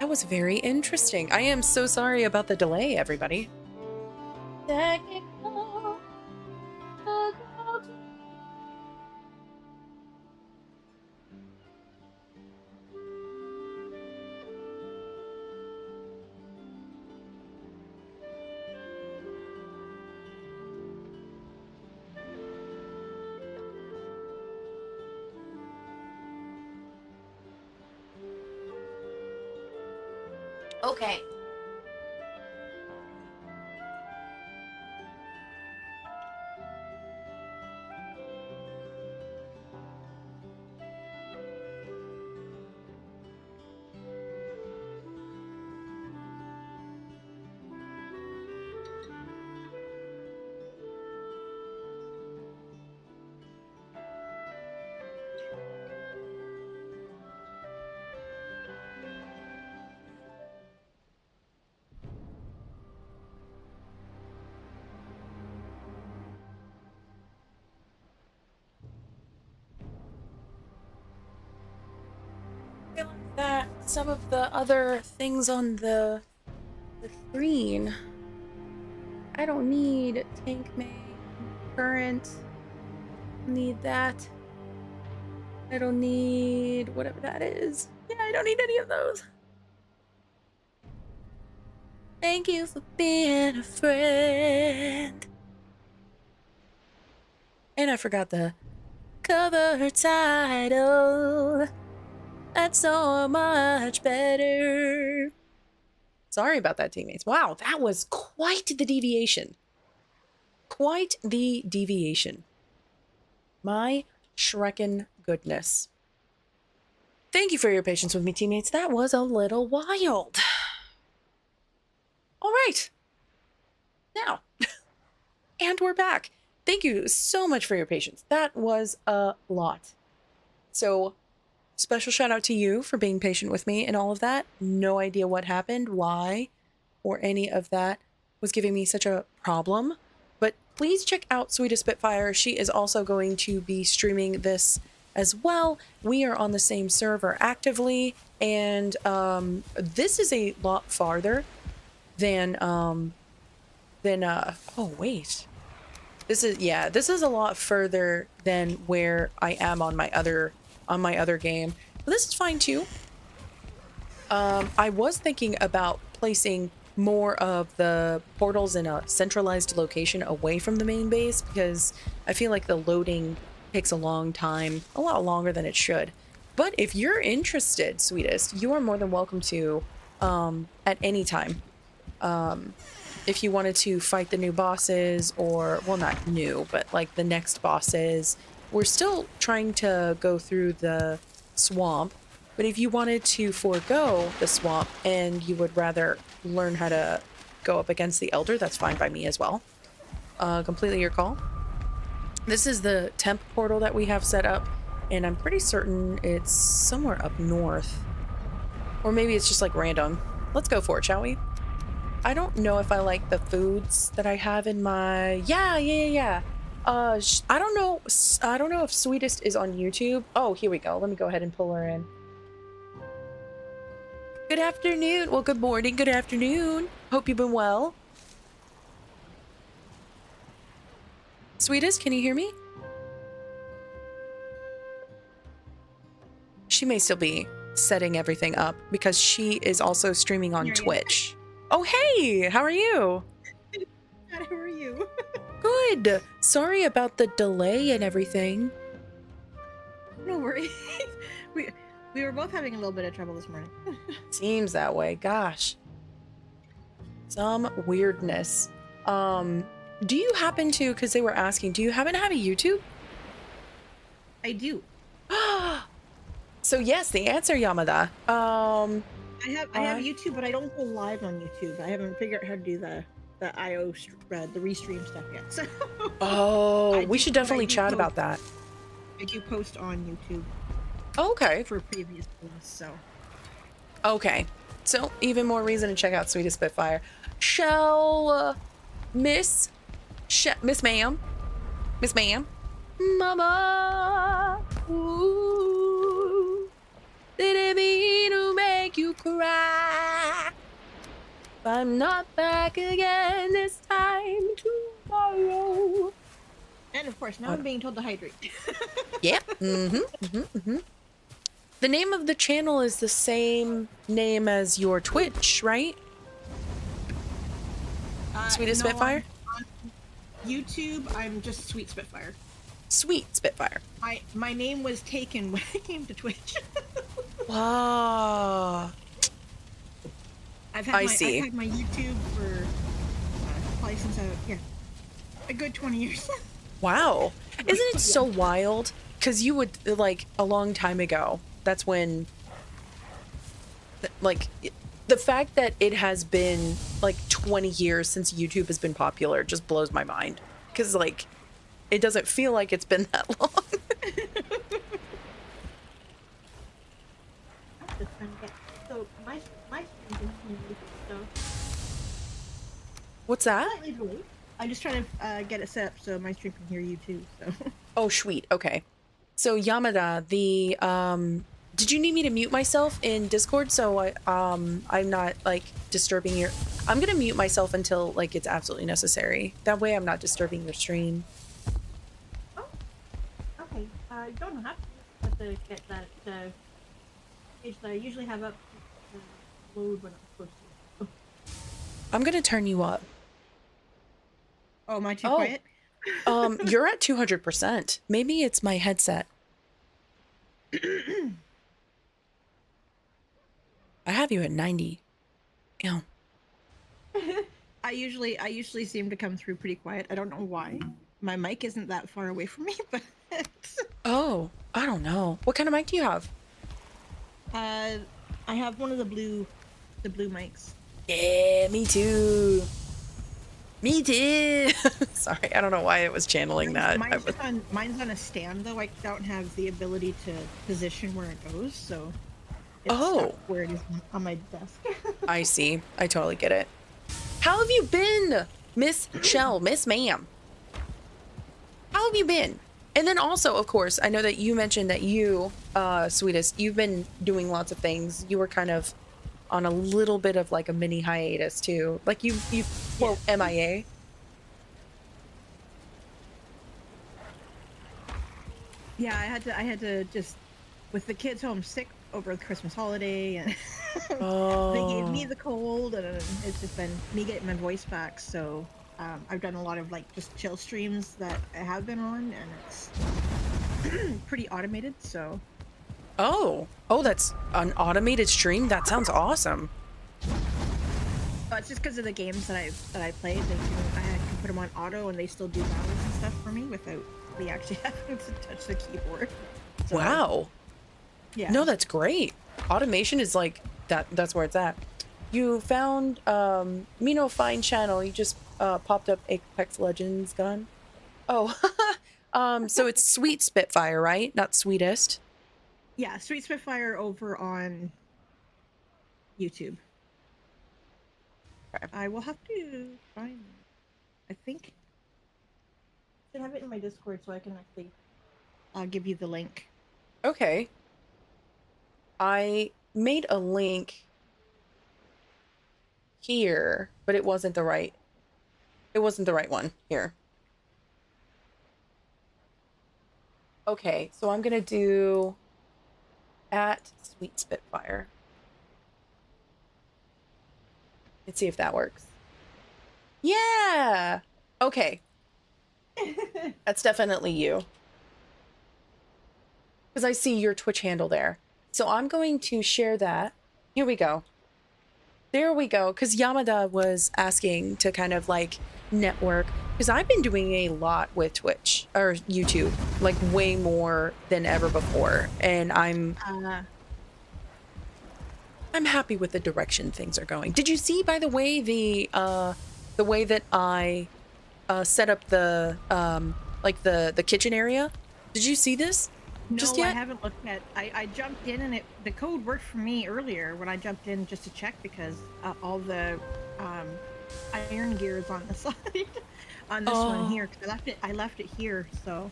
that was very interesting. I am so sorry about the delay, everybody. Okay. That some of the other things on the screen. I don't need tank main, current. Need that. I don't need whatever that is. Yeah, I don't need any of those. Thank you for being a friend. And I forgot the cover title. That's so much better. Sorry about that, teammates. Wow, that was quite the deviation. Quite the deviation. My Shrekin goodness. Thank you for your patience with me, teammates. That was a little wild. All right. Now, and we're back. Thank you so much for your patience. That was a lot. So, special shout out to you for being patient with me and all of that. No idea what happened, why, or any of that was giving me such a problem. But please check out Sweetest Spitfire. She is also going to be streaming this as well. We are on the same server actively, and this is a lot farther than oh wait. This is a lot further than where I am on my other game. But this is fine too. I was thinking about placing more of the portals in a centralized location away from the main base, because I feel like the loading takes a long time, a lot longer than it should. But if you're interested, Sweetest, you are more than welcome to at any time. If you wanted to fight the new bosses, or, well, not new, but like the next bosses. We're still trying to go through the swamp, but if you wanted to forego the swamp and you would rather learn how to go up against the Elder, that's fine by me as well. Completely your call. This is the temp portal that we have set up, and I'm pretty certain it's somewhere up north. Or maybe it's just like random. Let's go for it, shall we? I don't know if I like the foods that I have in my... Yeah. I don't know if Sweetest is on YouTube. Oh, here we go. Let me go ahead and pull her in. Good afternoon. Well, good morning. Good afternoon. Hope you've been well. Sweetest, can you hear me? She may still be setting everything up because she is also streaming on Twitch. Oh, hey! How are you? How are you? Good. Sorry about the delay and everything. No worries. We were both having a little bit of trouble this morning. Seems that way. Gosh. Some weirdness. Do you happen to, because they were asking, do you happen to have a YouTube? I do. So yes, the answer, Yamada. I have YouTube, but I don't go live on YouTube. I haven't figured out how to do the IO the restream stuff yet. So we should definitely chat about that. I do post on YouTube. Okay. For previous things, so. Okay. So even more reason to check out Sweetest Spitfire. Shall Miss Ma'am, Mama, ooh, did it mean to make you cry? I'm not back again this time tomorrow. And of course, now I'm being told to hydrate. Yep. The name of the channel is the same name as your Twitch, right? Sweet as no, Spitfire? on YouTube, I'm just Sweet Spitfire. Sweet Spitfire. My name was taken when I came to Twitch. Wow. I've I see. had my YouTube for probably since a good 20 years. Wow. Isn't it so wild? Because you would, like, a long time ago, that's when, like, the fact that it has been, like, 20 years since YouTube has been popular just blows my mind. Because, like, it doesn't feel like it's been that long. So my What's that? slightly delayed. I'm just trying to get it set up so my stream can hear you too. So. Oh, sweet. Okay. So Yamada, did you need me to mute myself in Discord so I'm not like disturbing your? I'm gonna mute myself until like it's absolutely necessary. That way I'm not disturbing your stream. Oh, okay. You don't have to get that page that I usually have up load when I'm supposed to. I'm gonna turn you up. Oh, am I too quiet? You're at 200%. Maybe it's my headset. I have you at 90. Ew. I usually seem to come through pretty quiet. I don't know why. My mic isn't that far away from me, but Oh, I don't know. What kind of mic do you have? I have one of the blue mics. Yeah, me too. Me too. Sorry, I don't know why it was channeling that. Mine's on a stand though. I don't have the ability to position where it goes, so it's stuck where it is on my desk. I see. I totally get it. How have you been, Miss Shell, Miss Ma'am? How have you been? And then also, of course, I know that you mentioned that you, Sweetest, you've been doing lots of things. You were kind of on a little bit of like a mini hiatus too. Like you quote MIA. Yeah, I had to just with the kids home sick over the Christmas holiday, and they gave me the cold, and it's just been me getting my voice back. So I've done a lot of like just chill streams that I have been on, and it's pretty automated. So Oh, that's an automated stream. That sounds awesome. it's just because of the games that I played. I can put them on auto, and they still do battles and stuff for me without me actually having to touch the keyboard. So, Wow. Yeah. No, that's great. Automation is like that. That's where it's at. You found Mino Fine channel. You just popped up Apex Legends gun. Oh, so it's Sweet Spitfire, right? Not Sweetest. Yeah, Sweet Spitfire over on YouTube. Okay. I will have to find it. I think I should have it in my Discord so I can actually give you the link. Okay. I made a link here, but it wasn't the right one here. Okay, so I'm gonna do at Sweet Spitfire. Let's see if that works. Yeah. Okay. That's definitely you. Because I see your Twitch handle there. So I'm going to share that. Here we go. There we go. Because Yamada was asking to kind of like network. Because I've been doing a lot with Twitch or YouTube, like way more than ever before. And I'm happy with the direction things are going. Did you see, by the way, the way that I set up the like the kitchen area? Did you see this? No, just yet? I haven't looked at. I jumped in and the code worked for me earlier when I jumped in just to check because all the iron gear is on the side on this one here because I left it here, so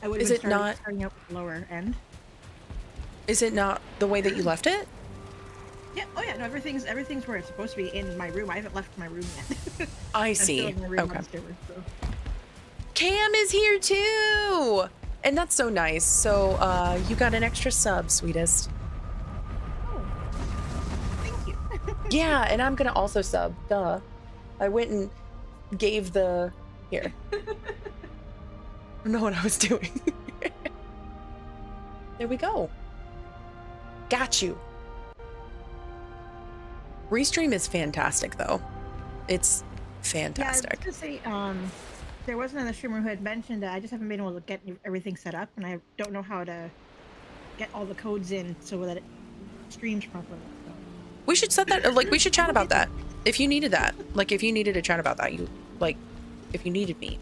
I would have been starting out with the lower end. Is it not the way that you left it? Yeah. Oh yeah. No, everything's where it's supposed to be in my room. I haven't left my room yet. I I'm see. still in my room Okay. on the server, so. Cam is here too! And that's so nice. So, you got an extra sub, sweetest. Oh, thank you. Yeah, and I'm gonna also sub. Duh. I went and gave the... Here. I don't know what I was doing. There we go. Got you. Restream is fantastic, though. It's fantastic. Yeah, I was gonna say, there was another streamer who had mentioned that I just haven't been able to get everything set up, and I don't know how to get all the codes in so that it streams properly. So. We should set that, like, we should chat about that. If you needed that. Like, if you needed to chat about that, if you needed me.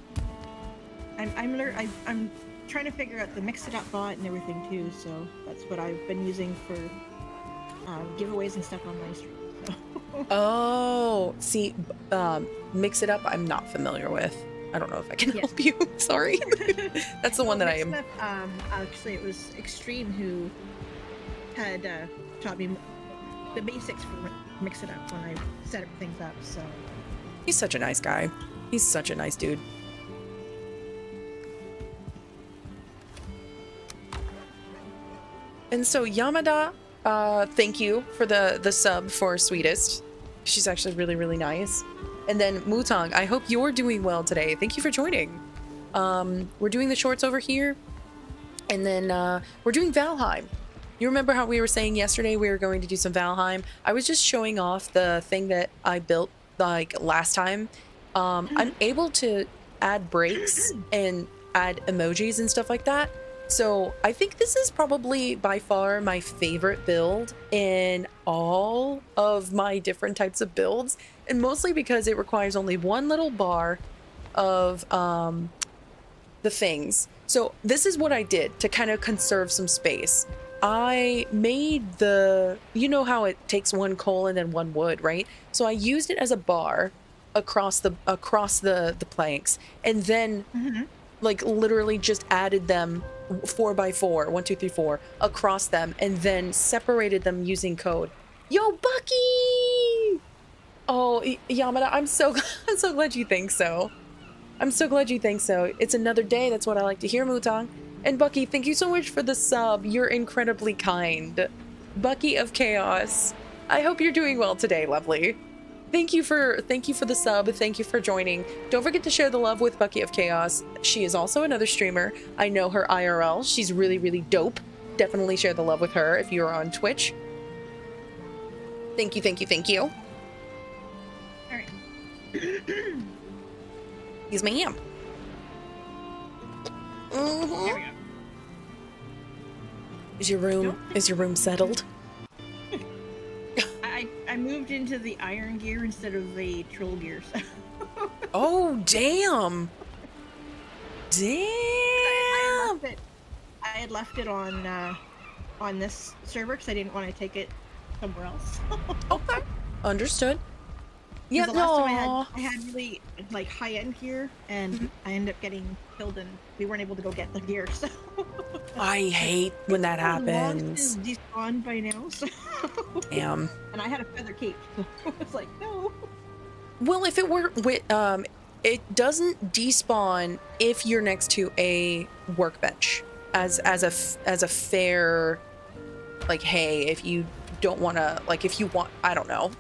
I'm trying to figure out the Mix It Up bot and everything too, so that's what I've been using for giveaways and stuff on my stream. So. Oh, see, Mix It Up, I'm not familiar with. I don't know if I can help you. Sorry. That's the one that I am. Up, actually, it was Extreme who had taught me the basics for Mix It Up when I set things up. So He's such a nice guy. He's such a nice dude. And so Yamada, thank you for the sub for Sweetest. She's actually really, really nice. And then Mutong, I hope you're doing well today. Thank you for joining. We're doing the shorts over here. And then we're doing Valheim. You remember how we were saying yesterday we were going to do some Valheim? I was just showing off the thing that I built like last time. I'm able to add breaks and add emojis and stuff like that. So I think this is probably by far my favorite build in all of my different types of builds. And mostly because it requires only one little bar of the things. So this is what I did to kind of conserve some space. I made the, you know how it takes one coal and then one wood, right? So I used it as a bar across the planks, and then like literally just added them 4x4, 1, 2, 3, 4 across them, and then separated them using code. Yo, Bucky! Oh, Yamada, I'm so glad you think so. I'm so glad you think so. It's another day. That's what I like to hear, Mutong. And Bucky, thank you so much for the sub. You're incredibly kind. Bucky of Chaos. I hope you're doing well today, lovely. Thank you for the sub. Thank you for joining. Don't forget to share the love with Bucky of Chaos. She is also another streamer. I know her IRL. She's really, really dope. Definitely share the love with her if you're on Twitch. Thank you, thank you, thank you. all right. He's ma'am. There we go. Is your room settled? I moved into the iron gear instead of the troll gear. So. Oh, damn. Damn. I had left it on this server because I didn't want to take it somewhere else. Okay. Understood. Yeah, the last time I had really like high end gear, and I ended up getting killed, and we weren't able to go get the gear. So I hate when that happens. Is despawned by now. So. Damn. And I had a feather cape. So it's like no. Well, if it were with it doesn't despawn if you're next to a workbench as a fair, like, hey, if you don't want to, like, if you want, I don't know.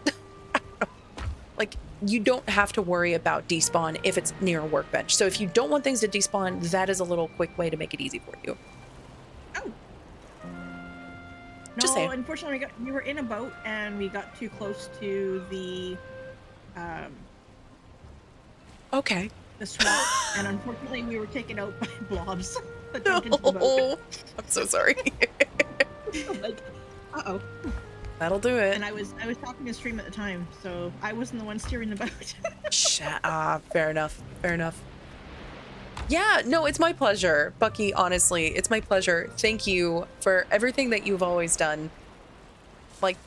Like, you don't have to worry about despawn if it's near a workbench. So if you don't want things to despawn, that is a little quick way to make it easy for you. Oh. Just No, saying. unfortunately, we were in a boat and we got too close to the Okay. swamp, and unfortunately, we were taken out by blobs that No. jumped into the boat. I'm so sorry. Like, uh-oh. That'll do it. And I was talking to stream at the time, so I wasn't the one steering the boat. Fair enough. Fair enough. Yeah, no, it's my pleasure, Bucky. Honestly, it's my pleasure. Thank you for everything that you've always done. Like,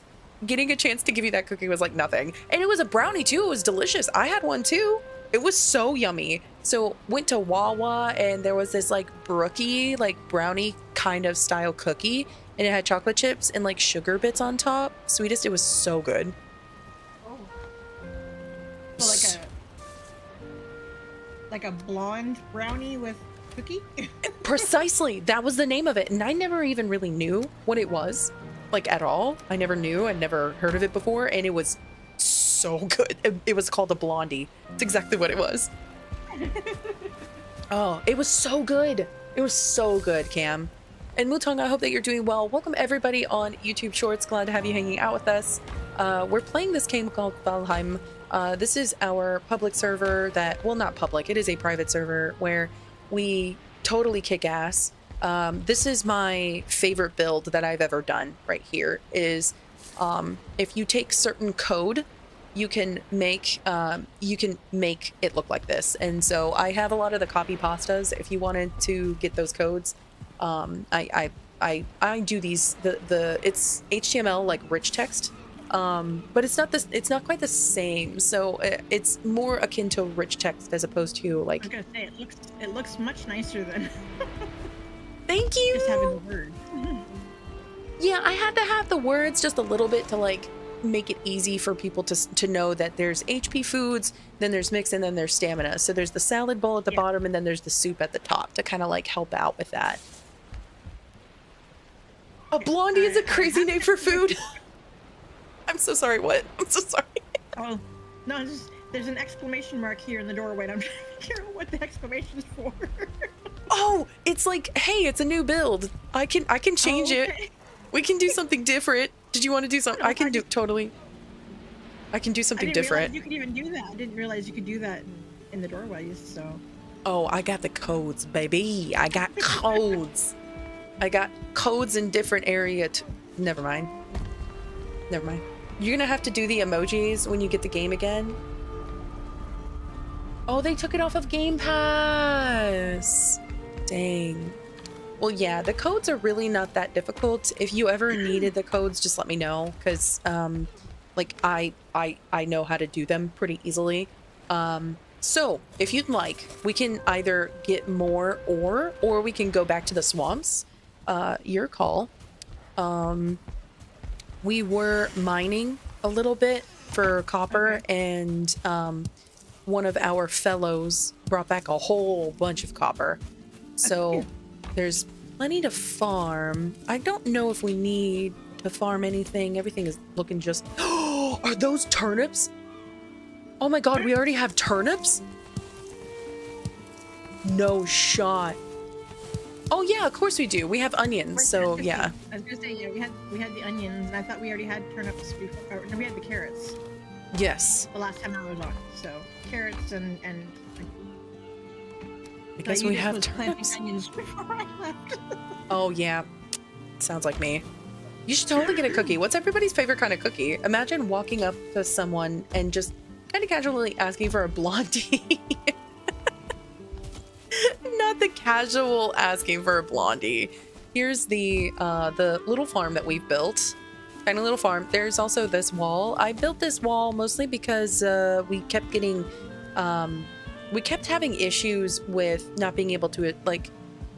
getting a chance to give you that cookie was like nothing. And it was a brownie too. It was delicious. I had one too. It was so yummy. So went to Wawa and there was this like brookie, like brownie kind of style cookie, and it had chocolate chips and like sugar bits on top. Sweetest, it was so good. Oh. So like a blonde brownie with cookie? Precisely. That was the name of it. And I never even really knew what it was, like at all. I never knew. I'd never heard of it before. And it was so good. It was called a blondie. It's exactly what it was. Oh, it was so good. It was so good, Cam. And Mutong, I hope that you're doing well. Welcome everybody on YouTube Shorts. Glad to have you hanging out with us. We're playing this game called Valheim. This is our public server that, well, not public, it is a private server where we totally kick ass. This is my favorite build that I've ever done right here is if you take certain code, you can make it look like this. And so I have a lot of the copy pastas. If you wanted to get those codes, I do these, it's HTML, like rich text. But it's not quite the same. So it's more akin to rich text as opposed to like. I was gonna say it looks much nicer than. Thank you. Just having the words. Yeah, I had to have the words just a little bit to like make it easy for people to know that there's HP foods, then there's mix, and then there's stamina. So there's the salad bowl at the bottom, and then there's the soup at the top to kind of like help out with that. A blondie is a crazy name for food. I'm so sorry. What? I'm so sorry. Oh, no, there's an exclamation mark here in the doorway, and I'm trying to figure out what the exclamation's for. Oh, it's like, hey, it's a new build. I can change it. We can do something different. Did you want to do something? I can do totally. I can do something different. You could even do that. I didn't realize you could do that in the doorways. So. Oh, I got the codes, baby. I got codes. I got codes in different area. Never mind. Never mind. You're gonna have to do the emojis when you get the game again. Oh, they took it off of Game Pass. Dang. Well, yeah, the codes are really not that difficult. If you ever needed the codes, just let me know, because like I know how to do them pretty easily. So if you'd like, we can either get more ore, or we can go back to the swamps. Your call. We were mining a little bit for copper, and one of our fellows brought back a whole bunch of copper. So there's plenty to farm. I don't know if we need to farm anything. Everything is looking just... Are those turnips? Oh my god, we already have turnips? No shot. Oh yeah, of course we do. We have onions, so yeah. I was gonna say, yeah, we had the onions, and I thought we already had turnips before. Or, no, we had the carrots. Yes. The last time I was on, so carrots and I guess we have turnips. Onions before I left. Oh yeah, sounds like me. You should totally get a cookie. What's everybody's favorite kind of cookie? Imagine walking up to someone and just kind of casually asking for a blondie. Not the casual asking for a blondie. Here's the little farm that we've built. Tiny little farm. There's also this wall. I built this wall mostly because we kept getting we kept having issues with not being able to like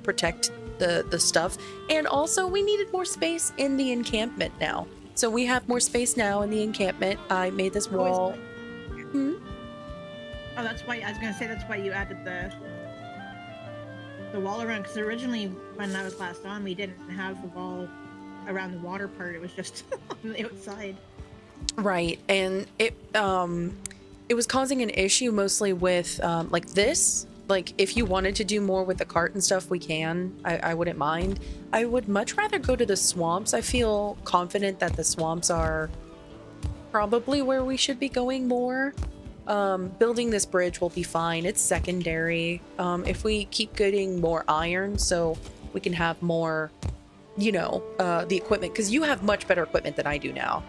protect the stuff, and also we needed more space in the encampment now. So we have more space now in the encampment. I made this wall. Oh, that's why I was gonna say that's why you added the wall around, because originally when I was last on, we didn't have the wall around the water part. It was just on the outside. Right, and it was causing an issue mostly with like this. Like if you wanted to do more with the cart and stuff, we can. I wouldn't mind. I would much rather go to the swamps. I feel confident that the swamps are probably where we should be going more. Building this bridge will be fine. It's secondary. If we keep getting more iron, so we can have more, you know, the equipment, because you have much better equipment than I do now.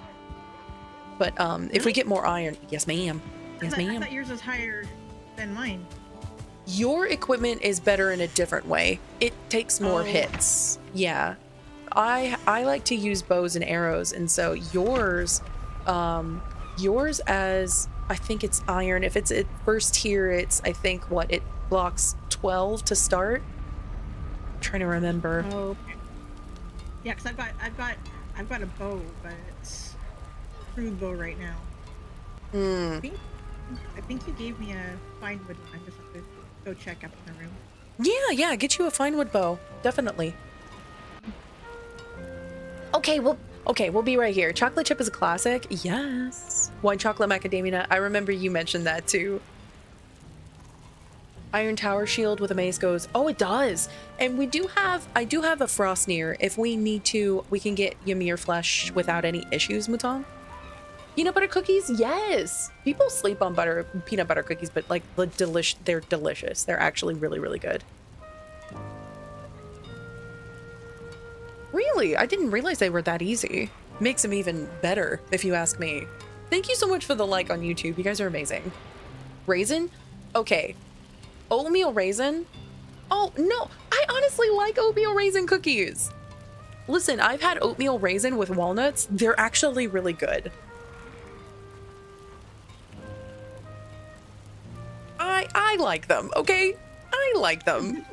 But if we get more iron, yes ma'am. Yes ma'am. I thought yours was higher than mine. Your equipment is better in a different way. It takes more hits. Yeah. I like to use bows and arrows, and so yours as I think it's iron. If it's at first tier, it's, I think, what, it blocks 12 to start? I'm trying to remember. Oh, okay. Yeah, because I've got a bow, but it's a crude bow right now. I think you gave me a fine wood one. I just have to go check up in the room. Yeah, get you a fine wood bow. Definitely. Okay, we'll be right here. Chocolate chip is a classic. Yes. White chocolate macadamia nut. I remember you mentioned that too. Iron tower shield with a mace goes. Oh, it does. And I do have a Frostneer. If we need to, we can get Ymir flesh without any issues, Mutong. Peanut butter cookies? Yes. People sleep on peanut butter cookies, but like they're delicious. They're actually really, really good. Really? I didn't realize they were that easy. Makes them even better, if you ask me. Thank you so much for the like on YouTube. You guys are amazing. Raisin? Okay. Oatmeal raisin? Oh, no. I honestly like oatmeal raisin cookies. Listen, I've had oatmeal raisin with walnuts. They're actually really good. I like them, okay? I like them.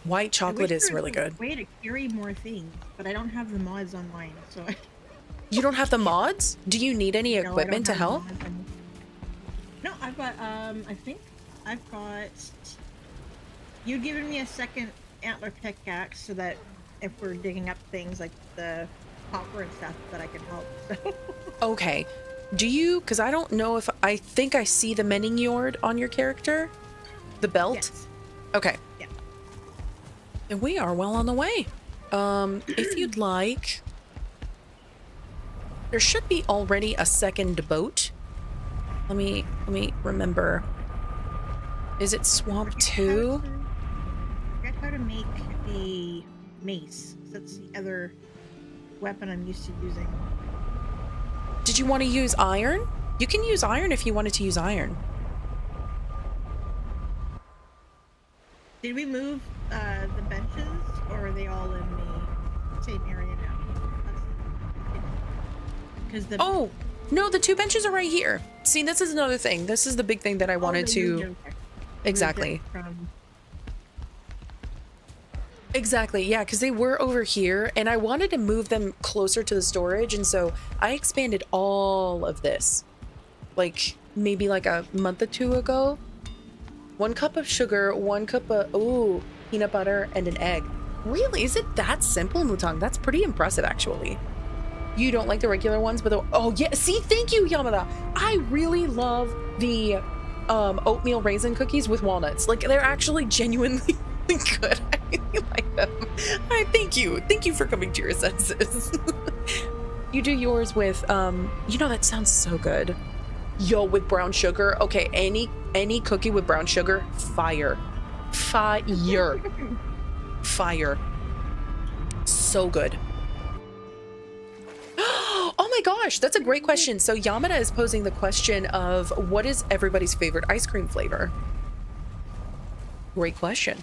White chocolate is really good. Way to carry more things, but I don't have the mods on mine, so. You don't have the mods? Do you need any equipment to help? No, I've got, I think I've got... You've given me a second antler pickaxe so that if we're digging up things like the copper and stuff, that I can help, so... Okay. Do you... Because I don't know if... I think I see the mending yord on your character. The belt? Yes. Okay. Yeah. And we are well on the way. If you'd like... There should be already a second boat. Let me remember. Is it Swamp 2? I forget how to make a mace. That's the other weapon I'm used to using. Did you want to use iron? You can use iron if you wanted to use iron. Did we move the benches, or are they all in the same area now? Because the Oh, no, the 2 benches are right here. See, this is another thing. This is the big thing that I wanted to... Exactly. Exactly, yeah, because they were over here, and I wanted to move them closer to the storage, and so I expanded all of this. Like, maybe like a month or 2 ago. 1 cup of sugar, 1 cup of, ooh, peanut butter, and an egg. Really? Is it that simple, Mutang? That's pretty impressive, actually. You don't like the regular ones, but the, oh yeah, see, thank you, Yamada. I really love the oatmeal raisin cookies with walnuts. Like, they're actually genuinely good. I really like them. Thank you for coming to your senses. You do yours with you know, that sounds so good. Yo, with brown sugar. Okay, any cookie with brown sugar, fire. Fire. So good. Oh my gosh, that's a great question. So Yamada is posing the question of what is everybody's favorite ice cream flavor? Great question.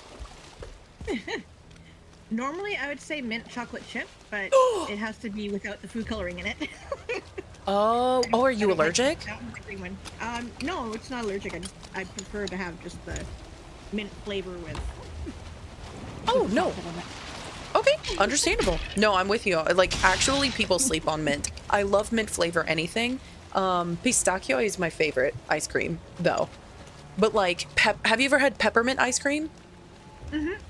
Normally, I would say mint chocolate chip, but it has to be without the food coloring in it. Oh, are you allergic? That one's a green one. No, it's not allergic. I prefer to have just the mint flavor with. Oh no. Okay, understandable. No, I'm with you. Like, actually, people sleep on mint. I love mint flavor anything. Pistachio is my favorite ice cream, though. But like, have you ever had peppermint ice cream? Mm-hmm.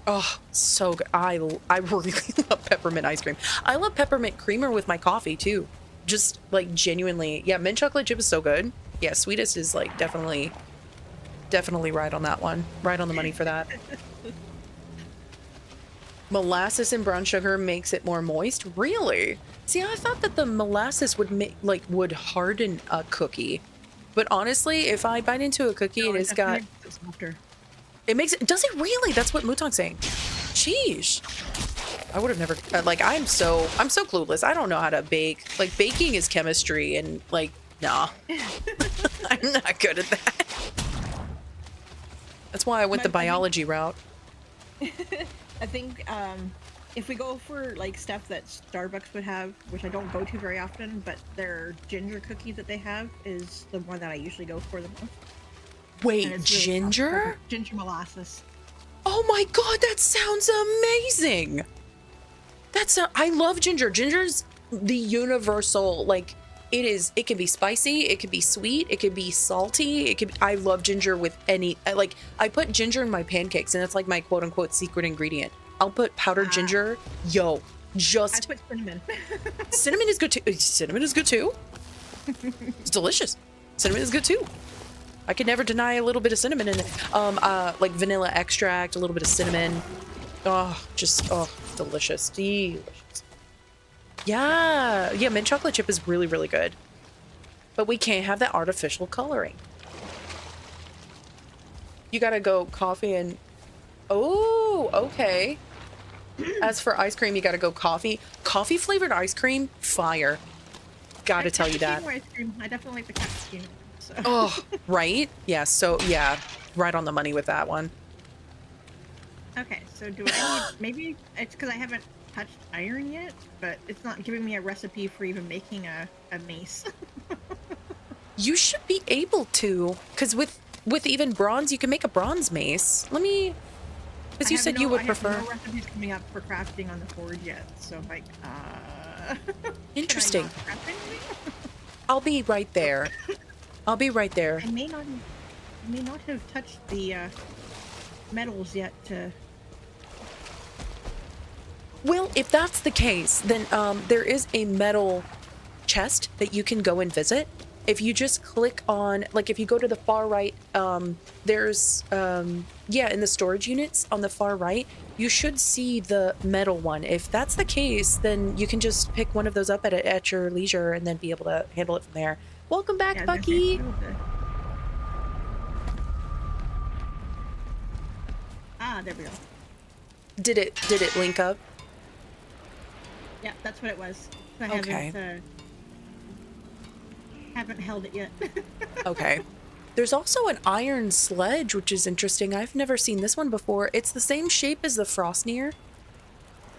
Oh, so good. I really love peppermint ice cream. I love peppermint creamer with my coffee too. Just like genuinely, yeah. Mint chocolate chip is so good. Yeah, sweetest is like definitely right on that one. Right on the money for that. Molasses and brown sugar makes it more moist. Really? See, I thought that the molasses would harden a cookie. But honestly, if I bite into a cookie and it's got... It makes it... Does it really? That's what Mutong's saying. Sheesh. I would have never... like, I'm so clueless. I don't know how to bake. Like, baking is chemistry and, like, nah. I'm not good at that. That's why I went the biology route. I think if we go for like stuff that Starbucks would have, which I don't go to very often, but their ginger cookies that they have is the one that I usually go for the most. And Wait, it's really ginger? ginger molasses. Oh my god, that sounds amazing. I love ginger. Ginger's the universal, like, it can be spicy, it can be sweet, it can be salty, I love ginger with I put ginger in my pancakes and it's like my quote unquote secret ingredient. I'll put powdered ginger. Yo, I put cinnamon. Cinnamon is good too. Cinnamon is good too. It's delicious. Cinnamon is good too. I could never deny a little bit of cinnamon in it. Like vanilla extract, a little bit of cinnamon. Oh, delicious. Delicious. Yeah, mint chocolate chip is really, really good. But we can't have that artificial coloring. You gotta go coffee and... Oh, okay. As for ice cream, you gotta go coffee. Coffee flavored ice cream, fire. Gotta tell you that. Ice cream. I definitely like the cappuccino. So. Oh, right? Yeah, so, yeah, right on the money with that one. Okay, so do I need... Maybe it's because I haven't touched iron yet, but it's not giving me a recipe for even making a mace. You should be able to, because with even bronze, you can make a bronze mace. Let me... Because you said you would prefer... I have no recipes coming up for crafting on the forge yet, so like, Interesting. Can I not craft anything? I'll be right there. I'll be right there. I may not have touched the metals yet to... Well, if that's the case, then there is a metal chest that you can go and visit. If you just click on, like if you go to the far right, there's, yeah, in the storage units on the far right, you should see the metal one. If that's the case, then you can just pick one of those up at your leisure and then be able to handle it from there. Welcome back, Yeah, Bucky. Ah, there we go. Did it link up? Yeah, that's what it was. I Okay. Haven't held it yet. Okay. There's also an iron sledge, which is interesting. I've never seen this one before. It's the same shape as the Frostnir.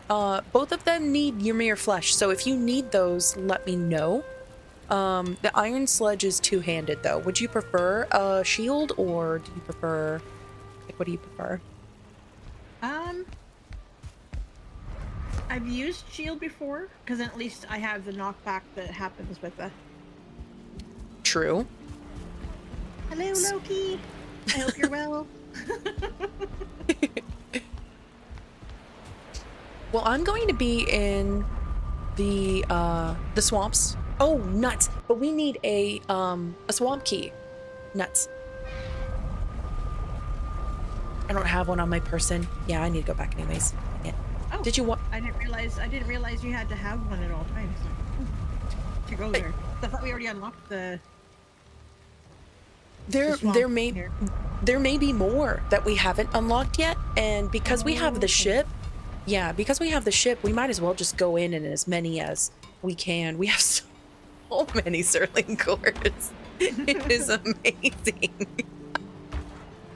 Both of them need Ymir flesh, so if you need those, let me know. The iron sledge is two-handed, though. Would you prefer a shield, or do you prefer... Like, what do you prefer? I've used shield before, because at least I have the knockback that happens with the... True. Hello, Loki! I hope you're well. Well, I'm going to be in the swamps. Oh, nuts! But we need a swamp key. Nuts. I don't have one on my person. Yeah, I need to go back anyways. Yeah. Oh, did you want? I didn't realize you had to have one at all times to go there. I thought we already unlocked the. There may be more that we haven't unlocked yet, and because we have the ship, yeah, because we have the ship, we might as well just go in as many as we can. We have so many Sterling cores. It is amazing.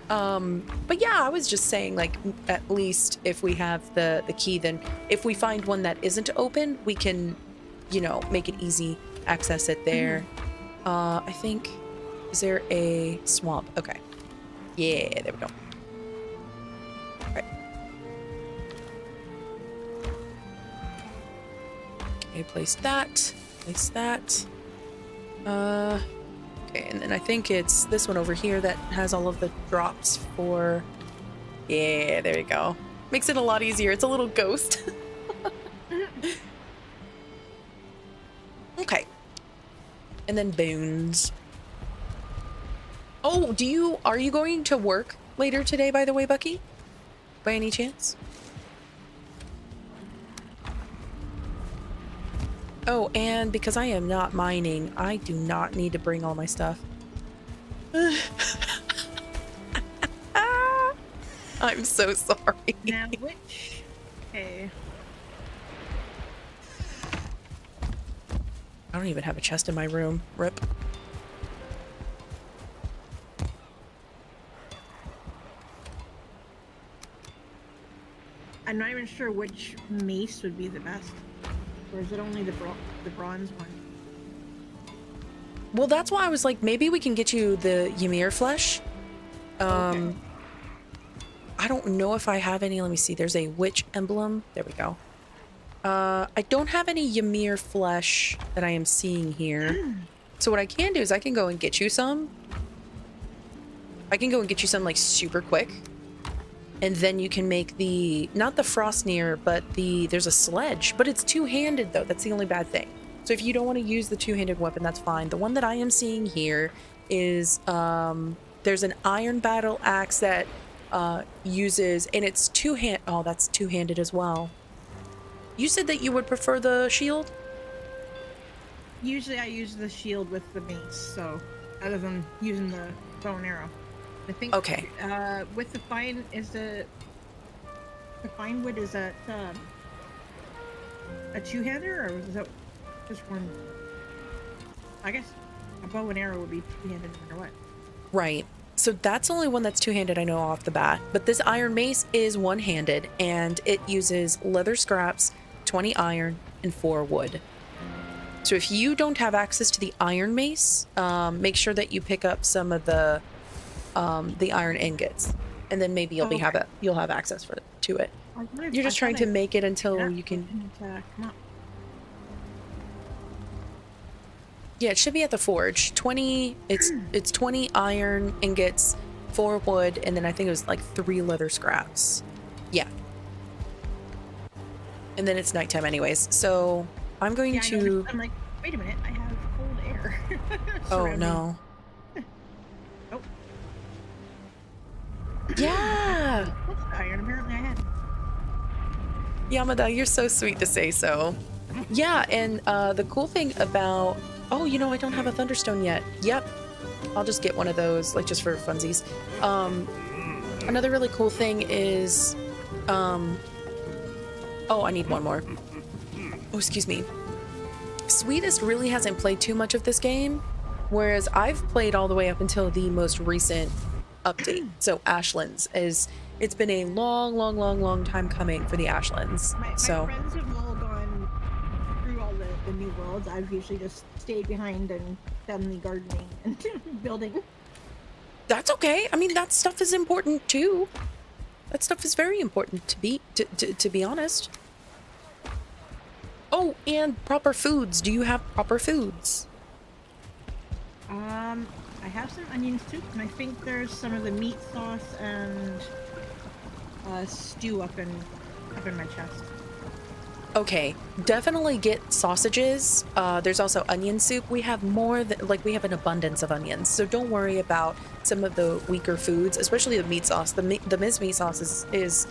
But yeah, I was just saying, like, at least if we have the key, then if we find one that isn't open, we can, you know, make it easy, access it there. I think, is there a swamp? Okay. Yeah, there we go. Right. Okay, place that. Place that. Okay, and then I think it's this one over here that has all of the drops for... Yeah, there you go. Makes it a lot easier. It's a little ghost. Okay. And then boons. Oh, are you going to work later today, by the way, Bucky? By any chance? Oh, and because I am not mining, I do not need to bring all my stuff. I'm so sorry. Now which? Okay. I don't even have a chest in my room. Rip. I'm not even sure which mace would be the best. Or is it only the bronze one? Well, that's why I was like, maybe we can get you the Ymir flesh. Okay. I don't know if I have any. Let me see. There's a witch emblem. There we go. I don't have any Ymir flesh that I am seeing here. So what I can do is I can go and get you some. I can go and get you some like super quick. And then you can make not the Frostnir, but there's a sledge, but it's two-handed though. That's the only bad thing. So if you don't want to use the two-handed weapon, that's fine. The one that I am seeing here is, there's an iron battle axe that uses, and it's oh, that's two-handed as well. You said that you would prefer the shield? Usually I use the shield with the mace, so other than using the bow and arrow. I think Okay. With the fine wood, is that a two-hander, or is that just one? I guess a bow and arrow would be two-handed no matter what. Right. So that's the only one that's two-handed I know off the bat. But this iron mace is one-handed, and it uses leather scraps, 20 iron, and 4 wood. So if you don't have access to the iron mace, make sure that you pick up some of the iron ingots, and then maybe you'll you'll have access to it. You're just trying to make it until you can. Come up. Yeah, it should be at the forge. 20. It's 20 iron ingots, 4 wood, and then I think it was like 3 leather scraps. Yeah. And then it's nighttime anyways. So I'm going to. I'm like, wait a minute, I have cold air. Oh no. Oh. Yeah. That's the iron apparently I had. Yamada, you're so sweet to say so. Yeah, and the cool thing about... Oh, you know, I don't have a Thunderstone yet. Yep. I'll just get one of those, like, just for funsies. Another really cool thing is... Oh, I need one more. Oh, excuse me. Sweetest really hasn't played too much of this game, whereas I've played all the way up until the most recent update. So Ashlands it's been a long time coming for the Ashlands. My friends have all gone through all the new worlds. I've usually just stayed behind and done the gardening and building. That's okay. I mean, that stuff is important too. That stuff is very important to be honest. Oh, and proper foods. Do you have proper foods? I have some onion soup, and I think there's some of the meat sauce and stew up in my chest. Okay, definitely get sausages. There's also onion soup. We have we have an abundance of onions, so don't worry about some of the weaker foods, especially the meat sauce. The Ms. Meat sauce is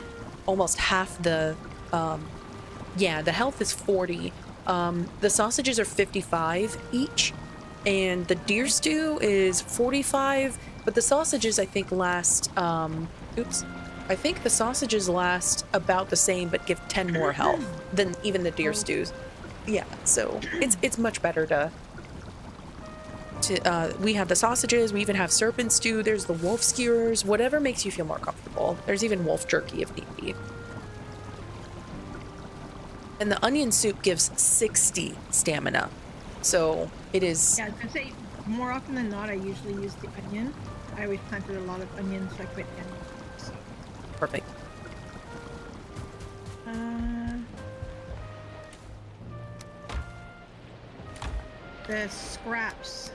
almost half the, the health is 40. The sausages are 55 each, and the deer stew is 45, but the sausages I think last, I think the sausages last about the same, but give 10 more health than even the deer stews. Yeah, so it's much better to we have the sausages, we even have serpent stew, there's the wolf skewers, whatever makes you feel more comfortable. There's even wolf jerky if need be. And the onion soup gives 60 stamina. So it is... Yeah, I was gonna say, more often than not, I usually use the onion. I always planted a lot of onions, so I quit onions. So. Perfect. The scraps.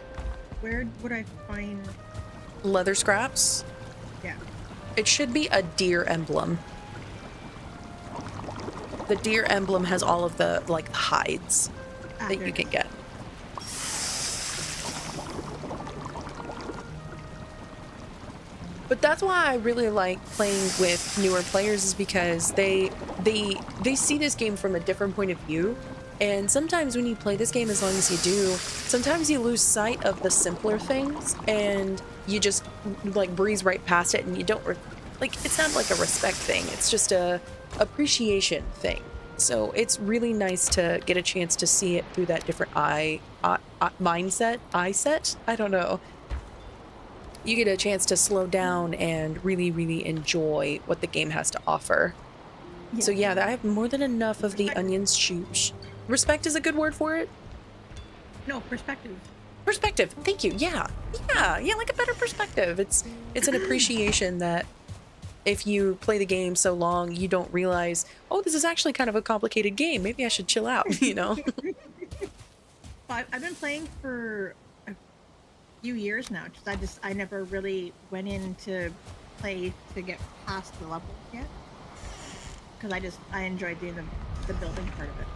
Where would I find... Leather scraps? Yeah. It should be a deer emblem. The deer emblem has all of the, like, hides that you can get. But that's why I really like playing with newer players, is because they see this game from a different point of view. And sometimes when you play this game as long as you do, sometimes you lose sight of the simpler things and you just like breeze right past it, and you don't like, it's not like a respect thing, it's just a appreciation thing. So it's really nice to get a chance to see it through that different eye set. I don't know. You get a chance to slow down and really enjoy what the game has to offer. So Yeah. yeah, I have more than enough of the Perspective. onions shoosh. Respect is a good word for it. No, perspective. Perspective. Thank you. Yeah. Yeah, like a better perspective. It's an appreciation that if you play the game so long, you don't realize, oh, this is actually kind of a complicated game. Maybe I should chill out, you know? I've been playing for a few years now. I never really went in to play to get past the levels yet. Because I enjoy doing the building part of it.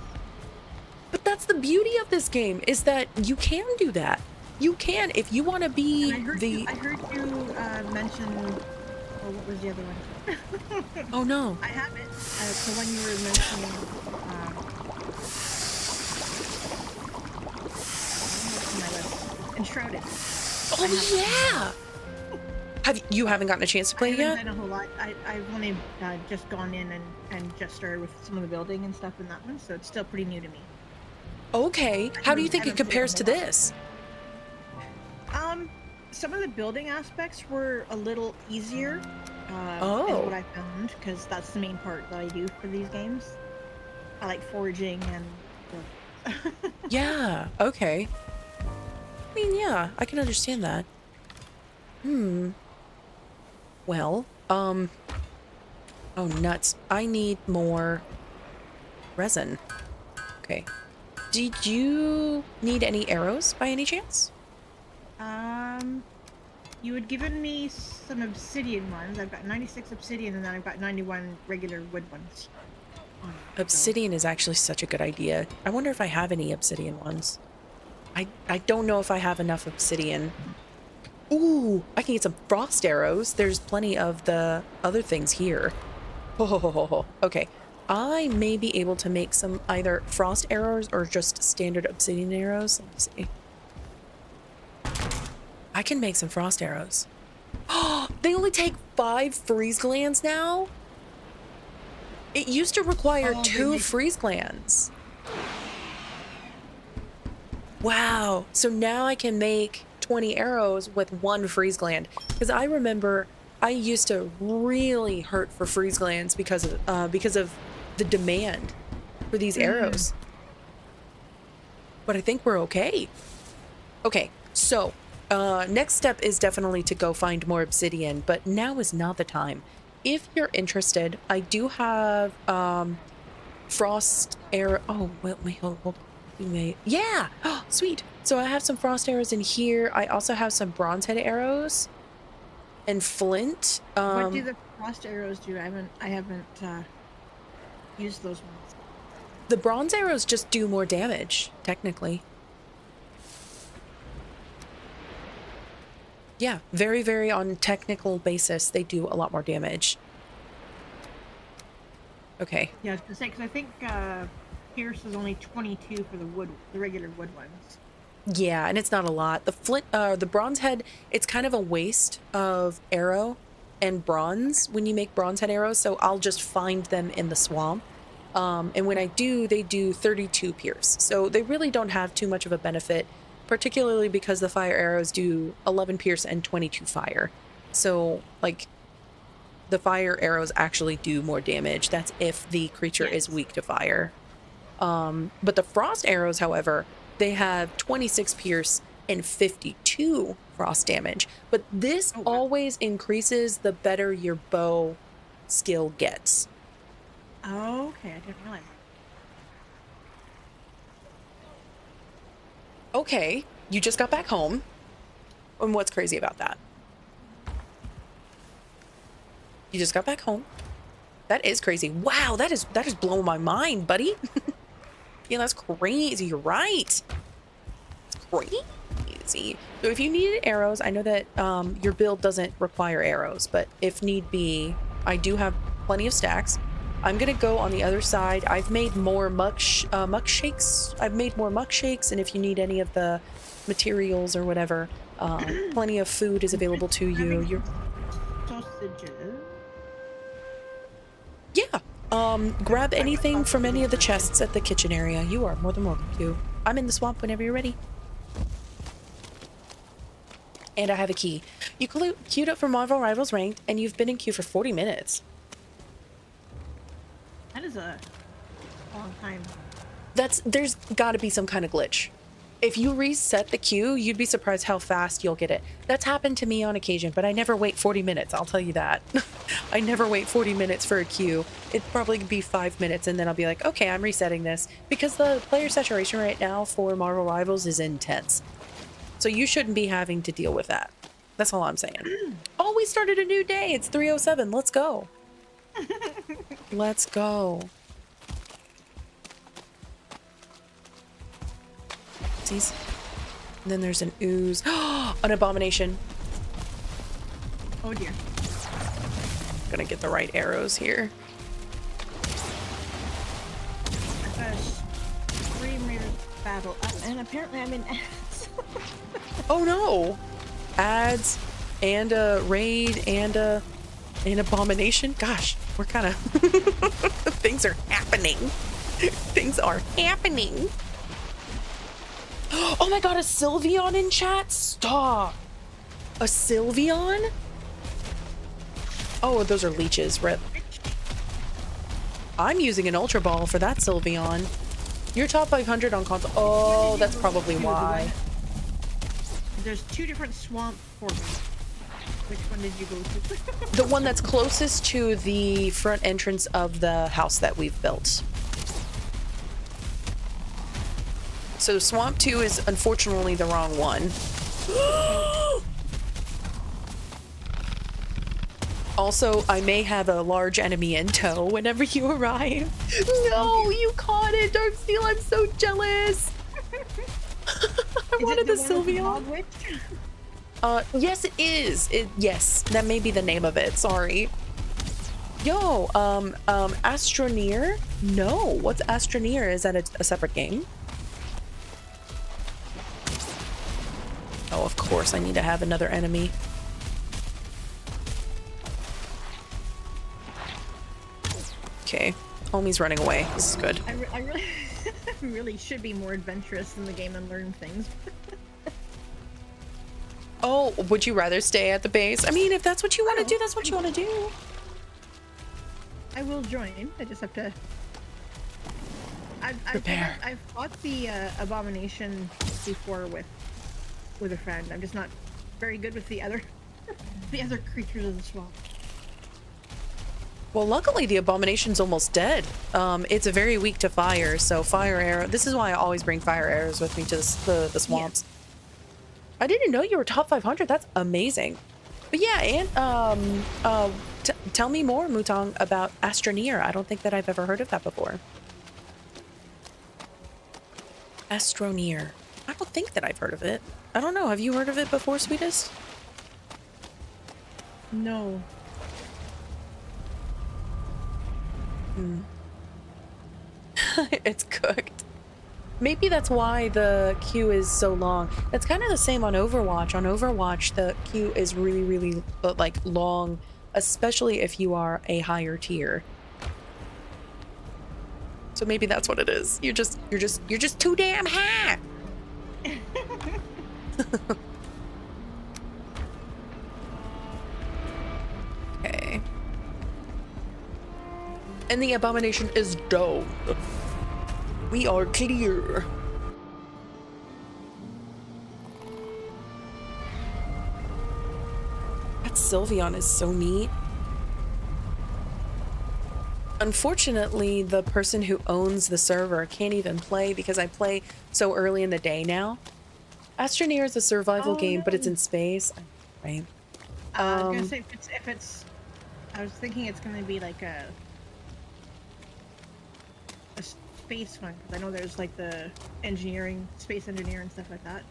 But that's the beauty of this game is that you can do that. You can if you want to be And the. I heard you mention. Oh, what was the other one? Oh no. I have it. The one you were mentioning. On my list. Enshrouded. Oh yeah. You haven't gotten a chance to play I it yet? haven't done a whole lot. I've only just gone in and just started with some of the building and stuff in that one, so it's still pretty new to me. Okay. How do you think it compares to this? Some of the building aspects were a little easier. Is what I found, because that's the main part that I do for these games. I like foraging and. Yeah. Okay. I mean, yeah, I can understand that. Well, oh nuts. I need more resin. Okay. Did you need any arrows by any chance? You had given me some obsidian ones. I've got 96 obsidian, and then I've got 91 regular wood ones. Obsidian is actually such a good idea. I wonder if I have any obsidian ones. I don't know if I have enough obsidian. Ooh, I can get some frost arrows. There's plenty of the other things here. Oh, okay. I may be able to make some either frost arrows or just standard obsidian arrows. Let me see. I can make some frost arrows. Oh, they only take 5 freeze glands now? It used to require 2 freeze glands. Wow. So now I can make 20 arrows with 1 freeze gland. Because I remember I used to really hurt for freeze glands because of the demand for these arrows. But I think we're okay. Okay, so next step is definitely to go find more obsidian, but now is not the time. If you're interested, I do have frost arrow. Oh, wait, hold on. Yeah, oh, sweet. So I have some frost arrows in here. I also have some bronze head arrows and flint. What do the frost arrows do? I haven't used those ones. The bronze arrows just do more damage, technically. Yeah, very, very on technical basis, they do a lot more damage. Okay. Yeah, I was gonna say, because I think Pierce is only 22 for the regular wood ones. Yeah, and it's not a lot. The flint, the bronze head, it's kind of a waste of arrow and bronze when you make bronze head arrows, so I'll just find them in the swamp. And when I do, they do 32 pierce. So they really don't have too much of a benefit, particularly because the fire arrows do 11 pierce and 22 fire. So, like, the fire arrows actually do more damage. That's if the creature is weak to fire. But the frost arrows, however, they have 26 pierce and 52 frost damage. But this always increases the better your bow skill gets. Oh, okay, I didn't realize. Okay, you just got back home. And what's crazy about that? You just got back home. That is crazy. Wow, that is blowing my mind, buddy. Yeah, that's crazy. You're right. It's crazy. So if you needed arrows, I know that your build doesn't require arrows, but if need be, I do have plenty of stacks. I'm gonna go on the other side. I've made more muck shakes. I've made more muck shakes, and if you need any of the materials or whatever, plenty of food is available to you. You're sausages. Yeah. Grab anything from any of the chests at the kitchen area. You are more than welcome to. I'm in the swamp whenever you're ready. And I have a key. You queued up for Marvel Rivals Ranked, and you've been in queue for 40 minutes. is a long time. There's got to be some kind of glitch. If you reset the queue, you'd be surprised how fast you'll get it. That's happened to me on occasion, but I never wait 40 minutes. I'll tell you that. I never wait 40 minutes for a queue. It'd probably be 5 minutes, and then I'll be like, okay, I'm resetting this. Because the player saturation right now for Marvel Rivals is intense. So you shouldn't be having to deal with that. That's all I'm saying. Oh, we started a new day. It's 3:07. Let's go. Let's go. And then there's an ooze. An abomination. Oh dear. Gonna get the right arrows here. Streamer battle up, and apparently I'm in ads. Oh no! Ads and a raid and an abomination. Gosh, we're kind of things are happening. Things are happening. Oh my god, a Sylveon in chat? Stop. A Sylveon? Oh, those are leeches. Rip. I'm using an Ultra Ball for that Sylveon. You're top 500 on console. Oh, that's probably why. There's 2 different swamp portals. Which one did you go to? The one that's closest to the front entrance of the house that we've built. So Swamp 2 is unfortunately the wrong one. Also, I may have a large enemy in tow whenever you arrive. No, you caught it, Darksteel. I'm so jealous. I wanted the Sylveon. Yes, it is. Yes, that may be the name of it. Sorry. Yo, Astroneer? No, what's Astroneer? Is that a separate game? Oh, of course, I need to have another enemy. Okay, homie's running away. This is good. I really, really should be more adventurous in the game and learn things. Oh, would you rather stay at the base? I mean, if that's what you want to do, that's what you want to do. I will join. I just have to... Prepare. I've fought the abomination before with a friend. I'm just not very good with the other creatures of the swamp. Well, luckily the abomination's almost dead. It's very weak to fire, so fire arrow. This is why I always bring fire arrows with me to the swamps. Yeah. I didn't know you were top 500. That's amazing. But yeah, and tell me more, Mutong, about Astroneer. I don't think that I've ever heard of that before. Astroneer. I don't think that I've heard of it. I don't know. Have you heard of it before, Sweetest? No. It's cooked. Maybe that's why the queue is so long. That's kind of the same on Overwatch. On Overwatch, the queue is really, really like long, especially if you are a higher tier. So maybe that's what it is. You're just too damn high. Okay. And the abomination is dope. We are clear. That Sylveon is so neat. Unfortunately, the person who owns the server can't even play because I play so early in the day now. Astroneer is a survival game, but it's in space. Right. I was gonna say if it's I was thinking it's gonna be like a space one, because I know there's like the engineering, space engineer and stuff like that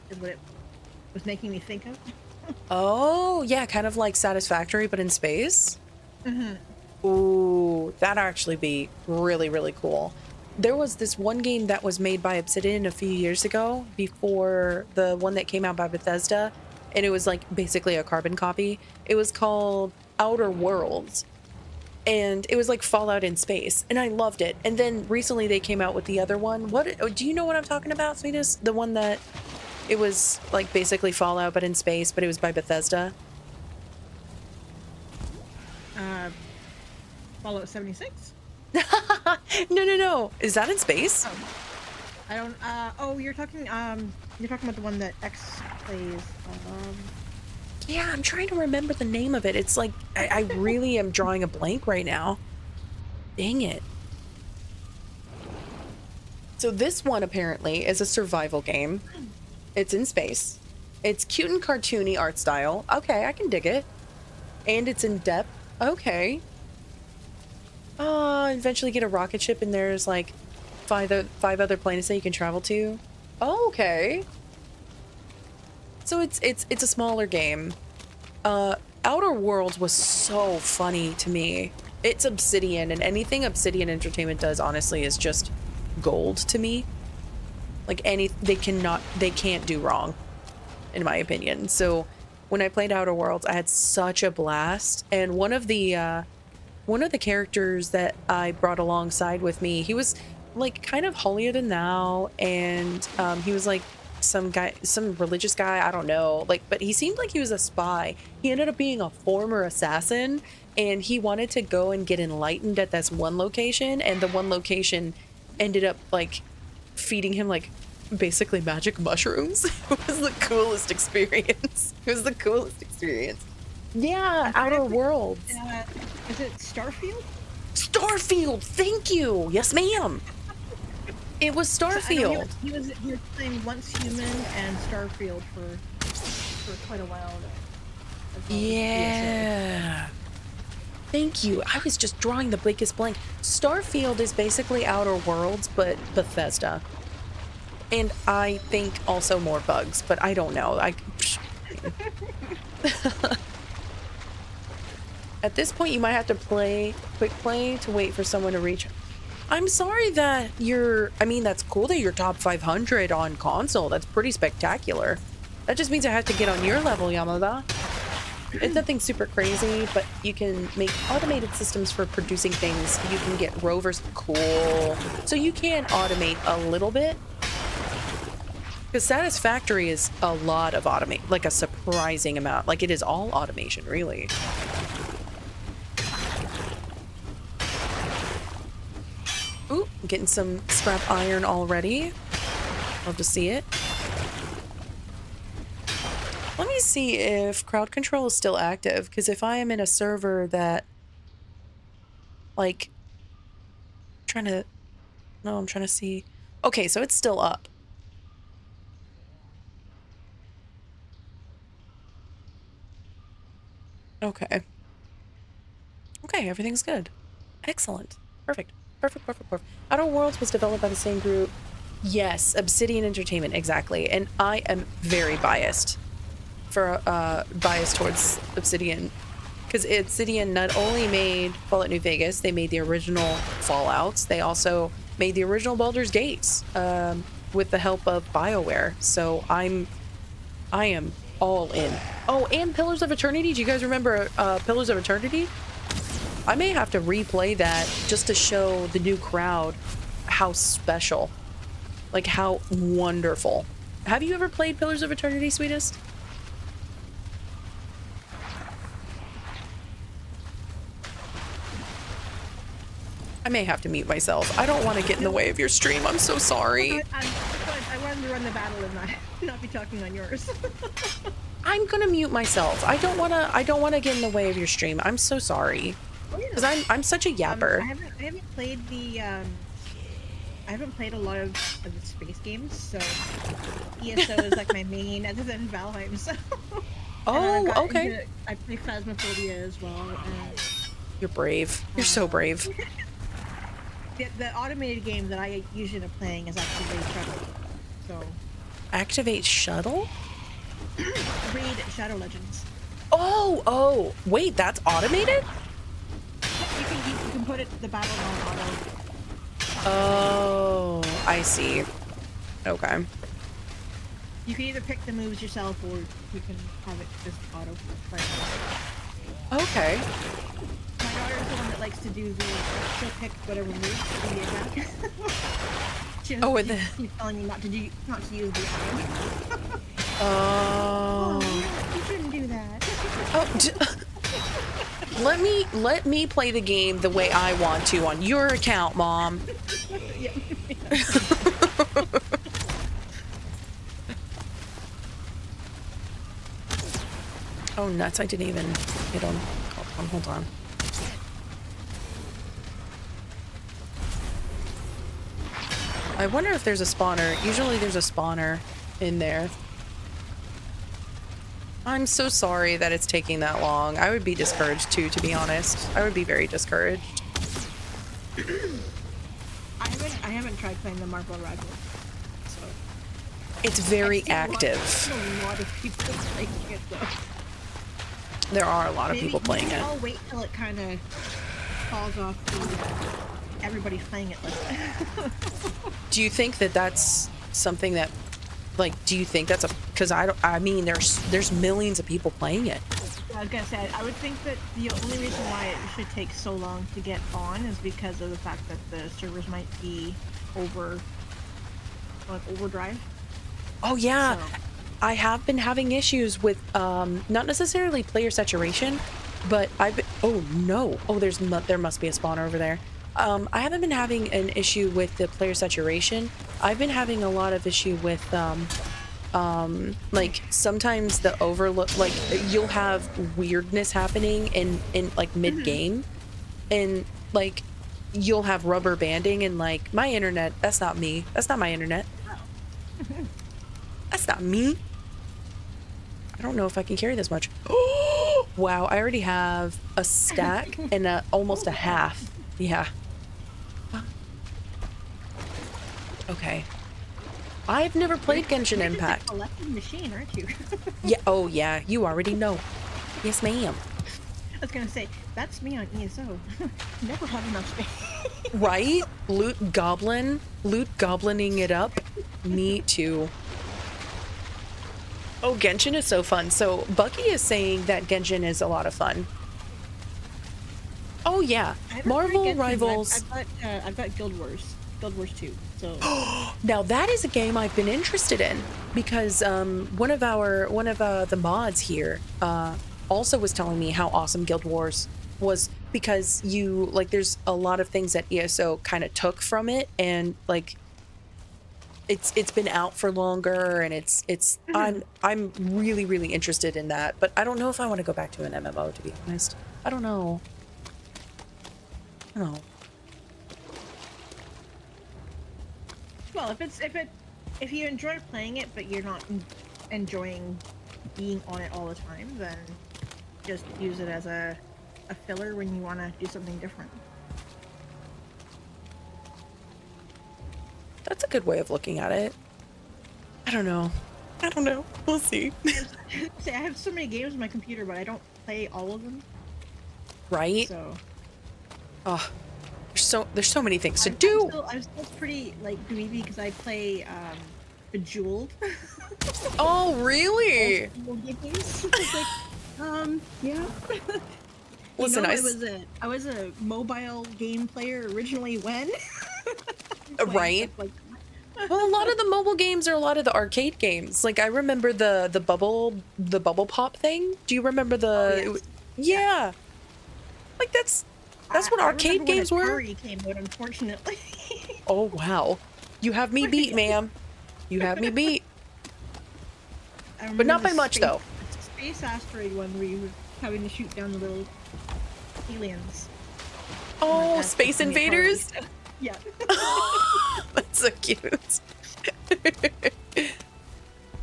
is what it was making me think of. Oh, yeah, kind of like Satisfactory, but in space? Mm-hmm. Ooh, that'd actually be really, really cool. There was this one game that was made by Obsidian a few years ago, before the one that came out by Bethesda, and it was like basically a carbon copy. It was called Outer Worlds. And it was like Fallout in space, and I loved it. And then recently they came out with the other one. What do you know what I'm talking about, Sweetest? The one that it was like basically Fallout but in space, but it was by Bethesda. Fallout 76? No, no, no. Is that in space? Oh, I don't. Oh, you're talking. You're talking about the one that X plays. Yeah, I'm trying to remember the name of it. It's like I really am drawing a blank right now. Dang it. So this one apparently is a survival game. It's in space. It's cute and cartoony art style. Okay, I can dig it. And it's in depth. Okay. Eventually get a rocket ship and there's like five other planets that you can travel to. Oh, okay. So it's a smaller game. Outer Worlds was so funny to me. It's Obsidian, and anything Obsidian Entertainment does honestly is just gold to me. Like they can't do wrong, in my opinion. So when I played Outer Worlds, I had such a blast. And one of the characters that I brought alongside with me, he was like kind of holier than thou, and he was like some religious guy, I don't know, like, but he seemed like he was a spy. He ended up being a former assassin, and he wanted to go and get enlightened at this one location, and the one location ended up like feeding him like basically magic mushrooms. It was the coolest experience. It was the coolest experience. Yeah, Outer Worlds. Is it Starfield? Starfield, thank you. Yes, ma'am. It was Starfield. He was playing Once Human and Starfield for quite a while. Yeah. Thank you. I was just drawing the biggest blank. Starfield is basically Outer Worlds, but Bethesda. And I think also more bugs, but I don't know. At this point, you might have to quick play to wait for someone to reach. I'm sorry that that's cool that you're top 500 on console. That's pretty spectacular. That just means I have to get on your level, Yamada. It's nothing super crazy, but you can make automated systems for producing things. You can get rovers. Cool. So you can automate a little bit. Because Satisfactory is a lot of automate, like a surprising amount. Like it is all automation, really. Ooh, I'm getting some scrap iron already. Love to see it. Let me see if CrowdControl is still active, because if I am in a server that, like, I'm trying to see. Okay, so it's still up. Okay. Okay, everything's good. Excellent. Perfect. Perfect. Outer Worlds was developed by the same group. Yes, Obsidian Entertainment, exactly. And I am very biased towards Obsidian, because Obsidian not only made Fallout New Vegas, they made the original Fallouts. They also made the original Baldur's Gates with the help of BioWare. So I am all in. Oh, and Pillars of Eternity. Do you guys remember Pillars of Eternity? I may have to replay that just to show the new crowd how special, like how wonderful. Have you ever played Pillars of Eternity, sweetest? I may have to mute myself. I don't want to get in the way of your stream. I'm so sorry. I wanted to run the battle and not be talking on yours. I'm gonna mute myself. I don't wanna get in the way of your stream. I'm so sorry. Because I'm such a yapper. I haven't played I haven't played a lot of the space games, so ESO is like my main, other than Valheim. So. Oh, okay. I play Phasmophobia as well. You're brave. You're so brave. The automated game that I usually end up playing is Activate Shuttle. So. Activate Shuttle? Raid Shadow Legends. Oh, wait, that's automated? You can put the battle on auto. Oh, I see. Okay. You can either pick the moves yourself, or you can have it just auto play. Okay. My daughter's the one that likes to do she'll pick whatever move in the attack. She's telling me not to use the auto. Oh. You shouldn't do that. Oh. let me play the game the way I want to on your account, Mom. Yeah. Oh nuts! I didn't even hit him. Hold on. I wonder if there's a spawner. Usually there's a spawner in there. I'm so sorry that it's taking that long. I would be discouraged too, to be honest. I would be very discouraged. I haven't tried playing the Marvel Rivals, so It's very I've seen active. A lot of people playing it though. There are a lot of people playing maybe it. I'll wait till it kind of falls off the everybody's playing it list. Do you think that that's something that, like, do you think that's a, because I mean, there's millions of people playing it. I was gonna say, I would think that the only reason why it should take so long to get on is because of the fact that the servers might be overdrive. Oh yeah. So. I have been having issues with, not necessarily player saturation, but oh no. Oh, there must be a spawner over there. I haven't been having an issue with the player saturation. I've been having a lot of issue with, like sometimes the overload, like you'll have weirdness happening in like mid game, and like you'll have rubber banding and like my internet. That's not me. That's not my internet. That's not me. I don't know if I can carry this much. Wow, I already have a stack and almost a half. Yeah. Okay. I've never played Genshin You're Impact. just a collecting machine, aren't you? Yeah. Oh, yeah. You already know. Yes, ma'am. I was gonna say that's me on ESO. Never have enough space. Right? Loot goblining it up. Me too. Oh, Genshin is so fun. So Bucky is saying that Genshin is a lot of fun. Oh yeah, Marvel Rivals. I've got Guild Wars 2. So now that is a game I've been interested in because one of the mods here also was telling me how awesome Guild Wars was because there's a lot of things that ESO kind of took from it and like it's been out for longer and I'm really interested in that, but I don't know if I want to go back to an MMO, to be honest. I don't know. well, if you enjoy playing it but you're not enjoying being on it all the time, then just use it as a filler when you want to do something different. That's a good way of looking at it. I don't know. We'll see. See, I have so many games on my computer, but I don't play all of them. Right? So. Oh, there's so many things to do. I'm still pretty like dweeby because I play Bejeweled. Oh, really? Yeah. Listen, I was a mobile game player originally when. Right. Well, a lot of the mobile games are a lot of the arcade games. Like I remember the bubble pop thing. Do you remember the? Oh, yes. Yeah. Like that's what arcade games were. Came out, unfortunately. Oh wow, you have me beat, ma'am. You have me beat. But not by much though. Space asteroid one where you were having to shoot down the little aliens. Oh, Like Space Invaders. Yeah. That's so cute.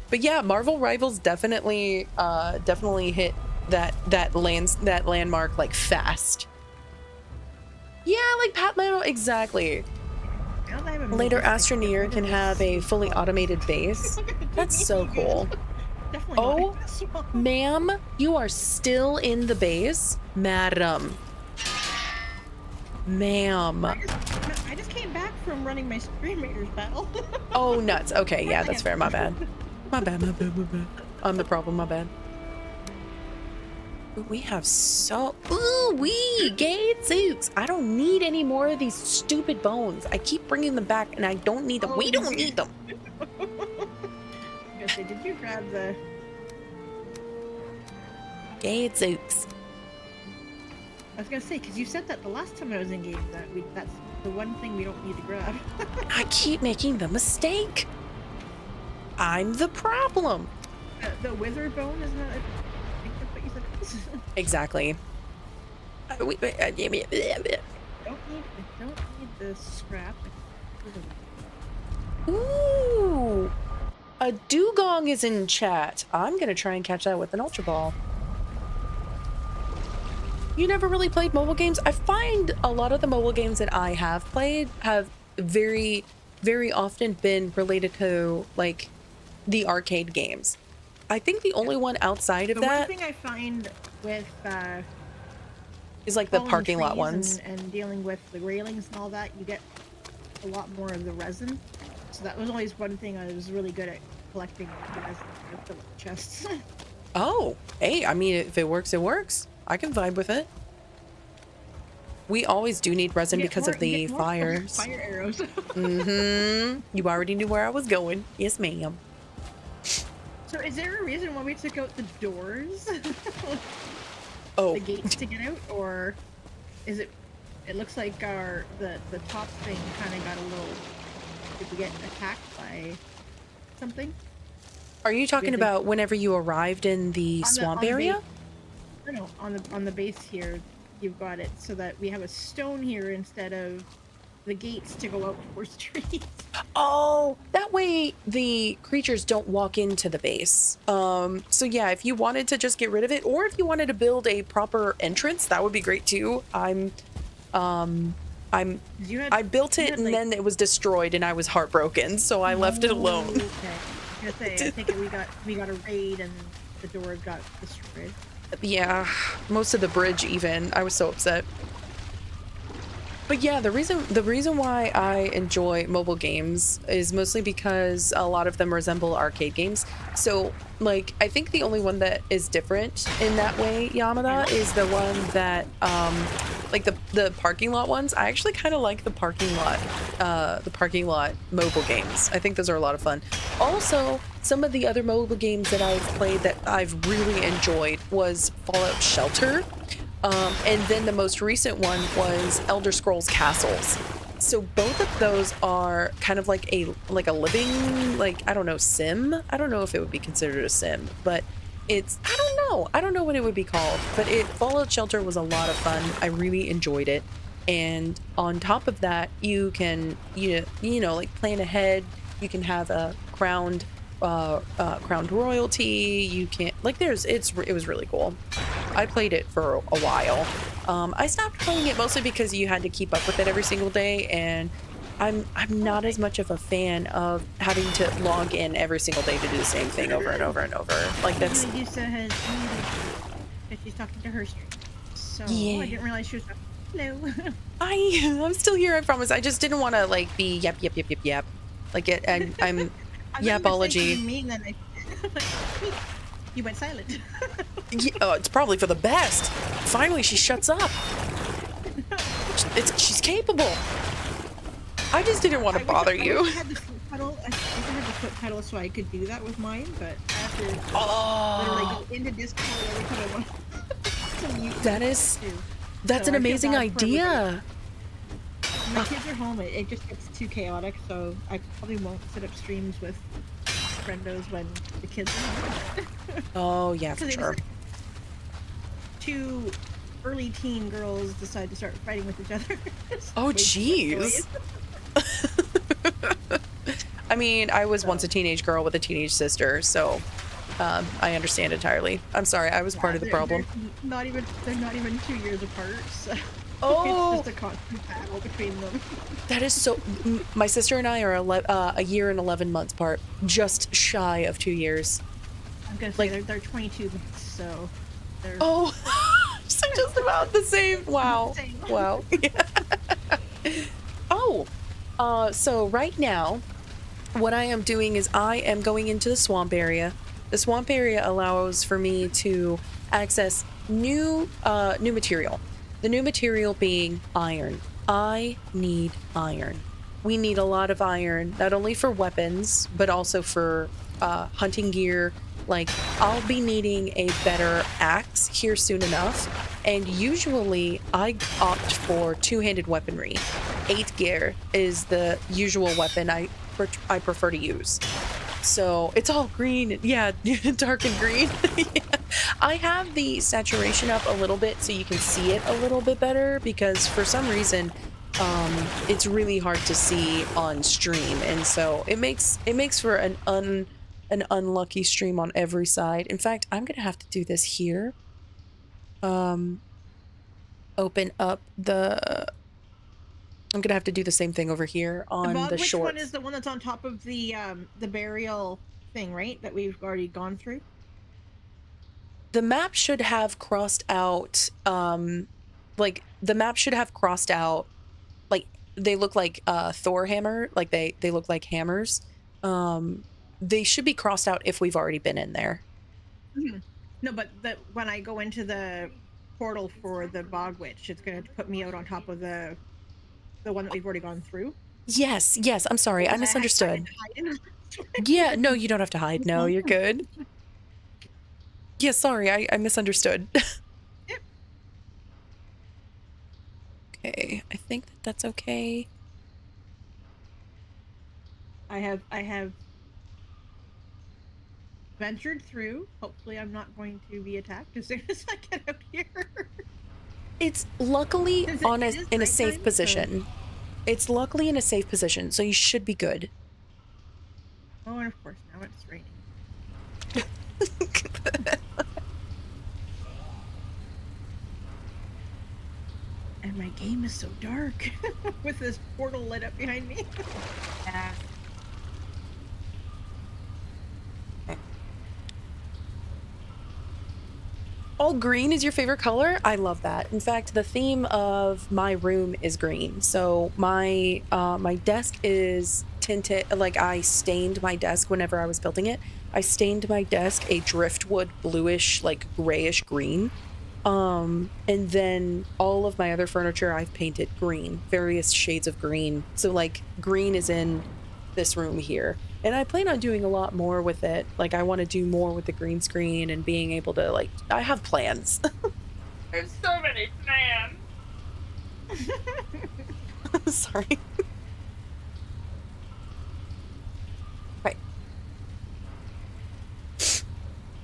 But yeah, Marvel Rivals definitely hit that landmark like fast. Yeah, like Patman, exactly. Later, Astroneer can have a fully automated base. That's so cool. Definitely. Oh, ma'am, you are still in the base, madam. Ma'am. I just came back from running my Scream Raiders battle. Oh, nuts. Okay, yeah, that's fair. My bad. My bad. I'm the problem. My bad. We have so... Ooh, wee! Gadzooks! I don't need any more of these stupid bones. I keep bringing them back, and I don't need them. We don't need them. Did you grab the... Gadzooks. I was gonna say, because you said that the last time I was in game, that's the one thing we don't need to grab. I keep making the mistake. I'm the problem. The wither bone, isn't that? I think that's what you said it was. Exactly. Don't need the scrap. Ooh. A dugong is in chat. I'm gonna try and catch that with an Ultra Ball. You never really played mobile games? I find a lot of the mobile games that I have played have very, very often been related to like the arcade games. I think the only one outside of that one thing I find with is like the falling parking lot trees ones. and dealing with the railings and all that, you get a lot more of the resin. So that was always one thing I was really good at, collecting the resin for the chests. Oh, hey, I mean, if it works, it works. I can vibe with it. We always do need resin because of the fires. Fire arrows. Mm-hmm. You already knew where I was going. Yes, ma'am. So is there a reason why we took out the doors? Oh. The gates to get out? Or is it... It looks like the top thing kind of got a little... Did we get attacked by something? Are you talking about whenever you arrived in the swamp area? No, on the base here, you've got it so that we have a stone here instead of the gates to go out towards trees. Oh, that way the creatures don't walk into the base. So yeah, if you wanted to just get rid of it, or if you wanted to build a proper entrance, that would be great too. I built it and then it was destroyed and I was heartbroken, so I left it alone. Okay. I was gonna say, I think we got a raid and the door got destroyed. Yeah, most of the bridge even. I was so upset. But yeah, the reason why I enjoy mobile games is mostly because a lot of them resemble arcade games. So, like, I think the only one that is different in that way, Yamada, is the one that, like the parking lot ones. I actually kind of like the parking lot mobile games. I think those are a lot of fun. Also, some of the other mobile games that I've played that I've really enjoyed was Fallout Shelter. And then the most recent one was Elder Scrolls Castles. So both of those are kind of like a living, like, I don't know, sim. I don't know if it would be considered a sim, but it's, I don't know what it would be called, but Fallout Shelter was a lot of fun. I really enjoyed it. And on top of that, you can, you know, like plan ahead. You can have a crowned royalty. You can't, like, it was really cool. I played it for a while. I stopped playing it mostly because you had to keep up with it every single day, and I'm not as much of a fan of having to log in every single day to do the same thing over and over and over. Like, that's... Lisa has that she's talking to her stream. So yeah. I didn't realize she was talking. Hello. I'm still here, I promise. I just didn't want to, like, be yep. Like, I'm yapology. You went silent. Yeah, it's probably for the best. Finally, she shuts up. She's capable. I just didn't want to bother you. I had the foot pedal. I had the foot pedal so I could do that with mine, but I have to literally go into Discord every time I want to mute. That's an amazing idea. My kids are home. It just gets too chaotic, so I probably won't set up streams with friendos when the kids are home. Oh yeah, for sure. Two early teen girls decide to start fighting with each other. Oh jeez. I mean, I was once a teenage girl with a teenage sister, so I understand entirely. I'm sorry, I was part of the problem. They're not even 2 years apart, so oh, it's just a constant battle between them. That is so. My sister and I are a year and 11 months apart, just shy of 2 years. I'm gonna say they're 22 months, so they're... Oh, so just about the same. Wow. Wow. Oh, so right now, what I am doing is I am going into the swamp area. The swamp area allows for me to access new material. The new material being iron. I need iron. We need a lot of iron, not only for weapons, but also for hunting gear. Like, I'll be needing a better axe here soon enough, And usually I opt for two-handed weaponry. 8 gear is the usual weapon I prefer to use. So it's all green. Yeah, dark and green. Yeah. I have the saturation up a little bit so you can see it a little bit better, because for some reason it's really hard to see on stream, and so it makes for an unlucky stream on every side. In fact, I'm gonna have to do this here. Open up the. I'm gonna have to do the same thing over here on Bob, the which shorts. one is the one that's on top of the burial thing, right? That we've already gone through? The map should have crossed out, like, the map should have crossed out, like, they look like, Thor hammer, like, they look like hammers. They should be crossed out if we've already been in there. Mm-hmm. No, but when I go into the portal for the bog witch, it's going to put me out on top of the one that we've already gone through. Yes, I'm sorry, I misunderstood. Yeah, no, you don't have to hide. No, you're good. Yeah, sorry, I misunderstood. Yep. Okay, I think that's okay. I have ventured through. Hopefully I'm not going to be attacked as soon as I get out here. It's luckily in a safe position. So... It's luckily in a safe position, so you should be good. Oh, and of course now it's raining. And my game is so dark with this portal lit up behind me. Yeah. All green is your favorite color? I love that. In fact, the theme of my room is green. So my my desk is tinted, like, I stained my desk whenever I was building it. I stained my desk a driftwood bluish, like, grayish green. And then all of my other furniture I've painted green, various shades of green. So, like, green is in this room here. And I plan on doing a lot more with it. Like, I want to do more with the green screen and being able to, like, I have plans. There's so many plans. Sorry. Right.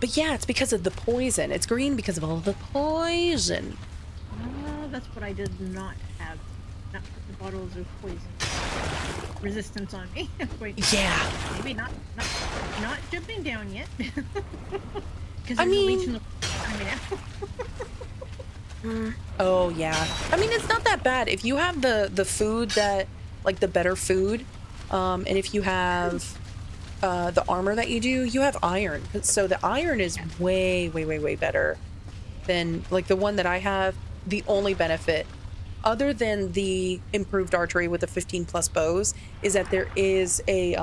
But yeah, it's because of the poison. It's green because of all the poison. That's what I did not have. Not put the bottles of poison resistance on me. Wait, yeah. Maybe not jumping down yet. Because I mean, oh yeah. I mean, it's not that bad if you have the food that, like, the better food, and if you have the armor that you have iron. So the iron is way better than, like, the one that I have. The only benefit, other than the improved archery with the 15+ bows, is that there is a,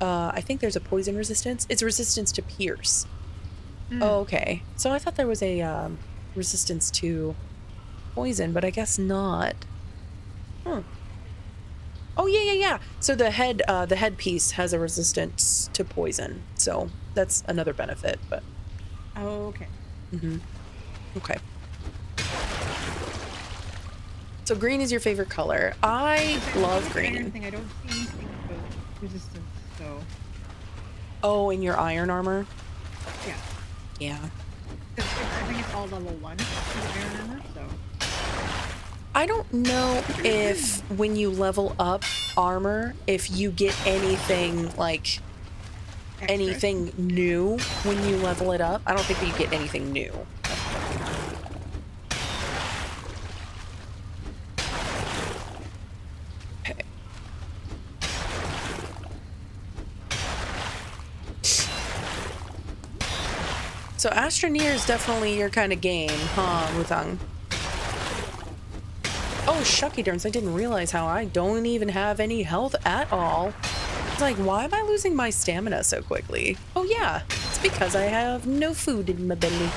I think there's a poison resistance. It's resistance to pierce. Oh, okay. So I thought there was a resistance to poison, but I guess not. Oh, yeah. So the headpiece has a resistance to poison. So that's another benefit, but. Oh, okay. Okay. So green is your favorite color. I love green. I don't see anything about resistance, so. Oh, in your iron armor? Yeah. Yeah. I think it's all level 1 iron armor, so. I don't know if when you level up armor, if you get anything, like, anything new when you level it up. I don't think that you get anything new. So Astroneer is definitely your kind of game, huh, Wutang? Oh, shucky darns, I didn't realize how I don't even have any health at all. It's like, why am I losing my stamina so quickly? Oh yeah, it's because I have no food in my belly.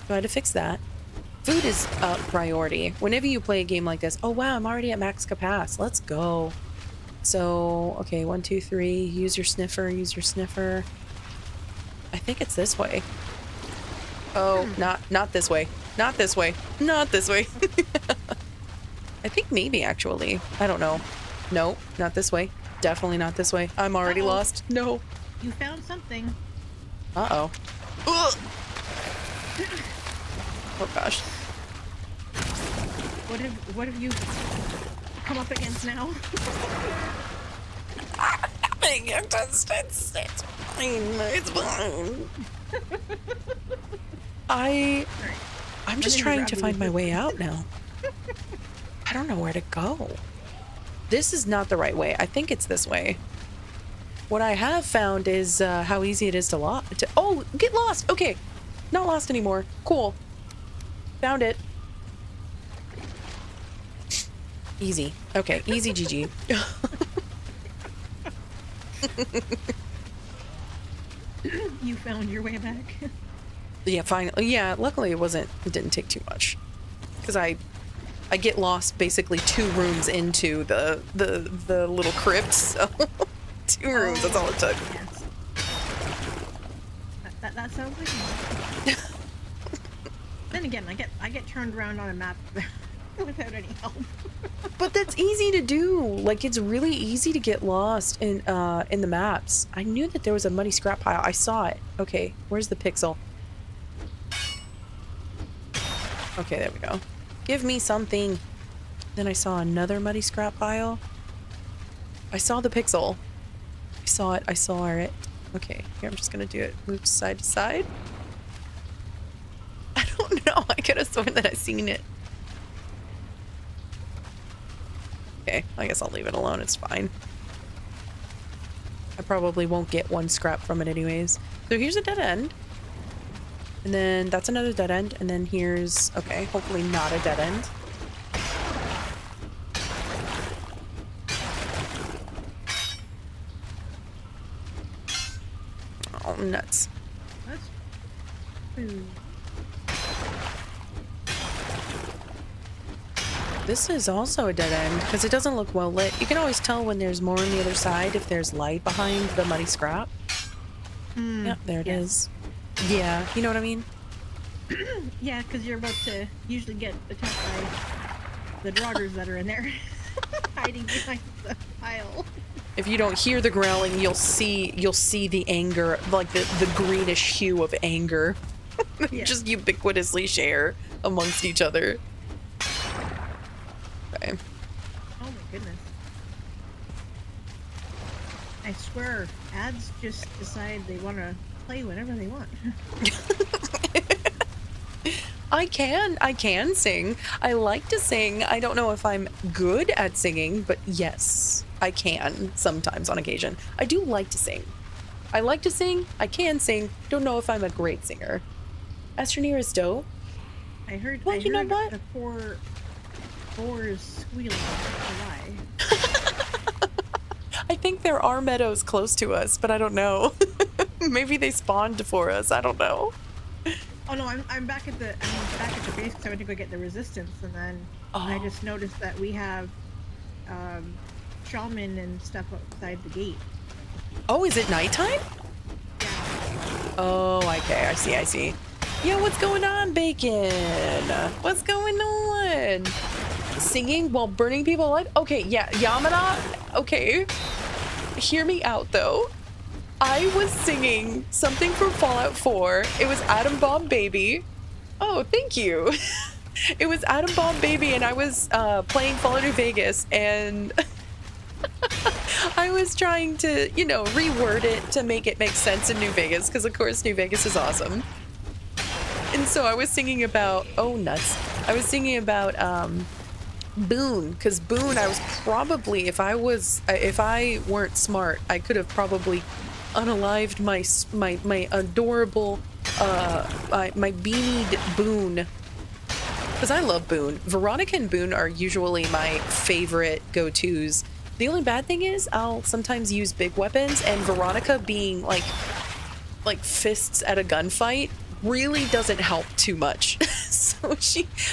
So I had to fix that. Food is a priority. Whenever you play a game like this, oh wow, I'm already at max capacity. Let's go. So, okay, 1, 2, 3, use your sniffer, use your sniffer. I think it's this way. Oh, not this way. Not this way. Not this way. I think maybe, actually. I don't know. No, not this way. Definitely not this way. I'm already lost. No. You found something. Uh-oh. Ugh. Oh, gosh. What have you come up against now? It's fine. It's fine. I'm just trying to find my way out now. I don't know where to go. This is not the right way. I think it's this way. What I have found is how easy it is to oh, get lost. Okay. Not lost anymore. Cool. Found it. Easy. Okay, easy GG. You found your way back. Yeah, finally. Yeah, luckily it didn't take too much. Because I get lost basically 2 rooms into the little crypt, so 2 rooms, that's all it took. Yes. That sounds like Then again, I get turned around on a map without any help. But that's easy to do. Like, it's really easy to get lost in the maps. I knew that there was a muddy scrap pile. I saw it. Okay, where's the pixel? Okay, there we go. Give me something. Then I saw another muddy scrap pile. I saw the pixel. I saw it. I saw it. Okay, here I'm just gonna do it. Move side to side. I don't know. I could have sworn that I seen it. Okay, I guess I'll leave it alone. It's fine. I probably won't get 1 scrap from it anyways. So here's a dead end. And then that's another dead end. And then here's, okay, hopefully not a dead end. Oh, nuts. That's food. This is also a dead end because it doesn't look well lit. You can always tell when there's more on the other side if there's light behind the muddy scrap. Yep, there it is. Yeah, you know what I mean? Yeah, because you're about to usually get attacked by the draugrs that are in there, hiding behind the pile. If you don't hear the growling, you'll see the anger, like the greenish hue of anger, Yeah. just ubiquitously share amongst each other. Okay. Oh my goodness. I swear, ads just decide they want to play whenever they want. I can sing. I like to sing. I don't know if I'm good at singing, but yes, I can sometimes on occasion. I do like to sing. I like to sing. I can sing. Don't know if I'm a great singer. As your nearest doe. I heard. Well, you know what? The boars squealing. Why? I think there are meadows close to us, but I don't know. Maybe they spawned for us. I don't know. Oh no, I'm back at the base because I went to go get the resistance, and then I just noticed that we have shaman and stuff outside the gate. Oh, is it nighttime? Yeah. Oh, okay. I see. Yeah, what's going on, Bacon? What's going on? Singing while burning people alive? Okay, yeah, Yamada. Okay. Hear me out, though. I was singing something from Fallout 4. It was Atom Bomb Baby. Oh, thank you. It was Atom Bomb Baby, and I was playing Fallout New Vegas, and I was trying to, reword it to make it make sense in New Vegas, because of course New Vegas is awesome. And so I was singing about, oh nuts, I was singing about Boone, because Boone, I was probably, if I weren't smart, I could have probably unalived my adorable, my beanied Boone. Because I love Boone. Veronica and Boone are usually my favorite go-tos. The only bad thing is I'll sometimes use big weapons, and Veronica being like fists at a gunfight really doesn't help too much. So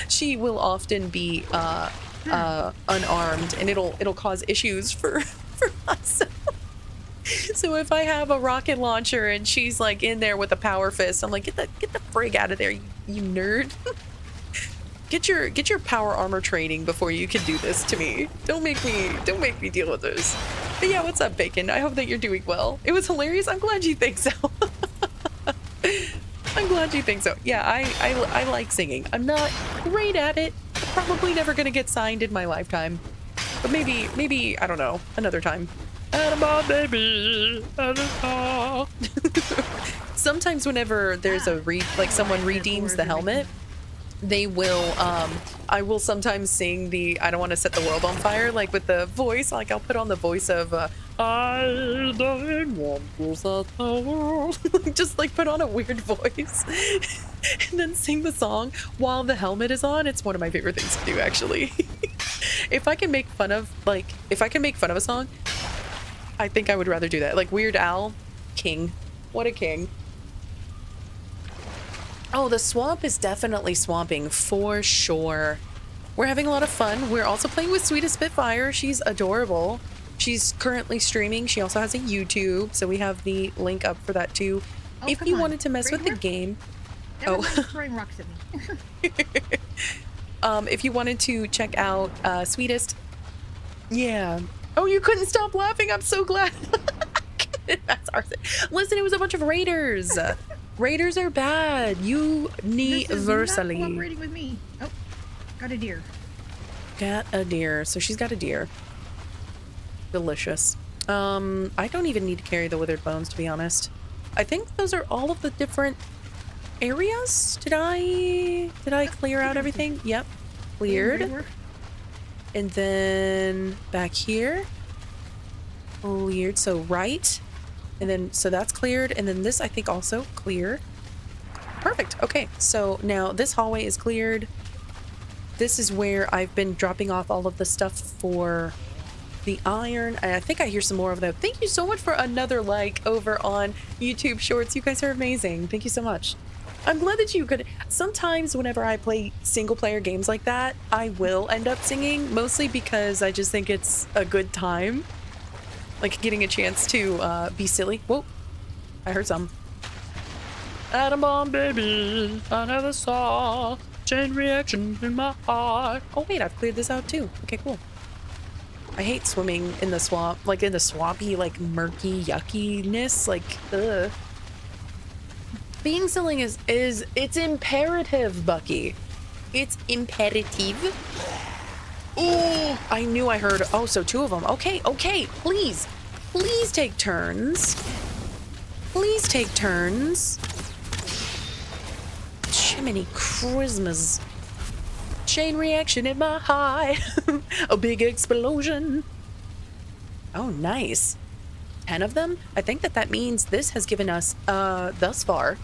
she will often be unarmed, and it'll cause issues for us. So if I have a rocket launcher and she's like in there with a power fist, I'm like, get the frig out of there, you nerd. Get your power armor training before you can do this to me. Don't make me deal with this. But yeah, what's up, Bacon? I hope that you're doing well. It was hilarious. I'm glad you think so. I'm glad you think so. Yeah, I like singing. I'm not great at it. I'm probably never gonna get signed in my lifetime. But maybe I don't know, another time. Animal baby, animal. Sometimes whenever there's a someone redeems the helmet, they will I will sometimes sing the I don't want to set the world on fire, like with the voice, like I'll put on the voice of I don't want to set the world. Just like put on a weird voice and then sing the song while the helmet is on. It's one of my favorite things to do, actually. If I can make fun of a song, I think I would rather do that. Like Weird Al, king. What a king. Oh, the swamp is definitely swamping for sure. We're having a lot of fun. We're also playing with Sweetest Spitfire. She's adorable. She's currently streaming. She also has a YouTube, so we have the link up for that too. Oh, If you wanted to mess with the game. Everyone's throwing rocks at me. If you wanted to check out Sweetest. Yeah. Oh, you couldn't stop laughing. I'm so glad. That's arson. Listen, it was a bunch of raiders. Raiders are bad. Universally. This is not cooperating with me. Oh, got a deer. Got a deer. So she's got a deer. Delicious. I don't even need to carry the withered bones, to be honest. I think those are all of the different areas. Did I clear out everything? Yep. Cleared. And then back here. Cleared. So right. And then, so that's cleared. And then this, I think, also clear. Perfect. Okay. So now this hallway is cleared. This is where I've been dropping off all of the stuff for the iron. I think I hear some more of them. Thank you so much for another like over on YouTube Shorts. You guys are amazing. Thank you so much. I'm glad that you could. Sometimes whenever I play single player games like that, I will end up singing, mostly because I just think it's a good time. Like getting a chance to be silly. Whoa, I heard some. Atom bomb, baby, I never saw chain reaction in my heart. Oh wait, I've cleared this out too. Okay, cool. I hate swimming in the swamp, like in the swampy, like murky yuckiness. Like, ugh. Being silly is it's imperative, Bucky. It's imperative. Oh, I knew I heard. Oh, so two of them. Okay, okay. Please take turns. Please take turns. Jiminy Christmas. Chain reaction in my heart. A big explosion. Oh, nice. 10 of them? I think that means this has given us, thus far,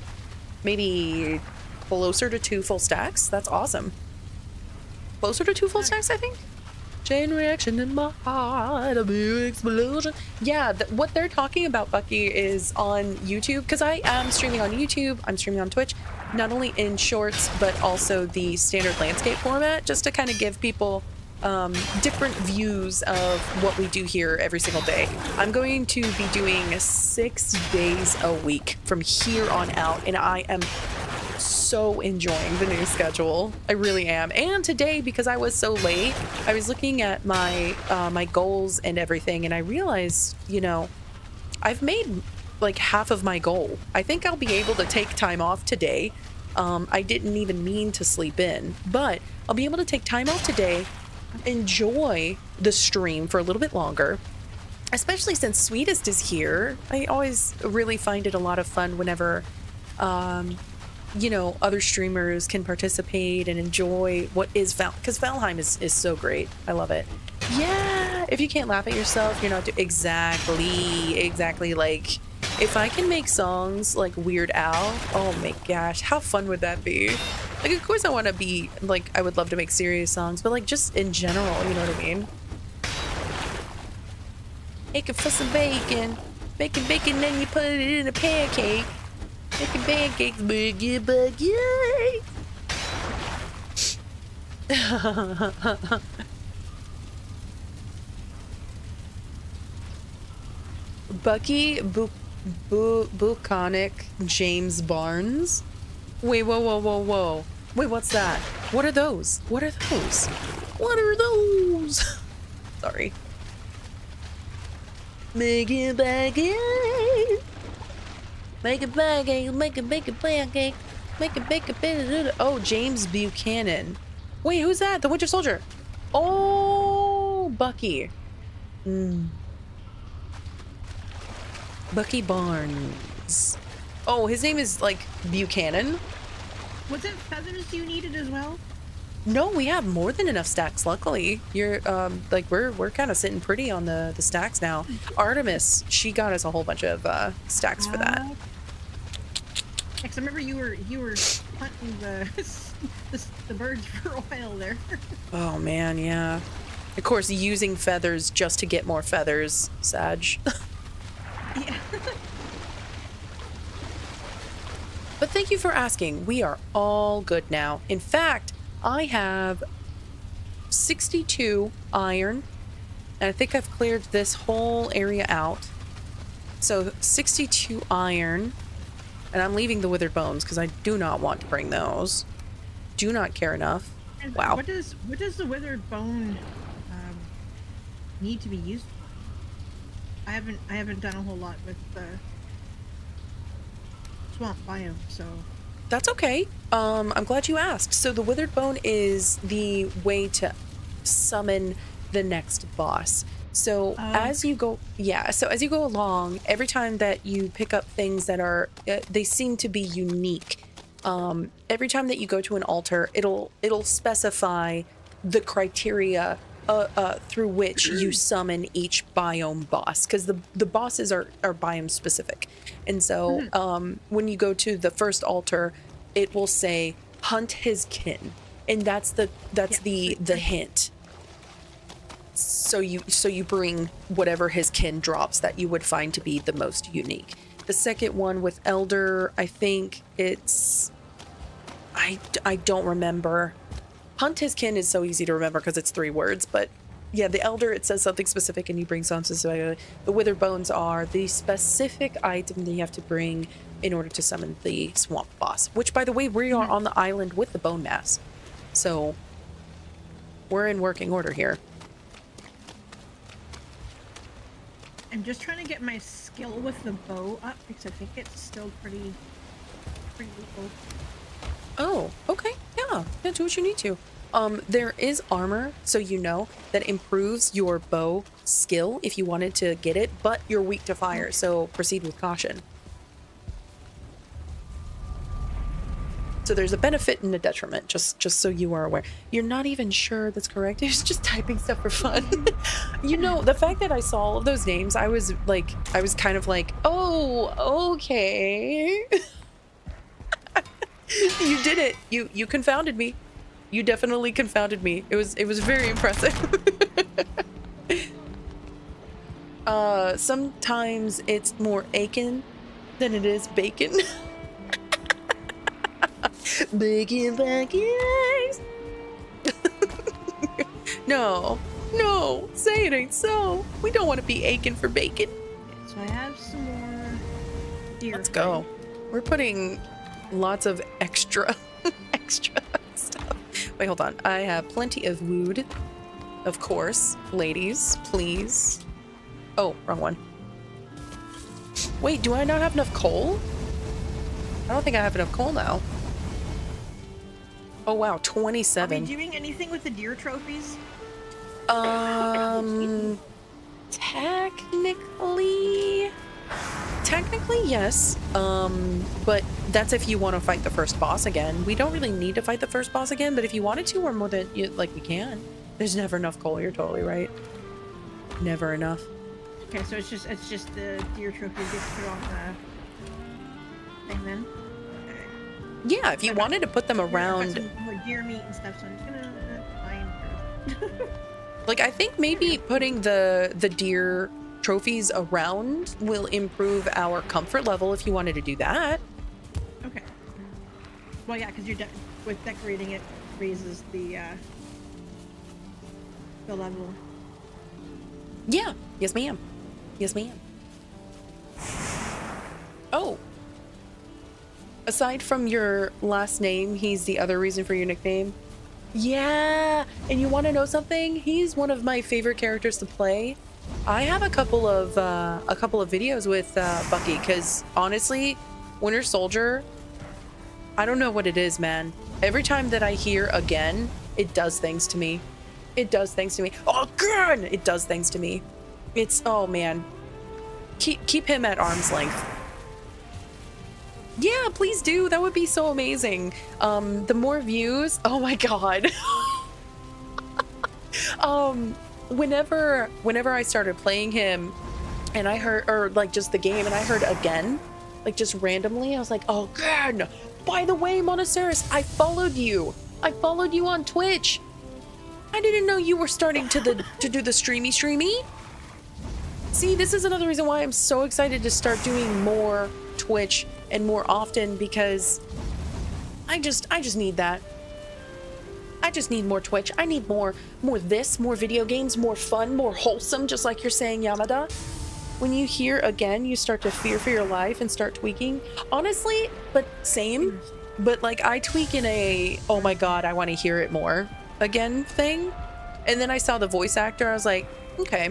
maybe closer to 2 full stacks. That's awesome. Closer to 2 full stacks, I think? Chain reaction in my heart, a big explosion. Yeah, what they're talking about, Bucky, is on YouTube, because I am streaming on YouTube, I'm streaming on Twitch, not only in shorts, but also the standard landscape format, just to kind of give people different views of what we do here every single day. I'm going to be doing 6 days a week from here on out, and I am so enjoying the new schedule. I really am. And today, because I was so late, I was looking at my my goals and everything, and I realized, you know, I've made like half of my goal. I think I'll be able to take time off today. I didn't even mean to sleep in, but I'll be able to take time off today, enjoy the stream for a little bit longer, especially since Sweetest is here. I always really find it a lot of fun whenever you know, other streamers can participate and enjoy what is because Valheim is so great. I love it. Yeah, if you can't laugh at yourself, you're not exactly. Like, if I can make songs like Weird Al, oh my gosh, how fun would that be? Like, of course I want to be, like, I would love to make serious songs, but like, just in general, you know what I mean? Bacon for some bacon. Bacon, then you put it in a pancake. Making pancakes, boogie. Bucky Buconic James Barnes. Wait, whoa. Wait, what's that? What are those? What are those? What are those? Sorry. Make it pancake. Make it pancake. Make it pancake. Make it bake a bit. Oh, James Buchanan. Wait, who's that? The Winter Soldier. Oh, Bucky. Bucky Barnes. Oh, his name is like Buchanan. Was it feathers you needed as well? No, we have more than enough stacks. Luckily, you're like we're kind of sitting pretty on the stacks now. Artemis, she got us a whole bunch of stacks for that. Because I remember you were hunting the birds for a while there. Oh man, yeah. Of course, using feathers just to get more feathers, Sag. Yeah. But thank you for asking. We are all good now. In fact, I have 62 iron, and I think I've cleared this whole area out. So 62 iron, and I'm leaving the withered bones because I do not want to bring those. Do not care enough. And Wow. What does the withered bone need to be used for? I haven't done a whole lot with the swamp biome, so. That's okay. I'm glad you asked. So the withered bone is the way to summon the next boss. So as you go, so as you go along, every time that you pick up things that are, they seem to be unique. Every time that you go to an altar, it'll specify the criteria through which you summon each biome boss, because the bosses are biome specific. And so when you go to the first altar, it will say hunt his kin, and that's the hint. So you bring whatever his kin drops that you would find to be the most unique. The second one with Elder, I think it's I don't remember. Hunt his kin is so easy to remember because it's 3 words, but yeah, the Elder, it says something specific and you bring something specific. The withered bones are the specific item that you have to bring in order to summon the swamp boss, which, by the way, we are on the island with the bone mass. So we're in working order here. I'm just trying to get my skill with the bow up because I think it's still pretty low. Oh, okay. Yeah, do what you need to. There is armor, so you know, that improves your bow skill if you wanted to get it, but you're weak to fire, so proceed with caution. So there's a benefit and a detriment, just so you are aware. You're not even sure that's correct. He's just typing stuff for fun. You know, the fact that I saw all of those names, I was kind of like, oh, okay. You did it. You confounded me. You definitely confounded me. It was very impressive. Sometimes it's more Aiken than it is bacon. Bacon pancakes. No, say it ain't so. We don't want to be aching for bacon. So I have some more deer. Let's go. We're putting lots of extra stuff. Wait, hold on. I have plenty of wood, of course. Ladies, please. Oh, wrong one. Wait, do I not have enough coal? I don't think I have enough coal now. Oh wow, 27. Are we doing anything with the deer trophies? Technically yes. But that's if you want to fight the first boss again. We don't really need to fight the first boss again, but if you wanted to, we're more than we can. There's never enough coal. You're totally right. Never enough. Okay, so it's just the deer trophies get put on the thing then. Yeah, if you wanted to put them around. Some more deer meat and stuff, so I'm just gonna find. Like, I think maybe putting the deer trophies around will improve our comfort level if you wanted to do that. Okay. Well, yeah, because with decorating it raises the level. Yeah. Yes, ma'am. Yes, ma'am. Oh. Aside from your last name, he's the other reason for your nickname. Yeah, and you want to know something? He's one of my favorite characters to play. I have a couple of videos with Bucky, because honestly, Winter Soldier, I don't know what it is, man. Every time that I hear again, it does things to me. It does things to me. Oh, God! It does things to me. It's, oh man. Keep him at arm's length. Yeah, please do. That would be so amazing. The more views, oh my God. Whenever I started playing him and I heard, or like just the game, and I heard again, like just randomly, I was like, oh God, by the way, Monoceros, I followed you. I followed you on Twitch. I didn't know you were starting to do the streamy. See, this is another reason why I'm so excited to start doing more Twitch and more often, because I just need that. I just need more Twitch. I need more this, more video games, more fun, more wholesome, just like you're saying, Yamada. When you hear again, you start to fear for your life and start tweaking. Honestly, but same. But like I tweak in a, oh my God, I want to hear it more again thing. And then I saw the voice actor. I was like, okay,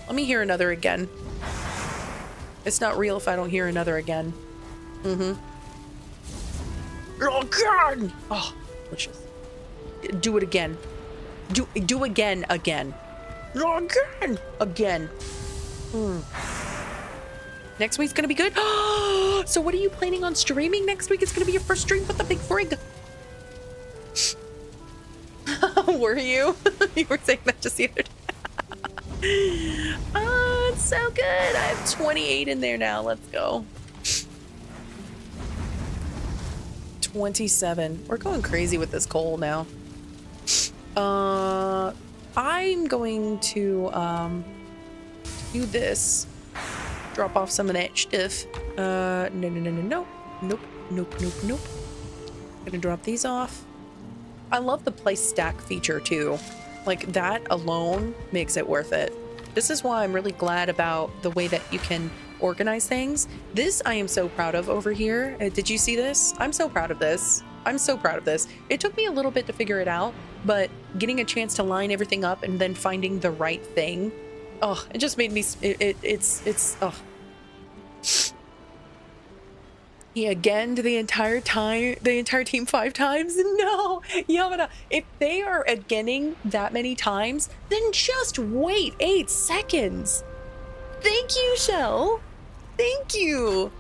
let me hear another again. It's not real if I don't hear another again. Mm-hmm. Oh God! Oh, delicious. Do it again. Do again. Oh, again. Next week's gonna be good. So what are you planning on streaming next week? It's gonna be your first stream with the big frig. Were you? You were saying that just the other day. Oh, it's so good. I have 28 in there now. Let's go. 27. We're going crazy with this coal now. I'm going to do this. Drop off some of that stuff. No. Nope. Gonna drop these off. I love the place stack feature too. Like that alone makes it worth it. This is why I'm really glad about the way that you can organize things. This I am so proud of over here. Did you see this? I'm so proud of this. I'm so proud of this. It took me a little bit to figure it out, but getting a chance to line everything up and then finding the right thing, oh, it just made me, it's, oh. He again the entire team 5 times? No, Yamada, if they are againing that many times, then just wait 8 seconds. Thank you, Shell. Thank you.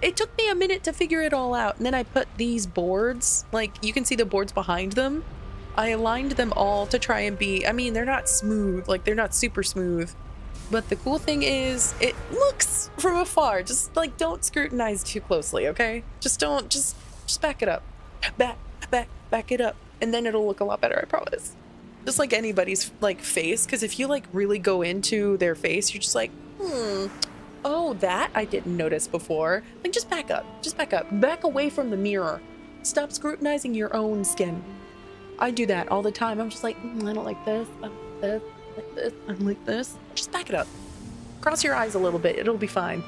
It took me a minute to figure it all out, and then I put these boards, like you can see the boards behind them. I aligned them all to try and be, I mean, they're not smooth, like they're not super smooth. But the cool thing is, it looks from afar. Just like don't scrutinize too closely, okay? Just don't, just back it up. Back it up. And then it'll look a lot better, I promise. Just like anybody's like face, because if you like really go into their face, you're just like, oh, that I didn't notice before. Like just back up. Back away from the mirror. Stop scrutinizing your own skin. I do that all the time. I'm just like, I don't like this. I don't like this. Like this, I'm like this. Just back it up. Cross your eyes a little bit. It'll be fine.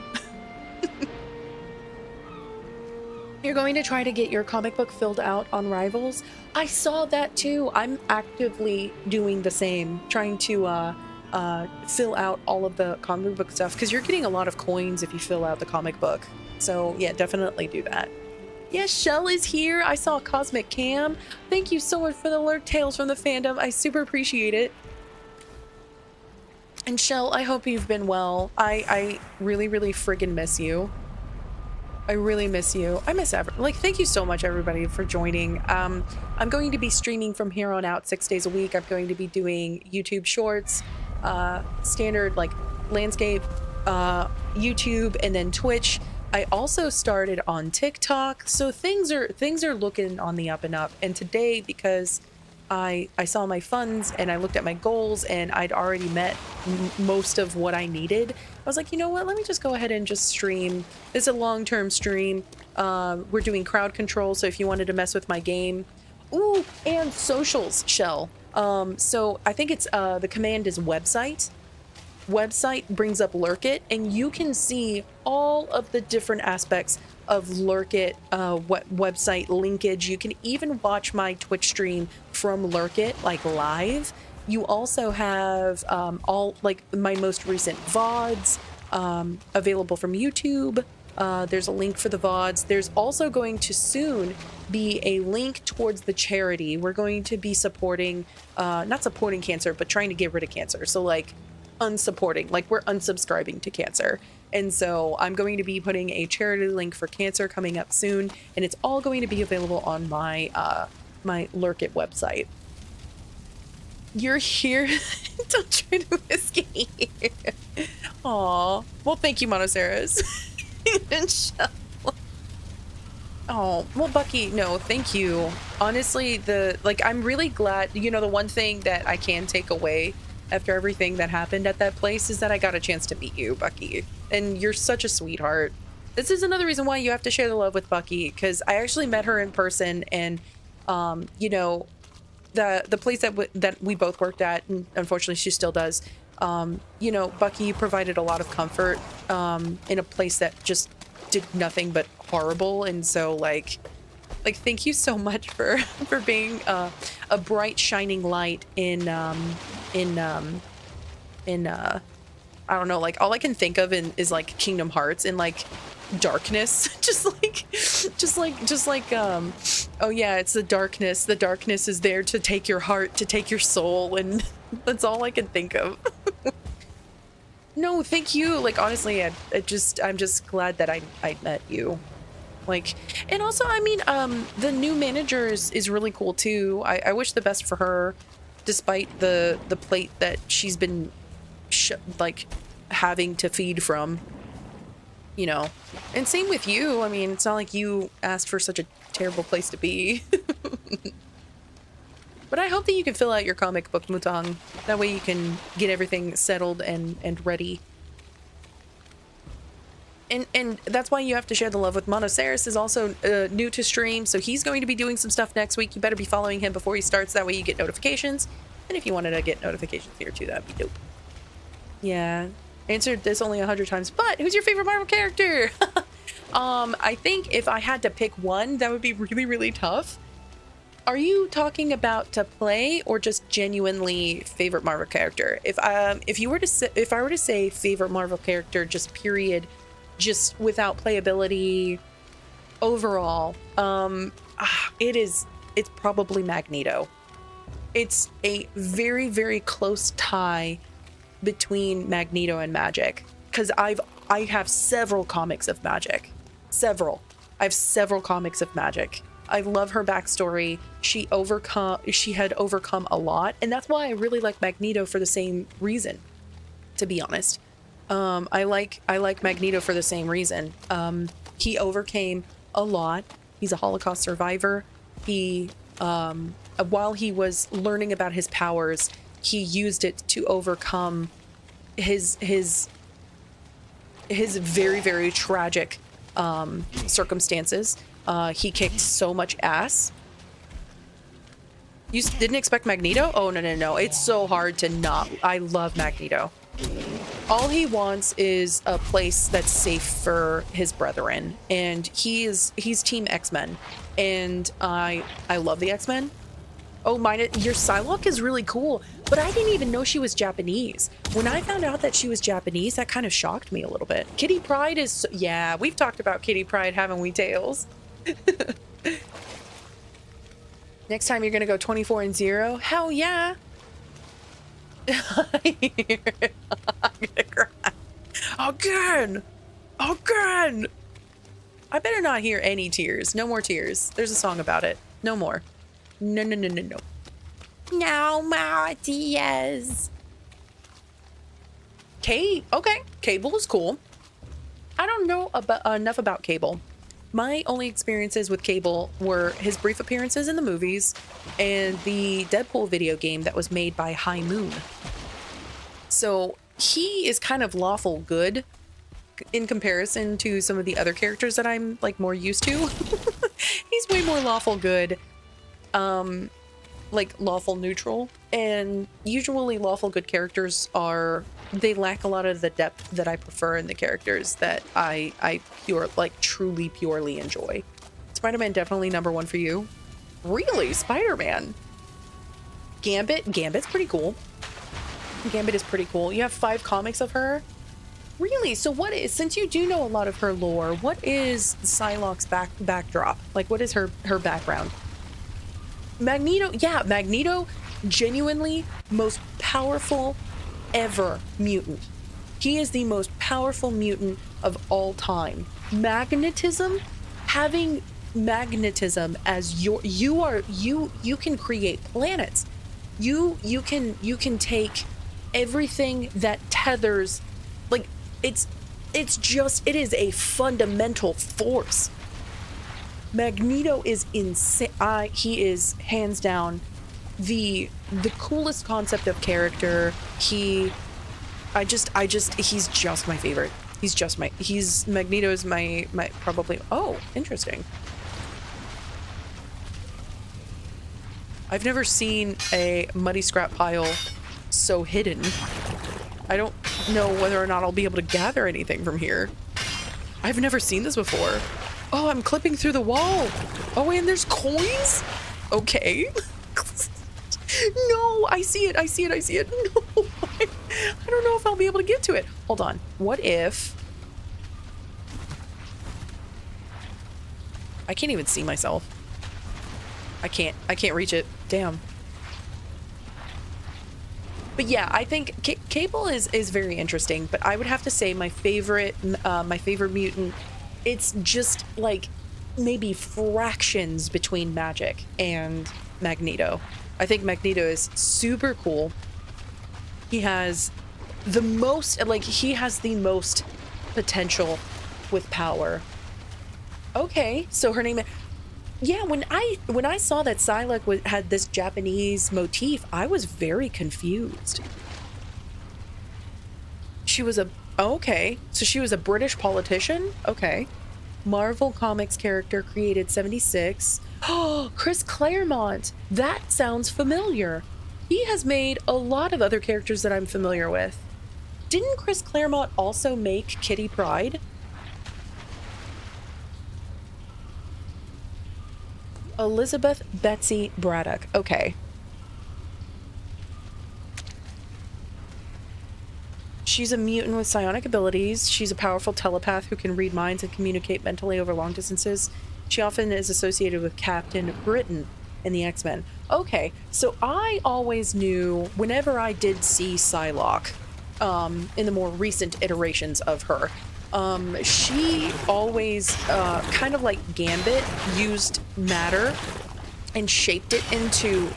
You're going to try to get your comic book filled out on Rivals? I saw that too. I'm actively doing the same, trying to fill out all of the comic book stuff, because you're getting a lot of coins if you fill out the comic book. So yeah, definitely do that. Yes, Shell is here. I saw Cosmic Cam. Thank you so much for the alert tales from the fandom. I super appreciate it. And Shell, I hope you've been well. I really, really friggin' miss you. I really miss you. I miss thank you so much everybody for joining. I'm going to be streaming from here on out 6 days a week. I'm going to be doing YouTube shorts, standard like landscape, YouTube, and then Twitch. I also started on TikTok, so things are looking on the up and up. And today, because I saw my funds and I looked at my goals and I'd already met most of what I needed, I was like, you know what, let me just go ahead and just stream. It's a long-term stream. We're doing CrowdControl, so if you wanted to mess with my game. Ooh, and socials, Shell. So I think it's the command is website. website brings up Lurkit, and you can see all of the different aspects of Lurkit website linkage. You can even watch my Twitch stream from Lurkit, like live. You also have all like my most recent VODs available from YouTube. There's a link for the VODs. There's also going to soon be a link towards the charity. We're going to be supporting, not supporting cancer, but trying to get rid of cancer. So like unsupporting, like we're unsubscribing to cancer. And so I'm going to be putting a charity link for cancer coming up soon. And it's all going to be available on my, my Lurkit website. You're here. Don't try to whiskey. Aw. Well, thank you, Monoceros. Oh, well, Bucky, no, thank you. Honestly, I'm really glad, you know, the one thing that I can take away after everything that happened at that place is that I got a chance to meet you, Bucky. And you're such a sweetheart. This is another reason why you have to share the love with Bucky, because I actually met her in person, and, you know, the place that we both worked at, and unfortunately she still does, you know, Bucky provided a lot of comfort in a place that just did nothing but horrible. And so like thank you so much for being a bright shining light in I don't know, like all I can think of is like Kingdom Hearts and like darkness. just like oh yeah, it's the darkness is there to take your heart, to take your soul, and that's all I can think of. No, thank you. Like honestly, I'm just glad that I met you. Like, and also I mean the new manager is really cool too. I wish the best for her, despite the plate that she's been like having to feed from, you know. And same with you. I mean, it's not like you asked for such a terrible place to be. But I hope that you can fill out your comic book, Mutang. That way you can get everything settled and ready. And that's why you have to share the love with Monoceros. Is also new to stream, so he's going to be doing some stuff next week. You better be following him before he starts. That way you get notifications. And if you wanted to get notifications here too, that'd be dope. Yeah. Answered this only 100 times, but who's your favorite Marvel character? I think if I had to pick one, that would be really, really tough. Are you talking about to play or just genuinely favorite Marvel character? If I were to say favorite Marvel character, just period, just without playability, overall, it's probably Magneto. It's a very, very close tie between Magneto and Magic, because I have several comics of Magic. I have several comics of Magic. I love her backstory. She had overcome a lot, and that's why I really like Magneto for the same reason, to be honest. I like Magneto for the same reason. He overcame a lot. He's a Holocaust survivor. He while he was learning about his powers, he used it to overcome his very, very tragic circumstances. He kicked so much ass. You didn't expect Magneto? Oh, no. It's so hard to not. I love Magneto. All he wants is a place that's safe for his brethren. And he's Team X-Men. And I love the X-Men. Oh, your Psylocke is really cool, but I didn't even know she was Japanese. When I found out that she was Japanese, that kind of shocked me a little bit. Kitty Pryde is, yeah, we've talked about Kitty Pryde, haven't we, Tails? Next time you're gonna go 24-0? Hell yeah! I'm gonna cry. Again! I better not hear any tears. No more tears. There's a song about it. No more. No. No more tears. Okay. Cable is cool. I don't know enough about Cable. My only experiences with Cable were his brief appearances in the movies and the Deadpool video game that was made by High Moon. So he is kind of lawful good in comparison to some of the other characters that I'm like more used to. He's way more lawful good, like lawful neutral, and usually lawful good characters are they lack a lot of the depth that I prefer in the characters that I truly purely enjoy. Spider-Man definitely number one for you. Really? Spider-Man? Gambit's pretty cool. Gambit is pretty cool. You have 5 comics of her? Really? So what is, since you do know a lot of her lore, what is Psylocke's backdrop? Like, what is her background? Magneto, yeah, Magneto, genuinely most powerful ever mutant. He is the most powerful mutant of all time. Magnetism, having magnetism as you can create planets. You can take everything that tethers, like it is a fundamental force. Magneto is insane. He is hands down the coolest concept of character. He's just my favorite. Magneto is my probably, oh, interesting. I've never seen a muddy scrap pile so hidden. I don't know whether or not I'll be able to gather anything from here. I've never seen this before. Oh, I'm clipping through the wall. Oh, and there's coins? Okay. No, I see it. No, I don't know if I'll be able to get to it. Hold on. What if... I can't even see myself. I can't reach it. Damn. But yeah, I think Cable is very interesting, but I would have to say my favorite mutant, it's just like maybe fractions between Magic and Magneto. I think Magneto is super cool. He has the most potential with power. Okay, so her name, yeah, when I saw that Psylocke had this Japanese motif, I was very confused. She was okay, so she was a British politician? Okay. Marvel Comics character created 76. Oh, Chris Claremont. That sounds familiar. He has made a lot of other characters that I'm familiar with. Didn't Chris Claremont also make Kitty Pryde? Elizabeth Betsy Braddock. Okay. She's a mutant with psionic abilities. She's a powerful telepath who can read minds and communicate mentally over long distances. She often is associated with Captain Britain in the X-Men. Okay, so I always knew whenever I did see Psylocke, in the more recent iterations of her, she always, kind of like Gambit, used matter and shaped it into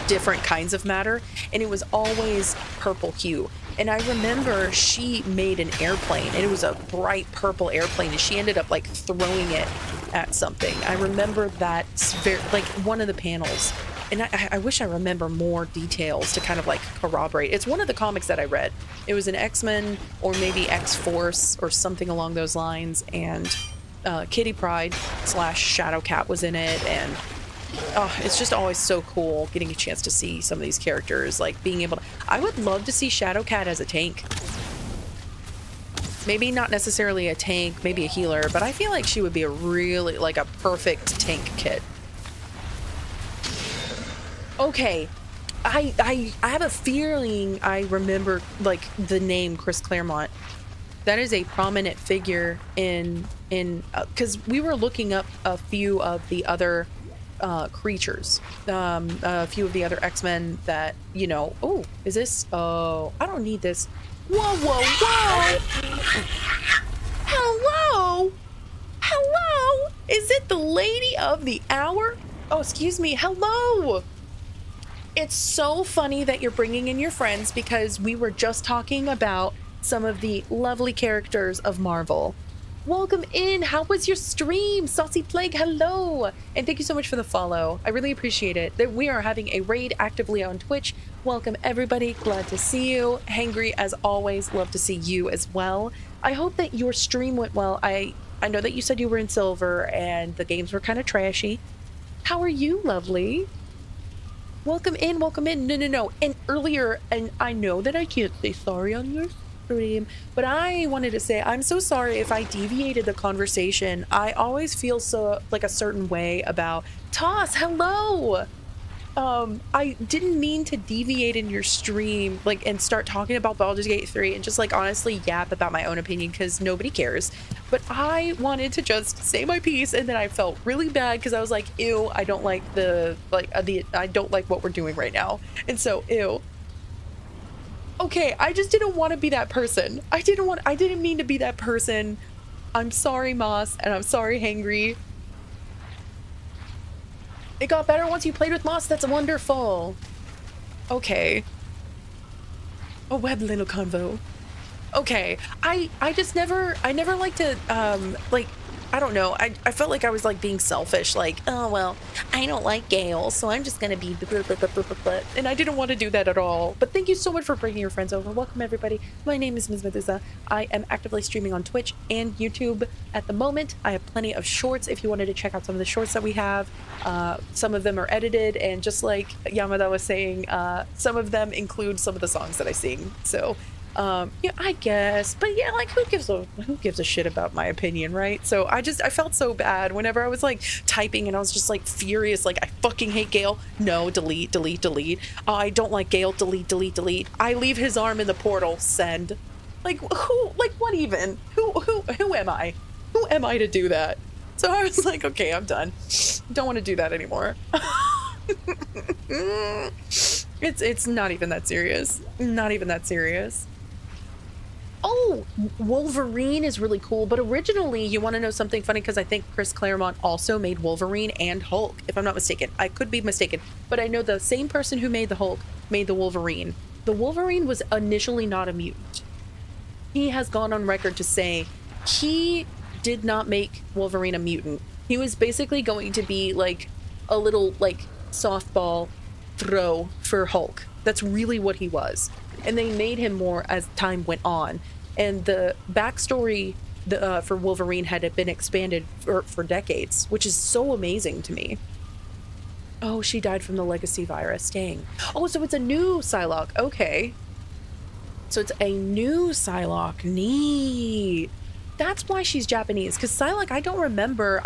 different kinds of matter, and it was always purple hue. And I remember she made an airplane, and it was a bright purple airplane, and she ended up like throwing it at something. I remember that very, like one of the panels, and I wish I remember more details to kind of like corroborate. It's one of the comics that I read. It was an X-Men or maybe X-Force or something along those lines, and Kitty Pryde / Shadowcat was in it, and it's just always so cool getting a chance to see some of these characters, like being able to... I would love to see Shadowcat as a tank. Maybe not necessarily a tank, maybe a healer, but I feel like she would be a really, like a perfect tank kit. Okay, I have a feeling I remember, like, the name Chris Claremont. That is a prominent figure in because we were looking up a few of the other creatures, a few of the other X-Men that, you know... Oh, is this... Oh, I don't need this. Whoa, whoa, whoa! Hello? Hello? Is it the lady of the hour? Oh, excuse me. Hello! It's so funny that you're bringing in your friends, because we were just talking about some of the lovely characters of Marvel. Welcome in. How was your stream? Saucy Plague, hello. And thank you so much for the follow. I really appreciate it. That we are having a raid actively on Twitch. Welcome everybody. Glad to see you. Hangry as always. Love to see you as well. I hope that your stream went well. I know that you said you were in silver and the games were kind of trashy. How are you, lovely? Welcome in, welcome in. No. And earlier, and I know that I can't say sorry on your stream, but I wanted to say I'm so sorry if I deviated the conversation. I always feel so like a certain way about Toss. Hello. I didn't mean to deviate in your stream, like, and start talking about Baldur's Gate 3 and just, like, honestly yap about my own opinion because nobody cares. But I wanted to just say my piece, and then I felt really bad because I was like, ew, I don't like I don't like what we're doing right now. And so, ew. Okay, I just didn't want to be that person. I didn't mean to be that person. I'm sorry, Moss, and I'm sorry, Hangry. It got better once you played with Moss. That's wonderful. Okay. A web little convo. Okay. I never like to, like, I don't know. I felt like I was like being selfish. Like, oh, well, I don't like Gale, so I'm just going to be and I didn't want to do that at all. But thank you so much for bringing your friends over. Welcome, everybody. My name is Ms. Medusa. I am actively streaming on Twitch and YouTube at the moment. I have plenty of shorts if you wanted to check out some of the shorts that we have. Some of them are edited, and just like Yamada was saying, some of them include some of the songs that I sing. So yeah, I guess, but yeah, like who gives a shit about my opinion, right? So I felt so bad whenever I was like typing and I was just like furious, like I fucking hate Gale. No, delete. I don't like Gale. Delete. I leave his arm in the portal. Send. Like who? Like what even? Who am I? Who am I to do that? So I was like, okay, I'm done. Don't want to do that anymore. It's not even that serious. Not even that serious. Oh, Wolverine is really cool, but originally, you want to know something funny? Because I think Chris Claremont also made Wolverine and Hulk, if I'm not mistaken. I could be mistaken, but I know the same person who made the Hulk made the Wolverine. The Wolverine was initially not a mutant. He has gone on record to say he did not make Wolverine a mutant. He was basically going to be like a little like softball throw for Hulk. That's really what he was. And they made him more as time went on. And the backstory for Wolverine had been expanded for decades, which is so amazing to me. Oh, she died from the legacy virus. Dang. Oh, so it's a new Psylocke. Okay. So it's a new Psylocke. Neat. That's why she's Japanese. Because Psylocke, I don't remember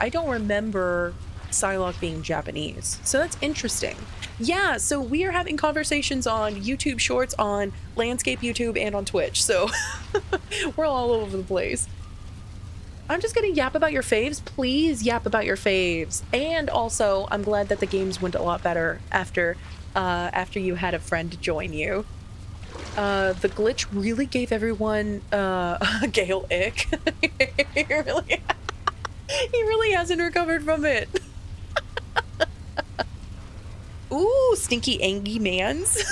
Psylocke being Japanese. So that's interesting. Yeah, so we are having conversations on YouTube Shorts, on Landscape YouTube, and on Twitch. So we're all over the place. I'm just gonna yap about your faves. Please yap about your faves. And also, I'm glad that the games went a lot better after you had a friend join you. The glitch really gave everyone a Gale ick. he really hasn't recovered from it. Ooh, stinky angy mans.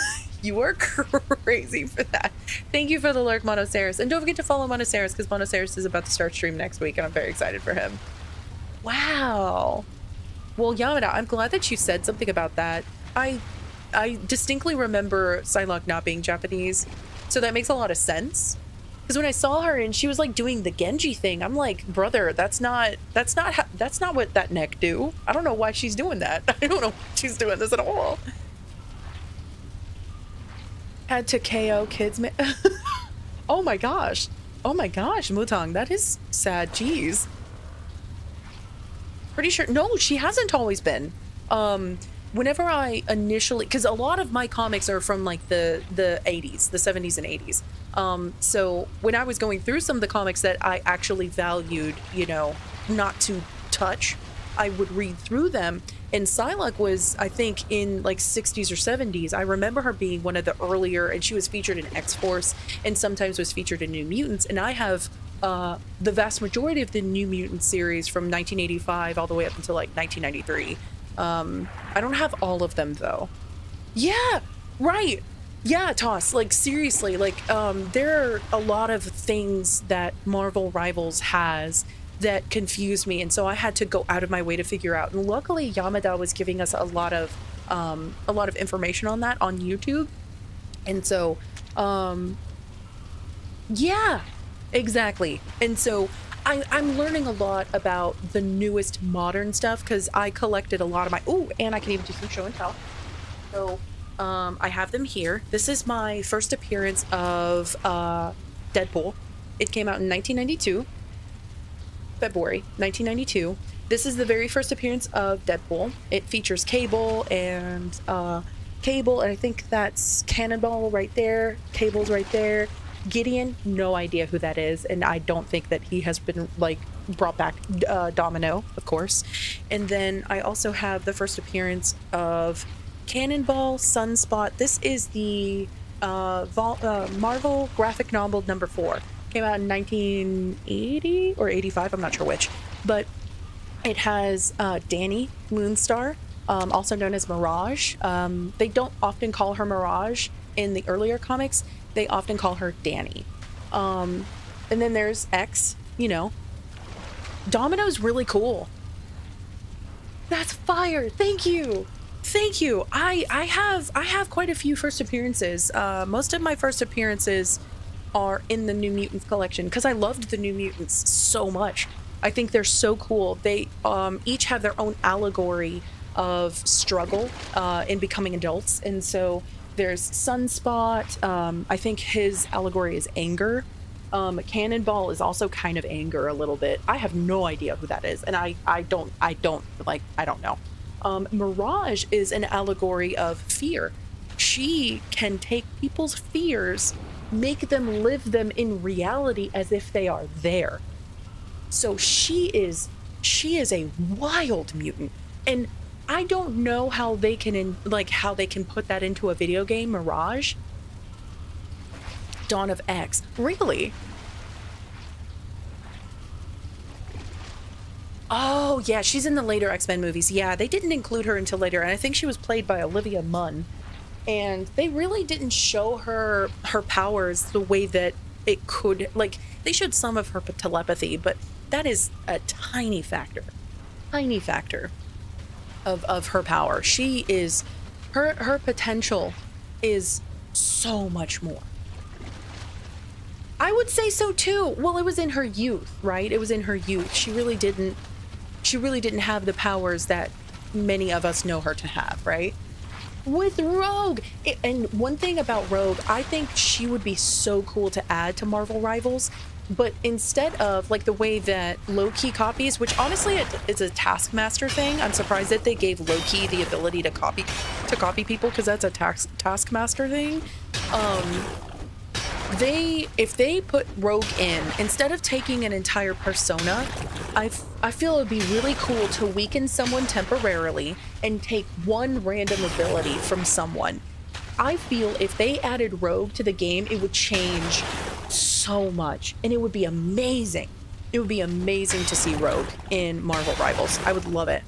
You are crazy for that. Thank you for the lurk, Monoceros. And don't forget to follow Monoceros, because Monoceros is about to start stream next week, and I'm very excited for him. Wow. Well, Yamada, I'm glad that you said something about that. I distinctly remember Psylocke not being Japanese, so that makes a lot of sense. Because when I saw her and she was like doing the Genji thing, I'm like, brother, that's not what that neck do. I don't know why she's doing that. I don't know why she's doing this at all. Had to KO kids. Oh my gosh, Mutang, that is sad. Jeez. Pretty sure. No, she hasn't always been. Whenever I initially, because a lot of my comics are from like the 80s, the 70s and 80s. So when I was going through some of the comics that I actually valued, you know, not to touch, I would read through them. And Psylocke was, I think, in like 60s or 70s. I remember her being one of the earlier, and she was featured in X-Force and sometimes was featured in New Mutants. And I have the vast majority of the New Mutants series from 1985 all the way up until like 1993. I don't have all of them though. Yeah, right. Yeah, Toss, like seriously, like there are a lot of things that Marvel Rivals has that confused me, and so I had to go out of my way to figure out. And luckily Yamada was giving us a lot of information on that on YouTube. And so yeah, exactly. And so I'm learning a lot about the newest modern stuff because I collected a lot of my... Ooh, and I can even do some show and tell. So, I have them here. This is my first appearance of Deadpool. It came out in 1992, February 1992. This is the very first appearance of Deadpool. It features Cable, and I think that's Cannonball right there. Cable's right there. Gideon, no idea who that is, and I don't think that he has been like brought back. Domino, of course. And then I also have the first appearance of Cannonball, Sunspot. This is the Marvel graphic novel number 4. Came out in 1980 or 85, I'm not sure which. But it has Danny Moonstar, also known as Mirage. They don't often call her Mirage in the earlier comics. They often call her Danny. And then there's X, you know. Domino's really cool. That's fire. Thank you. Thank you. I have quite a few first appearances. Most of my first appearances are in the New Mutants collection because I loved the New Mutants so much. I think they're so cool. They each have their own allegory of struggle in becoming adults. And so there's Sunspot. I think his allegory is anger. Cannonball is also kind of anger a little bit. I have no idea who that is, and I don't know. Mirage is an allegory of fear. She can take people's fears, make them live them in reality as if they are there. So she is a wild mutant, and I don't know how they can put that into a video game. Mirage, Dawn of X, really? Oh yeah, she's in the later X-Men movies. Yeah, they didn't include her until later, and I think she was played by Olivia Munn. And they really didn't show her powers the way that it could. Like, they showed some of her telepathy, but that is a tiny factor of her power. She is her potential is so much more. I would say so too. Well, it was in her youth, right? It was in her youth. She really didn't have the powers that many of us know her to have, right? With Rogue, and one thing about Rogue, I think she would be so cool to add to Marvel Rivals, but instead of like the way that Loki copies, which honestly it's a Taskmaster thing. I'm surprised that they gave Loki the ability to copy people, because that's a Taskmaster thing. If they put Rogue in, instead of taking an entire persona, I feel it would be really cool to weaken someone temporarily and take one random ability from someone. I feel if they added Rogue to the game, it would change so much, and it would be amazing. It would be amazing to see Rogue in Marvel Rivals. I would love it.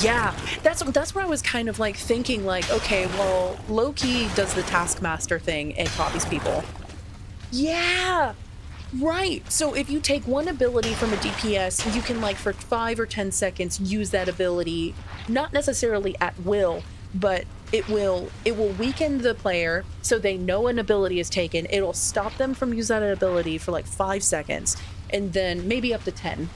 Yeah, that's where I was kind of like thinking like, okay, well, Loki does the Taskmaster thing and copies people. Yeah, right. So if you take one ability from a DPS, you can like for 5 or 10 seconds use that ability, not necessarily at will, but it will weaken the player so they know an ability is taken. It'll stop them from using that ability for like 5 seconds, and then maybe up to 10.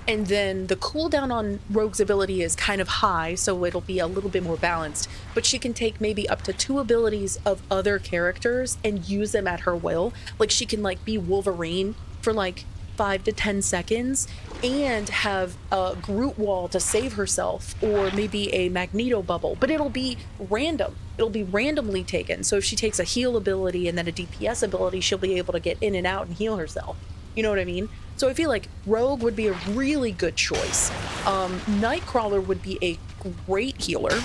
And then the cooldown on Rogue's ability is kind of high, so it'll be a little bit more balanced. But she can take maybe up to 2 abilities of other characters and use them at her will. Like she can like be Wolverine for like 5 to 10 seconds and have a Groot wall to save herself, or maybe a Magneto bubble. But it'll be random. It'll be randomly taken. So if she takes a heal ability and then a DPS ability, she'll be able to get in and out and heal herself. You know what I mean? So I feel like Rogue would be a really good choice. Nightcrawler would be a great healer,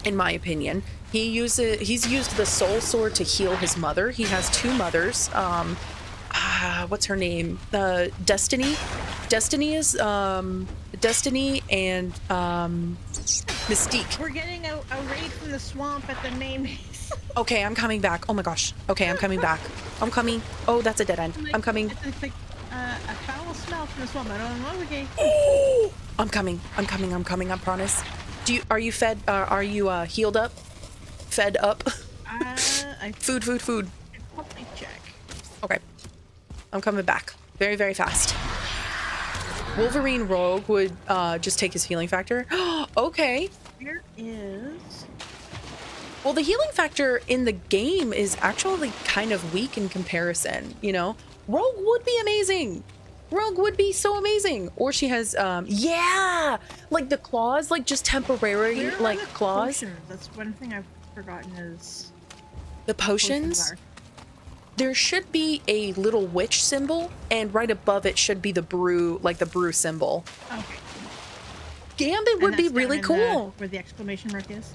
in my opinion. He's used the Soul Sword to heal his mother. He has 2 mothers. What's her name? Destiny. Destiny is Destiny and Mystique. We're getting a raid from the swamp at the main base. Okay, I'm coming back. Oh my gosh. Okay, I'm coming back. I'm coming. Oh, that's a dead end. I'm coming. It's like a foul smell from the swamp. I don't know. Okay. I'm coming. I promise. Are you fed? Are you healed up? Fed up? Food. Let me check. Okay. I'm coming back. Very, very fast. Wolverine Rogue would just take his healing factor. Okay. Here is Well, the healing factor in the game is actually kind of weak in comparison, you know? Rogue would be amazing. Rogue would be so amazing. Or she has, yeah! Like the claws, like just temporary, Where are like the claws. potions? That's one thing I've forgotten is The potions? are. There should be a little witch symbol, and right above it should be the brew, like the brew symbol. Okay. Gambit would be really cool. Where the exclamation mark is?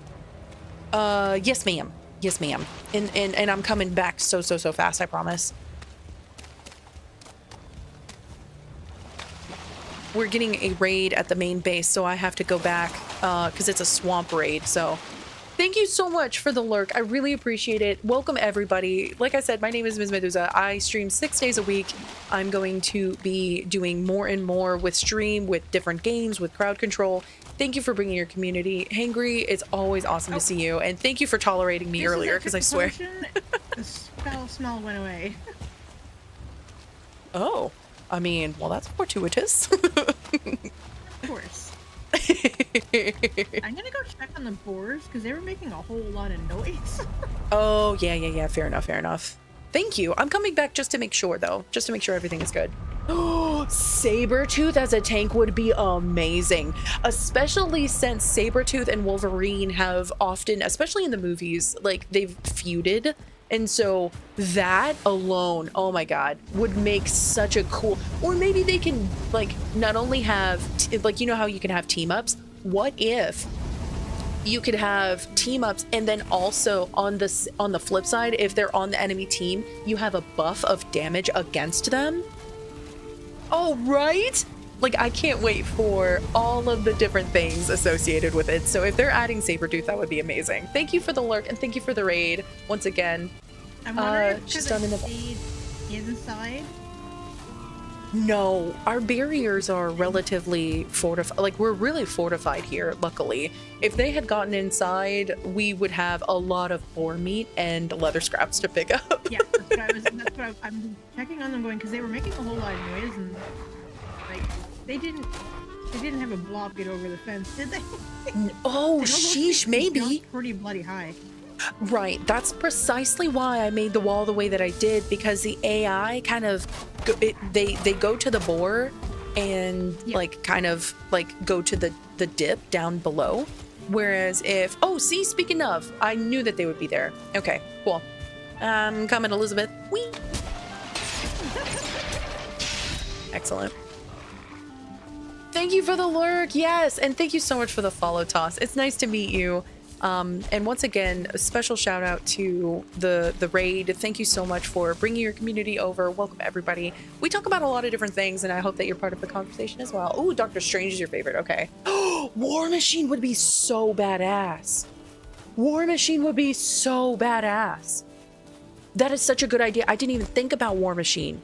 Yes, ma'am. Yes, ma'am. And I'm coming back so fast, I promise. We're getting a raid at the main base, so I have to go back, because it's a swamp raid, so... Thank you so much for the lurk. I really appreciate it. Welcome, everybody. Like I said, my name is Ms. Medusa. I stream 6 days a week. I'm going to be doing more and more with stream, with different games, with CrowdControl. Thank you for bringing your community. Hangry, it's always awesome to see you. And thank you for tolerating me earlier, because I swear. The foul smell went away. Oh, I mean, well, that's fortuitous. Of course. I'm gonna go check on the boars because they were making a whole lot of noise. Oh, yeah. Fair enough. Thank you. I'm coming back just to make sure, though. Just to make sure everything is good. Oh, Sabretooth as a tank would be amazing. Especially since Sabretooth and Wolverine have often, especially in the movies, like, they've feuded. And so that alone, oh my god, would make such a cool... Or maybe they can, like, not only have... like, you know how you can have team-ups? What if you could have team-ups and then also on the flip side, if they're on the enemy team, you have a buff of damage against them? Oh, right? Like, I can't wait for all of the different things associated with it. So if they're adding Sabretooth, that would be amazing. Thank you for the lurk, and thank you for the raid once again. I'm wondering if she's it done in the... stayed inside. No, our barriers are relatively fortified. Like, we're really fortified here, luckily. If they had gotten inside, we would have a lot of boar meat and leather scraps to pick up. Yeah, I'm checking on them going because they were making a whole lot of noise and like they didn't have a blob get over the fence, did they? Oh, sheesh, maybe. Pretty bloody high. Right, that's precisely why I made the wall the way that I did, because the AI kind of they go to the boar and like kind of like go to the dip down below, whereas if see, speaking of, I knew that they would be there. Okay, cool. Coming, Elizabeth. Whee! Excellent. Thank you for the lurk. Yes, and thank you so much for the follow, Toss. It's nice to meet you. And once again, a special shout out to the raid. Thank you so much for bringing your community over. Welcome, everybody. We talk about a lot of different things, and I hope that you're part of the conversation as well. Ooh, Doctor Strange is your favorite. Okay. War Machine would be so badass. War Machine would be so badass. That is such a good idea. I didn't even think about War Machine.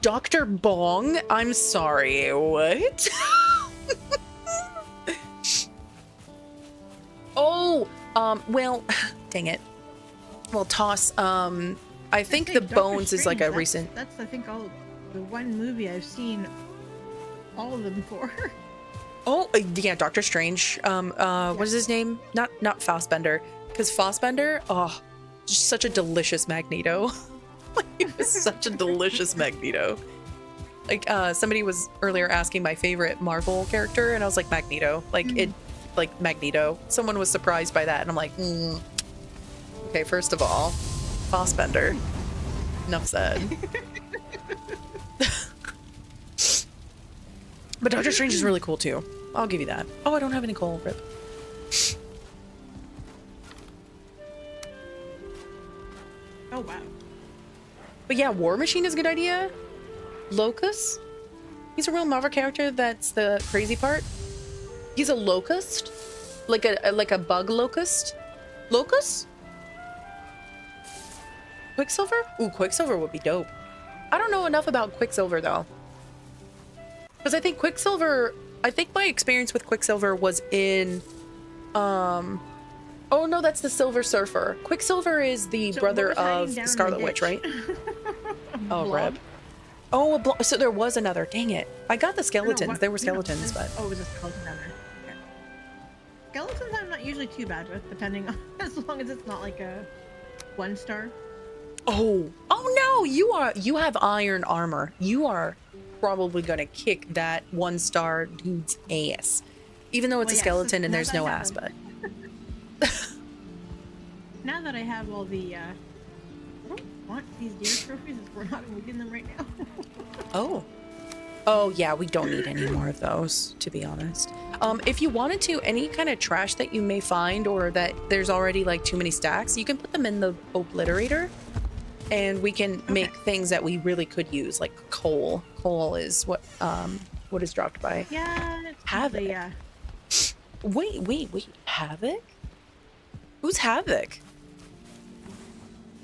Dr. Bong? I'm sorry. What? Well, dang it. Well, Toss, I think the Dr. Bones Strange, is like a recent... That's, I think, the one movie I've seen all of them for. Oh, yeah, Doctor Strange. What is his name? Not Fassbender. Because Fassbender, just such a delicious Magneto. He was such a delicious Magneto. Like, somebody was earlier asking my favorite Marvel character, and I was like, Magneto. Like Magneto. Someone was surprised by that, and I'm like, Okay, first of all, Fassbender. Enough said. But Doctor Strange is really cool too. I'll give you that. Oh, I don't have any coal. Rip. Oh, wow. But yeah, War Machine is a good idea. Locust? He's a real Marvel character. That's the crazy part. He's a locust? Like a bug locust? Locust? Quicksilver? Ooh, Quicksilver would be dope. I don't know enough about Quicksilver though. Because I think my experience with Quicksilver was in oh no, that's the Silver Surfer. Quicksilver is the brother of the Scarlet Witch, right? Oh, rip. Oh, so there was another. Dang it. I got the skeletons. There were skeletons, but... Oh, it was a skeleton down there. Okay. Skeletons not usually too bad with, depending on as long as it's not like a 1-star. Oh no, you have iron armor. You are probably gonna kick that 1-star dude's ass. Even though it's a skeleton and there's no ass, but now that I have all the I don't want these deer trophies if we're not moving them right now. Oh yeah, we don't need any more of those, to be honest. If you wanted to, any kind of trash that you may find or that there's already like too many stacks, you can put them in the obliterator and we can make things that we really could use, like coal. Coal is what is dropped by Havoc. Yeah. Wait, Havoc? Who's Havoc?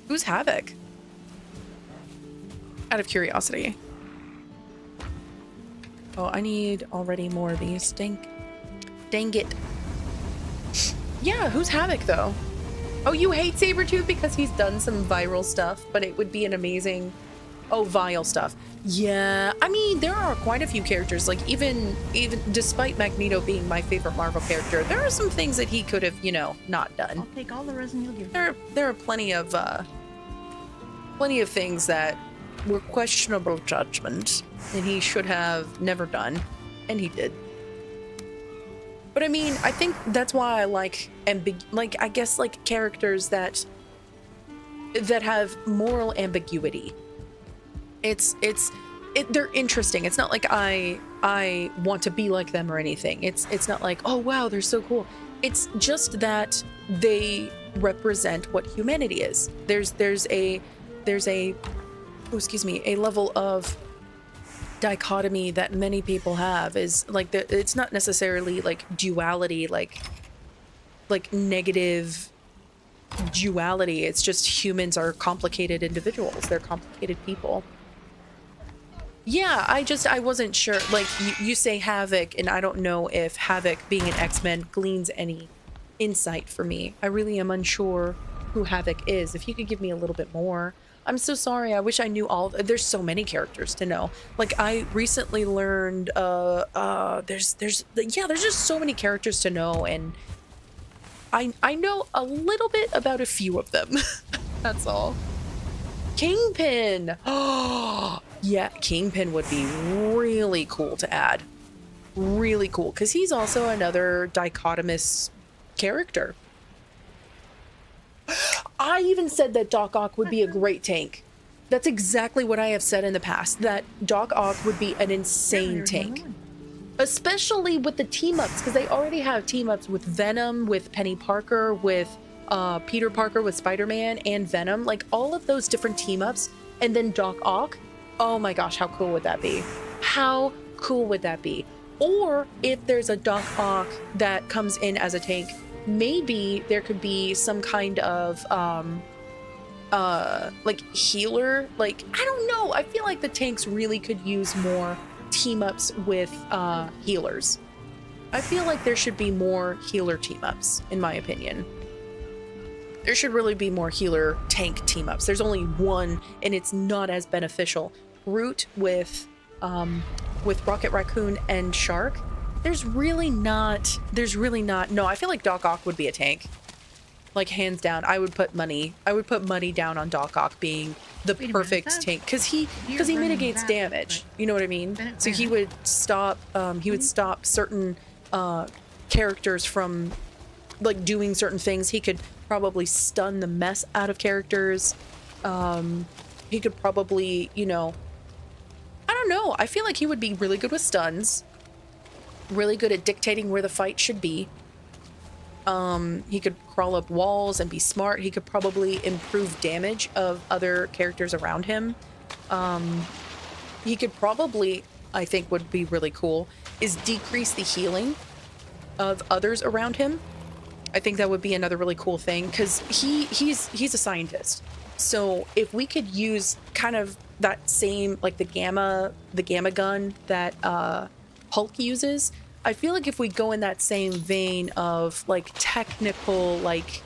Who's Havoc? Out of curiosity. Oh, I need already more of these. Dang it. Yeah, who's Havoc though? Oh, you hate Sabretooth because he's done some viral stuff, but it would be an amazing... Oh, vile stuff. Yeah, I mean, there are quite a few characters, like even despite Magneto being my favorite Marvel character, there are some things that he could have, you know, not done. I'll take all the resin you'll give me. There are plenty of things that were questionable judgment and he should have never done, and he did. But I mean, I think that's why I like I guess like characters that have moral ambiguity. They're interesting. It's not like I want to be like them or anything. It's not like, oh wow, they're so cool. It's just that they represent what humanity is. There's a level of dichotomy that many people have, is like it's not necessarily like duality, like negative duality. It's just humans are complicated individuals. They're complicated people. Yeah, I wasn't sure. Like you say Havoc, and I don't know if Havoc being an X-Men gleans any insight for me. I really am unsure who Havoc is. If you could give me a little bit more. I'm so sorry. I wish I knew all. There's so many characters to know. Like I recently learned there's just so many characters to know, and I know a little bit about a few of them. That's all. Kingpin. Oh, yeah, Kingpin would be really cool to add. Really cool, because he's also another dichotomous character. I even said that Doc Ock would be a great tank. That's exactly what I have said in the past, that Doc Ock would be an insane tank. Especially with the team-ups, because they already have team-ups with Venom, with Penny Parker, with Peter Parker, with Spider-Man, and Venom. Like, all of those different team-ups, and then Doc Ock. Oh my gosh, how cool would that be? How cool would that be? Or if there's a Doc Ock that comes in as a tank, maybe there could be some kind of like healer. Like, I don't know, I feel like the tanks really could use more team-ups with healers. I feel like there should be more healer team-ups, in my opinion. There should really be more healer tank team-ups. There's only one, and it's not as beneficial. Groot with Rocket Raccoon and Shark. There's really not. No, I feel like Doc Ock would be a tank. Like, hands down, I would put money down on Doc Ock being the perfect tank, because he mitigates damage. You know what I mean? So he would stop certain characters from like doing certain things. He could probably stun the mess out of characters. He could probably, you know, I don't know. I feel like he would be really good with stuns. Really good at dictating where the fight should be. He could crawl up walls and be smart. He could probably improve damage of other characters around him. He could probably, I think would be really cool, is decrease the healing of others around him. I think that would be another really cool thing, because he's a scientist. So if we could use kind of that same, like the gamma gun that Hulk uses, I feel like if we go in that same vein of like technical like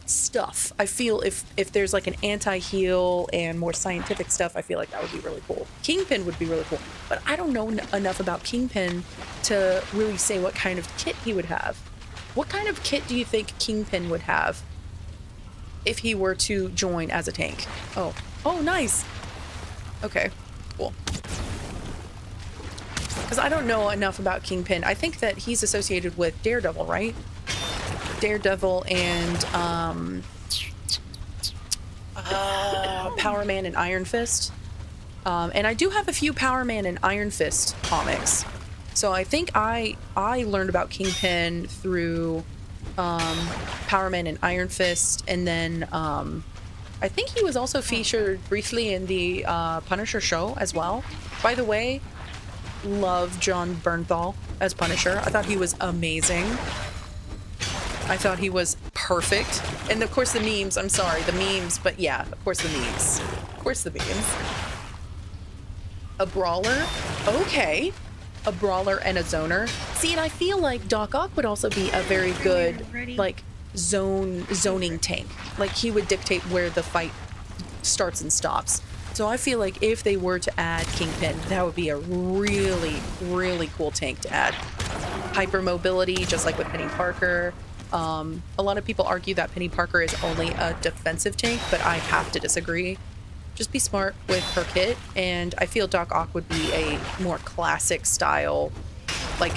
stuff, I feel if there's like an anti-heal and more scientific stuff, I feel like that would be really cool. Kingpin would be really cool, but I don't know enough about Kingpin to really say what kind of kit he would have. What kind of kit do you think Kingpin would have if he were to join as a tank? Oh, nice. Okay, cool. Because I don't know enough about Kingpin. I think that he's associated with Daredevil, right? Daredevil and Power Man and Iron Fist. And I do have a few Power Man and Iron Fist comics. So I think I learned about Kingpin through Power Man and Iron Fist, and then I think he was also featured briefly in the Punisher show as well. By the way, love John Bernthal as Punisher. I thought he was amazing. I thought he was perfect. And of course the memes, I'm sorry, the memes, but yeah, of course the memes. Of course the memes. A brawler? Okay. A brawler and a zoner. See, and I feel like Doc Ock would also be a very good, like, zoning tank. Like, he would dictate where the fight starts and stops. So I feel like if they were to add Kingpin, that would be a really, really cool tank to add. Hypermobility, just like with Penny Parker. A lot of people argue that Penny Parker is only a defensive tank, but I have to disagree. Just be smart with her kit, and I feel Doc Ock would be a more classic style, like,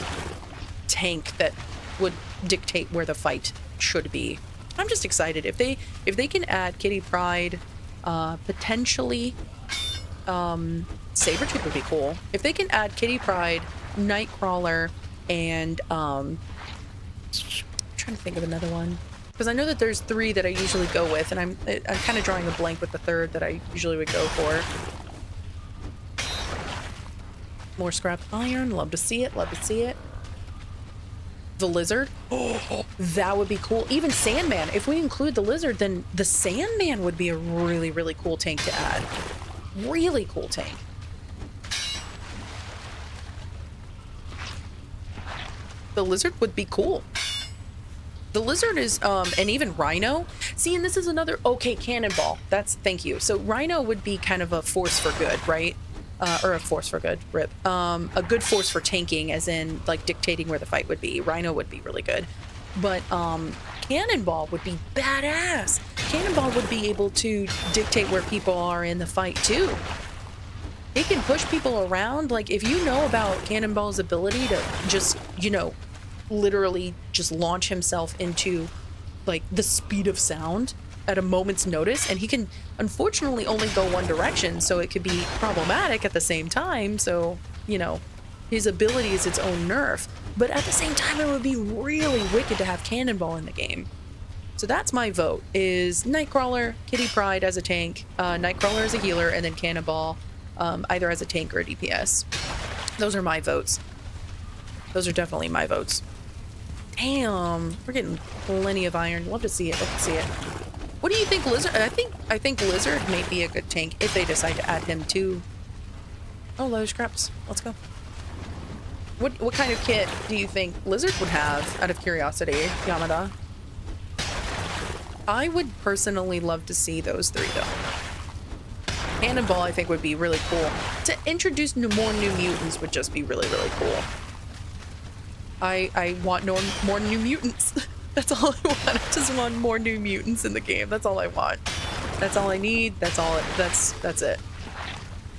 tank that would dictate where the fight should be. I'm just excited. If they can add Kitty Pryde, potentially, Sabretooth would be cool. If they can add Kitty Pryde, Nightcrawler, and I'm trying to think of another one. Because I know that there's 3 that I usually go with, and I'm kind of drawing a blank with the 3rd that I usually would go for. More scrap iron. Love to see it. Love to see it. The Lizard. Oh, that would be cool. Even Sandman. If we include the Lizard, then the Sandman would be a really, really cool tank to add. Really cool tank. The Lizard would be cool. The Lizard is, and even Rhino. See, and this is another, okay, Cannonball. Thank you. So Rhino would be kind of a force for good, right? Or a force for good, rip. A good force for tanking, as in, like, dictating where the fight would be. Rhino would be really good. But, Cannonball would be badass. Cannonball would be able to dictate where people are in the fight, too. He can push people around. Like, if you know about Cannonball's ability to just, you know, literally just launch himself into, like, the speed of sound at a moment's notice, and he can unfortunately only go one direction, so it could be problematic at the same time. So, you know, his ability is its own nerf, but at the same time it would be really wicked to have Cannonball in the game. So that's my vote, is Nightcrawler, Kitty Pryde as a tank, Nightcrawler as a healer, and then Cannonball either as a tank or a DPS. Those are my votes. Those are definitely my votes. Damn, we're getting plenty of iron. Love to see it. Love to see it. What do you think, Lizard? I think Lizard may be a good tank if they decide to add him too. Oh, leather scraps. Let's go. What kind of kit do you think Lizard would have, out of curiosity, Yamada? I would personally love to see those 3 though. Cannonball, I think, would be really cool. To introduce more new mutants would just be really, really cool. I want more new mutants. That's all I want. I just want more new mutants in the game. That's all I want. That's all I need. That's all. That's it.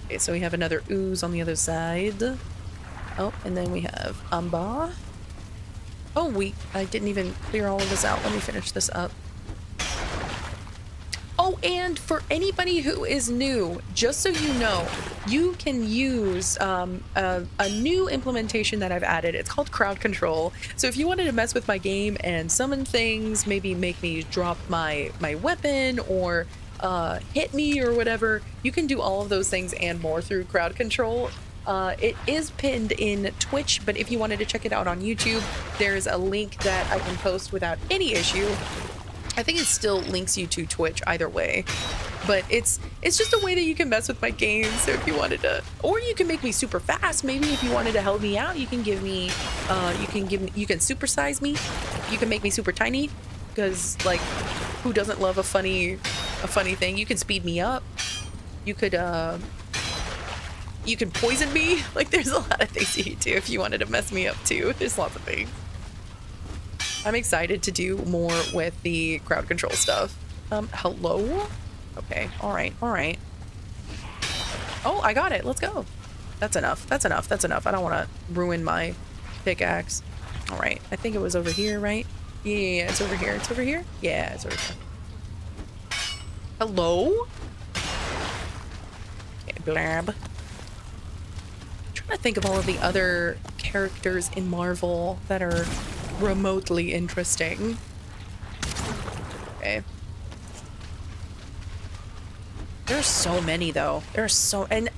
Okay, so we have another ooze on the other side. Oh, and then we have Amba. Oh, I didn't even clear all of this out. Let me finish this up. Oh, and for anybody who is new, just so you know, you can use a new implementation that I've added. It's called CrowdControl. So if you wanted to mess with my game and summon things, maybe make me drop my weapon or hit me or whatever, you can do all of those things and more through CrowdControl. It is pinned in Twitch, but if you wanted to check it out on YouTube, there's a link that I can post without any issue. I think it still links you to Twitch either way, but it's just a way that you can mess with my game. So if you wanted to, or you can make me super fast. Maybe if you wanted to help me out, you can give me, you can supersize me. You can make me super tiny, because like, who doesn't love a funny thing? You can speed me up. You could, you can poison me. Like, there's a lot of things you could do if you wanted to mess me up too. There's lots of things. I'm excited to do more with the crowd control stuff. Hello? Okay, all right. Oh, I got it. Let's go. That's enough. That's enough. That's enough. I don't want to ruin my pickaxe. All right. I think it was over here, right? Yeah, it's over here. It's over here? Yeah, it's over here. Hello? Okay, blab. I'm trying to think of all of the other characters in Marvel that are remotely interesting. Okay. There's so many, though. There's so... And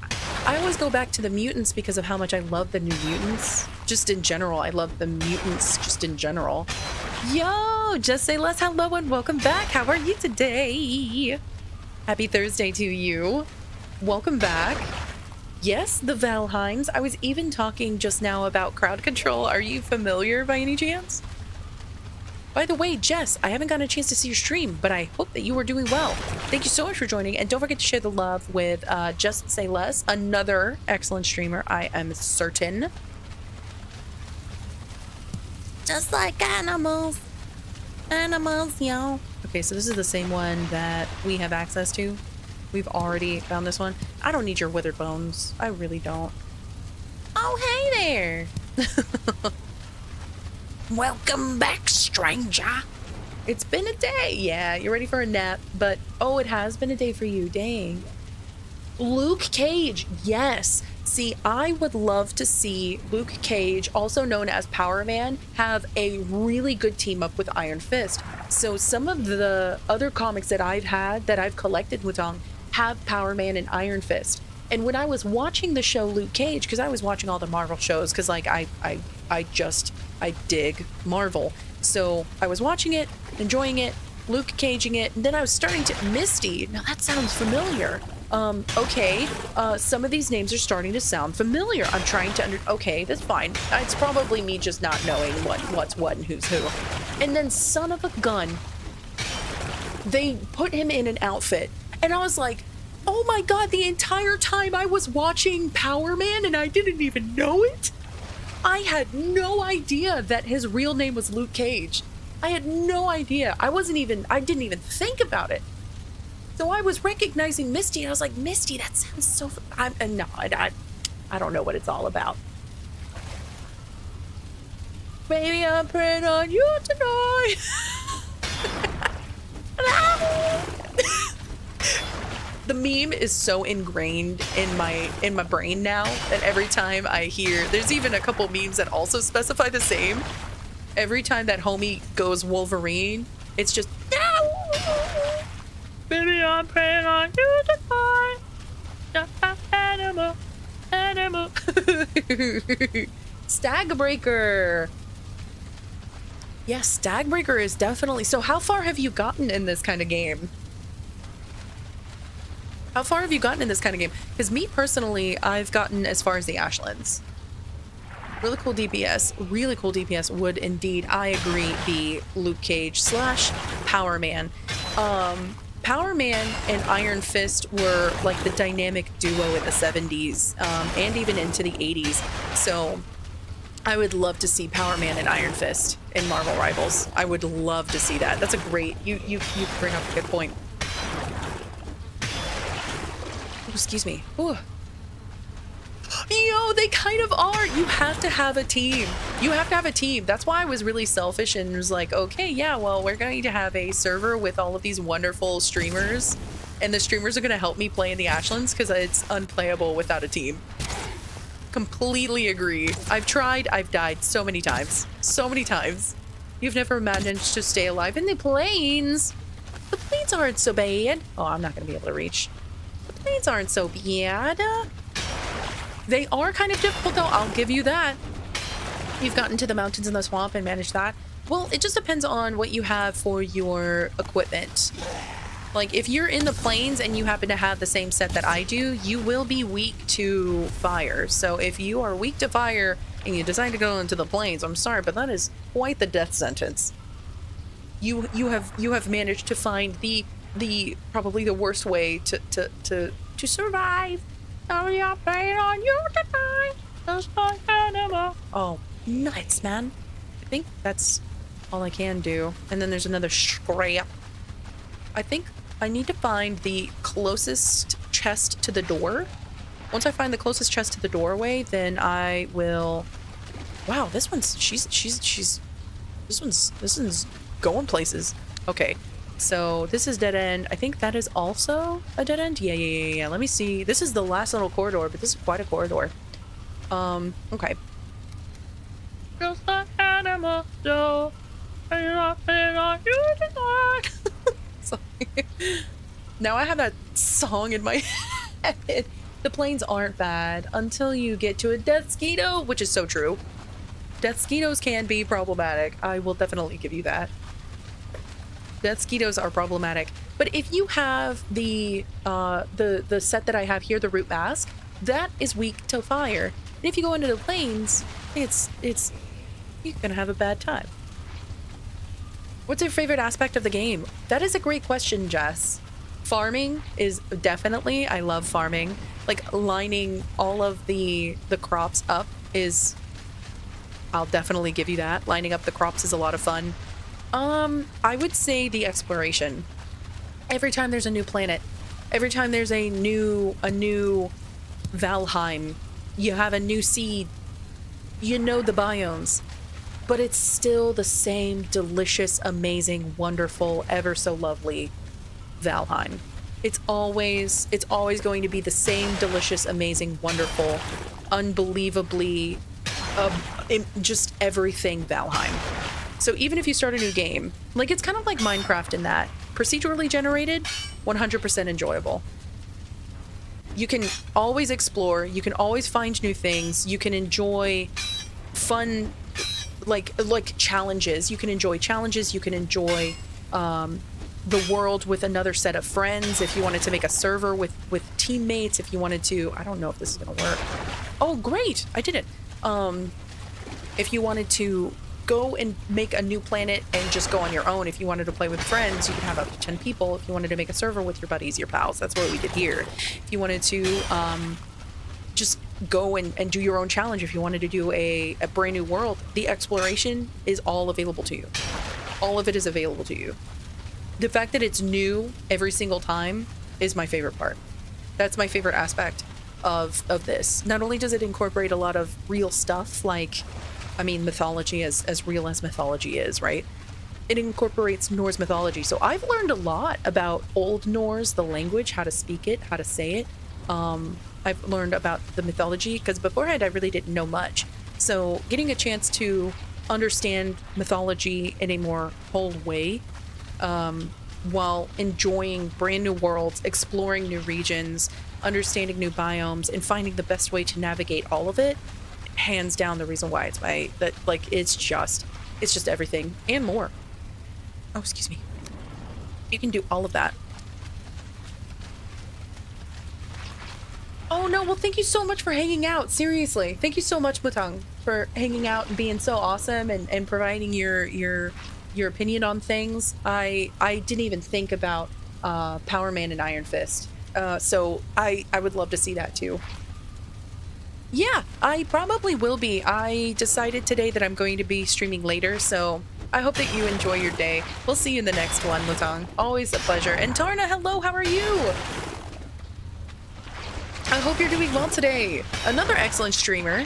I always go back to the mutants because of how much I love the New Mutants. Just in general. I love the mutants just in general. Yo! Just Say Less, hello and welcome back. How are you today? Happy Thursday to you. Welcome back. Yes, the Valheims. I was even talking just now about crowd control. Are you familiar by any chance? By the way, Jess, I haven't gotten a chance to see your stream, but I hope that you are doing well. Thank you so much for joining, and don't forget to share the love with Just Say Less, another excellent streamer, I am certain. Just like animals. Animals, yo. Okay, so this is the same one that we have access to. We've already found this one. I don't need your withered bones. I really don't. Oh, hey there. Welcome back, stranger. It's been a day. Yeah, you're ready for a nap, but oh, it has been a day for you. Dang. Luke Cage. Yes. See, I would love to see Luke Cage, also known as Power Man, have a really good team up with Iron Fist. So some of the other comics that I've had, that I've collected with Wutong, have Power Man and Iron Fist. And when I was watching the show Luke Cage, because I was watching all the Marvel shows, because like I dig Marvel. So I was watching it, enjoying it, Luke Caging it, and then I was starting to... Misty, now that sounds familiar. Okay, some of these names are starting to sound familiar. I'm trying to okay, that's fine. It's probably me just not knowing what's what and who's who. And then son of a gun, they put him in an outfit, and I was like, oh my god, the entire time I was watching Power Man and I didn't even know it? I had no idea that his real name was Luke Cage. I had no idea. I didn't even think about it. So I was recognizing Misty, and I was like, Misty, that sounds so... I don't know what it's all about. Baby, I'm praying on you tonight. The meme is so ingrained in my brain now that every time I hear... There's even a couple memes that also specify the same. Every time that homie goes Wolverine, it's just... Baby, I'm praying on you tonight. Animal. Stagbreaker. Yes, Stagbreaker is definitely... So how far have you gotten in this kind of game? How far have you gotten in this kind of game? Because me personally, I've gotten as far as the Ashlands. Really cool DPS. Really cool DPS would indeed, I agree, be Luke Cage / Power Man. Power Man and Iron Fist were like the dynamic duo in the 70s and even into the 80s. So I would love to see Power Man and Iron Fist in Marvel Rivals. I would love to see that. That's a great... You bring up a good point. Oh, excuse me. Ooh. Yo, they kind of are. You have to have a team. You have to have a team. That's why I was really selfish and was like, okay, yeah, well, we're going to have a server with all of these wonderful streamers, and the streamers are going to help me play in the Ashlands because it's unplayable without a team. Completely agree. I've tried. I've died so many times. So many times. You've never managed to stay alive in the plains. The plains aren't so bad. Oh, I'm not going to be able to reach. The plains aren't so bad. They are kind of difficult, though. I'll give you that. You've gotten to the mountains and the swamp and managed that. Well, it just depends on what you have for your equipment. Like, if you're in the plains and you happen to have the same set that I do, you will be weak to fire. So if you are weak to fire and you decide to go into the plains, I'm sorry, but that is quite the death sentence. You have managed to find the probably the worst way to survive. Oh, nice, man. I think that's all I can do. And then there's another scrap. I think I need to find the closest chest to the door. Once I find the closest chest to the doorway, then I will... Wow, this one's... This one's going places. Okay, so this is dead end. I think that is also a dead end. Yeah. Let me see. This is the last little corridor, but this is quite a corridor. Okay. Just like animals do. Nothing on you tonight. Sorry. Now I have that song in my head. The planes aren't bad until you get to a death skeeto, which is so true. Death skeetos can be problematic. I will definitely give you that. Death skeetos are problematic. But if you have the set that I have here, the root mask, that is weak to fire. And if you go into the planes, it's you're gonna have a bad time. What's your favorite aspect of the game? That is a great question, Jess. Farming is definitely, I love farming. Like lining all of the crops up is, I'll definitely give you that. Lining up the crops is a lot of fun. I would say the exploration. Every time there's a new planet, every time there's a new Valheim, you have a new seed, you know the biomes, but it's still the same delicious, amazing, wonderful, ever so lovely Valheim. It's always going to be the same delicious, amazing, wonderful, unbelievably just everything Valheim. So even if you start a new game, like it's kind of like Minecraft in that procedurally generated, 100% enjoyable. You can always explore, you can always find new things, you can enjoy fun like challenges, you can enjoy challenges, you can enjoy the world with another set of friends, if you wanted to make a server with teammates, if you wanted to, I don't know if this is gonna work. Oh great, I did it. If you wanted to go and make a new planet and just go on your own, if you wanted to play with friends, you can have up to 10 people. If you wanted to make a server with your buddies, your pals, that's what we did here. If you wanted to just go and do your own challenge, if you wanted to do a brand new world, the exploration is all available to you. All of it is available to you. The fact that it's new every single time is my favorite part. That's my favorite aspect of this. Not only does it incorporate a lot of real stuff, like, I mean, mythology as real as mythology is, right? It incorporates Norse mythology. So I've learned a lot about Old Norse, the language, how to speak it, how to say it. I've learned about the mythology, because beforehand I really didn't know much. So getting a chance to understand mythology in a more whole way, while enjoying brand new worlds, exploring new regions, understanding new biomes, and finding the best way to navigate all of it, hands down the reason why it's it's just everything and more. Oh, excuse me. You can do all of that. Oh no, well thank you so much for hanging out, seriously. Thank you so much, Mutang, for hanging out and being so awesome and providing your opinion on things. I didn't even think about Power Man and Iron Fist. So I would love to see that too. Yeah, I probably will be. I decided today that I'm going to be streaming later, so I hope that you enjoy your day. We'll see you in the next one, Lutong. Always a pleasure. And Tarna, hello, how are you? I hope you're doing well today. Another excellent streamer.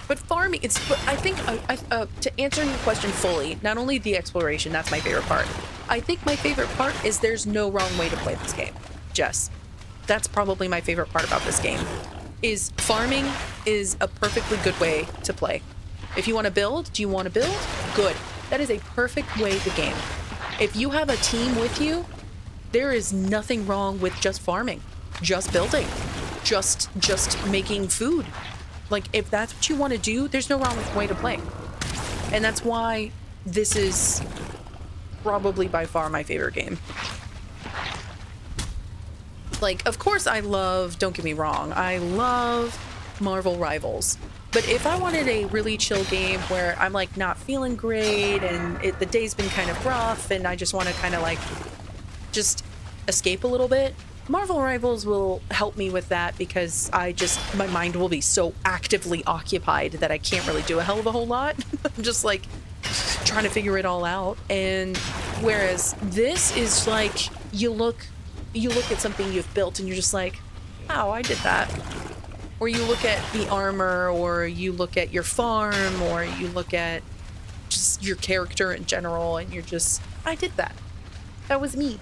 But farming, I think, to answer your question fully, not only the exploration, that's my favorite part. I think my favorite part is there's no wrong way to play this game. Jess, that's probably my favorite part about this game. Is farming is a perfectly good way to play. If you want to build, do you want to build? Good. That is a perfect way to game. If you have a team with you, there is nothing wrong with just farming, just building, just making food. Like, if that's what you want to do, there's no wrong way to play. And that's why this is probably by far my favorite game. Like, of course I love, don't get me wrong, I love Marvel Rivals. But if I wanted a really chill game where I'm like not feeling great and the day's been kind of rough and I just want to kind of like just escape a little bit, Marvel Rivals will help me with that, because my mind will be so actively occupied that I can't really do a hell of a whole lot. I'm just like trying to figure it all out. And whereas this is like, you look at something you've built and you're just like, wow, I did that. Or you look at the armor, or you look at your farm, or you look at just your character in general, and you're just, I did that. That was me.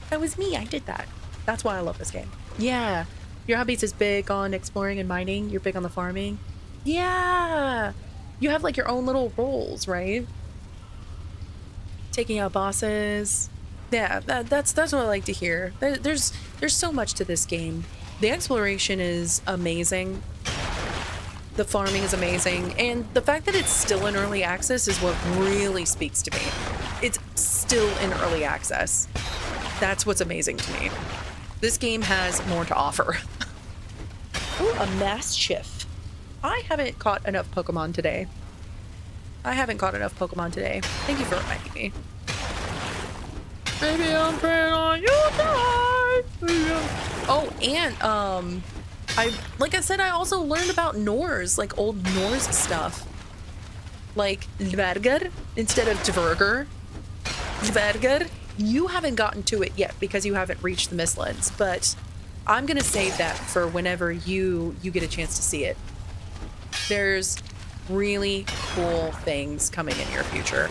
That was me. I did that. That's why I love this game. Yeah. Your hobbies is big on exploring and mining. You're big on the farming. Yeah. You have like your own little roles, right? Taking out bosses. Yeah, that's what I like to hear. There's so much to this game. The exploration is amazing. The farming is amazing. And the fact that it's still in early access is what really speaks to me. It's still in early access. That's what's amazing to me. This game has more to offer. Oh, a Mastiff. I haven't caught enough Pokemon today. Thank you for reminding me. Maybe I'm praying on you tonight. Oh, and like I said, I also learned about Norse, like old Norse stuff. Like Dverger instead of Dverger. Dverger. You haven't gotten to it yet because you haven't reached the Mistlands, but I'm gonna save that for whenever you get a chance to see it. There's really cool things coming in your future.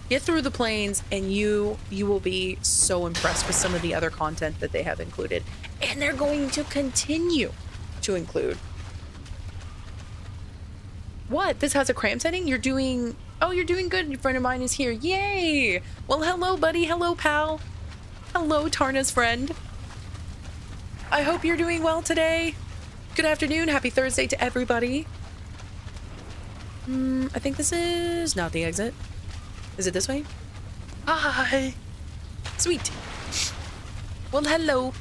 Get through the plains and you will be so impressed with some of the other content that they have included, and they're going to continue to include. What? This has a cram setting? You're doing good. A friend of mine is here. Yay! Well, hello, buddy. Hello, pal. Hello, Tarna's friend. I hope you're doing well today. Good afternoon. Happy Thursday to everybody. I think this is not the exit. Is it this way? Hi. Sweet. Well, hello.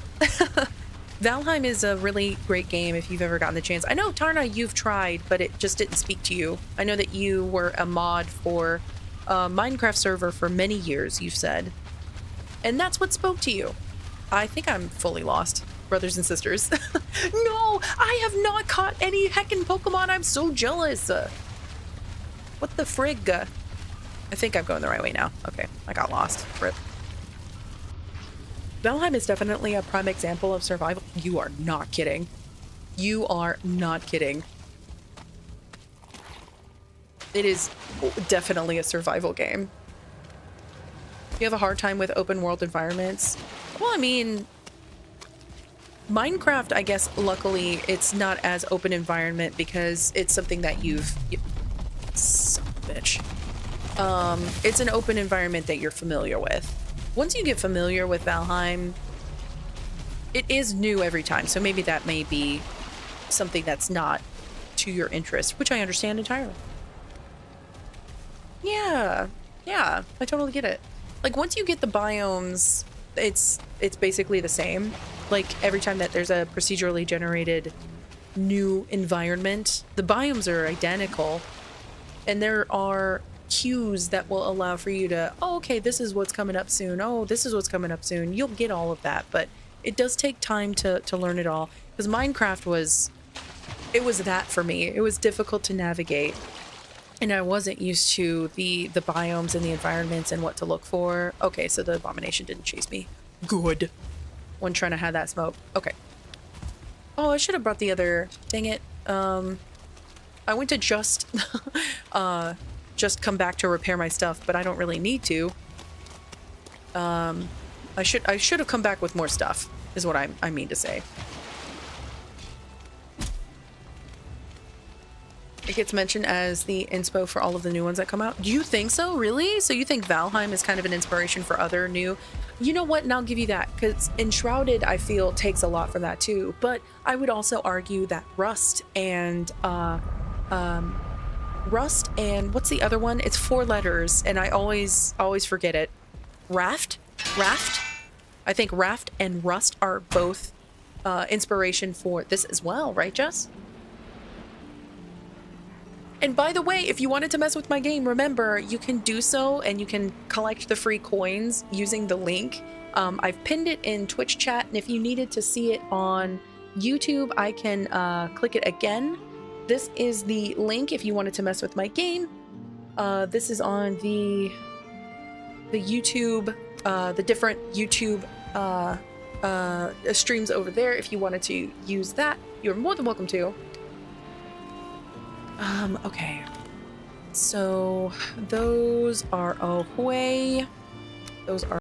Valheim is a really great game if you've ever gotten the chance. I know, Tarna, you've tried, but it just didn't speak to you. I know that you were a mod for a Minecraft server for many years, you've said. And that's what spoke to you. I think I'm fully lost, brothers and sisters. No, I have not caught any heckin' Pokemon. I'm so jealous. What the frig? I think I'm going the right way now. Okay, I got lost. Rip. Valheim is definitely a prime example of survival. You are not kidding. You are not kidding. It is definitely a survival game. You have a hard time with open world environments. Well, I mean, Minecraft, I guess, luckily, it's not as open environment because it's something that son of a bitch. It's an open environment that you're familiar with. Once you get familiar with Valheim, it is new every time, so maybe that may be something that's not to your interest, which I understand entirely. Yeah, I totally get it. Like, once you get the biomes, it's basically the same. Like, every time that there's a procedurally generated new environment, the biomes are identical, and there are cues that will allow for you to, oh, okay, this is what's coming up soon. Oh, this is what's coming up soon. You'll get all of that, but it does take time to learn it all. Because Minecraft was that for me. It was difficult to navigate. And I wasn't used to the biomes and the environments and what to look for. Okay, so the abomination didn't chase me. Good. One trying to have that smoke. Okay. Oh, I should have brought the other. Dang it. I went to just come back to repair my stuff, but I don't really need to. I should have come back with more stuff, is what I mean to say. It gets mentioned as the inspo for all of the new ones that come out. Do you think so? Really? So you think Valheim is kind of an inspiration for other new? You know what? And I'll give you that, because Enshrouded, I feel, takes a lot from that too. But I would also argue that Rust and what's the other one? It's 4 letters, and I always forget it. Raft? I think Raft and Rust are both inspiration for this as well, right, Jess? And by the way, if you wanted to mess with my game, remember, you can do so, and you can collect the free coins using the link. I've pinned it in Twitch chat, and if you needed to see it on YouTube, I can click it again. This is the link if you wanted to mess with my game. This is on the YouTube, the different YouTube streams over there. If you wanted to use that, you're more than welcome to. Okay. So those are away. Those are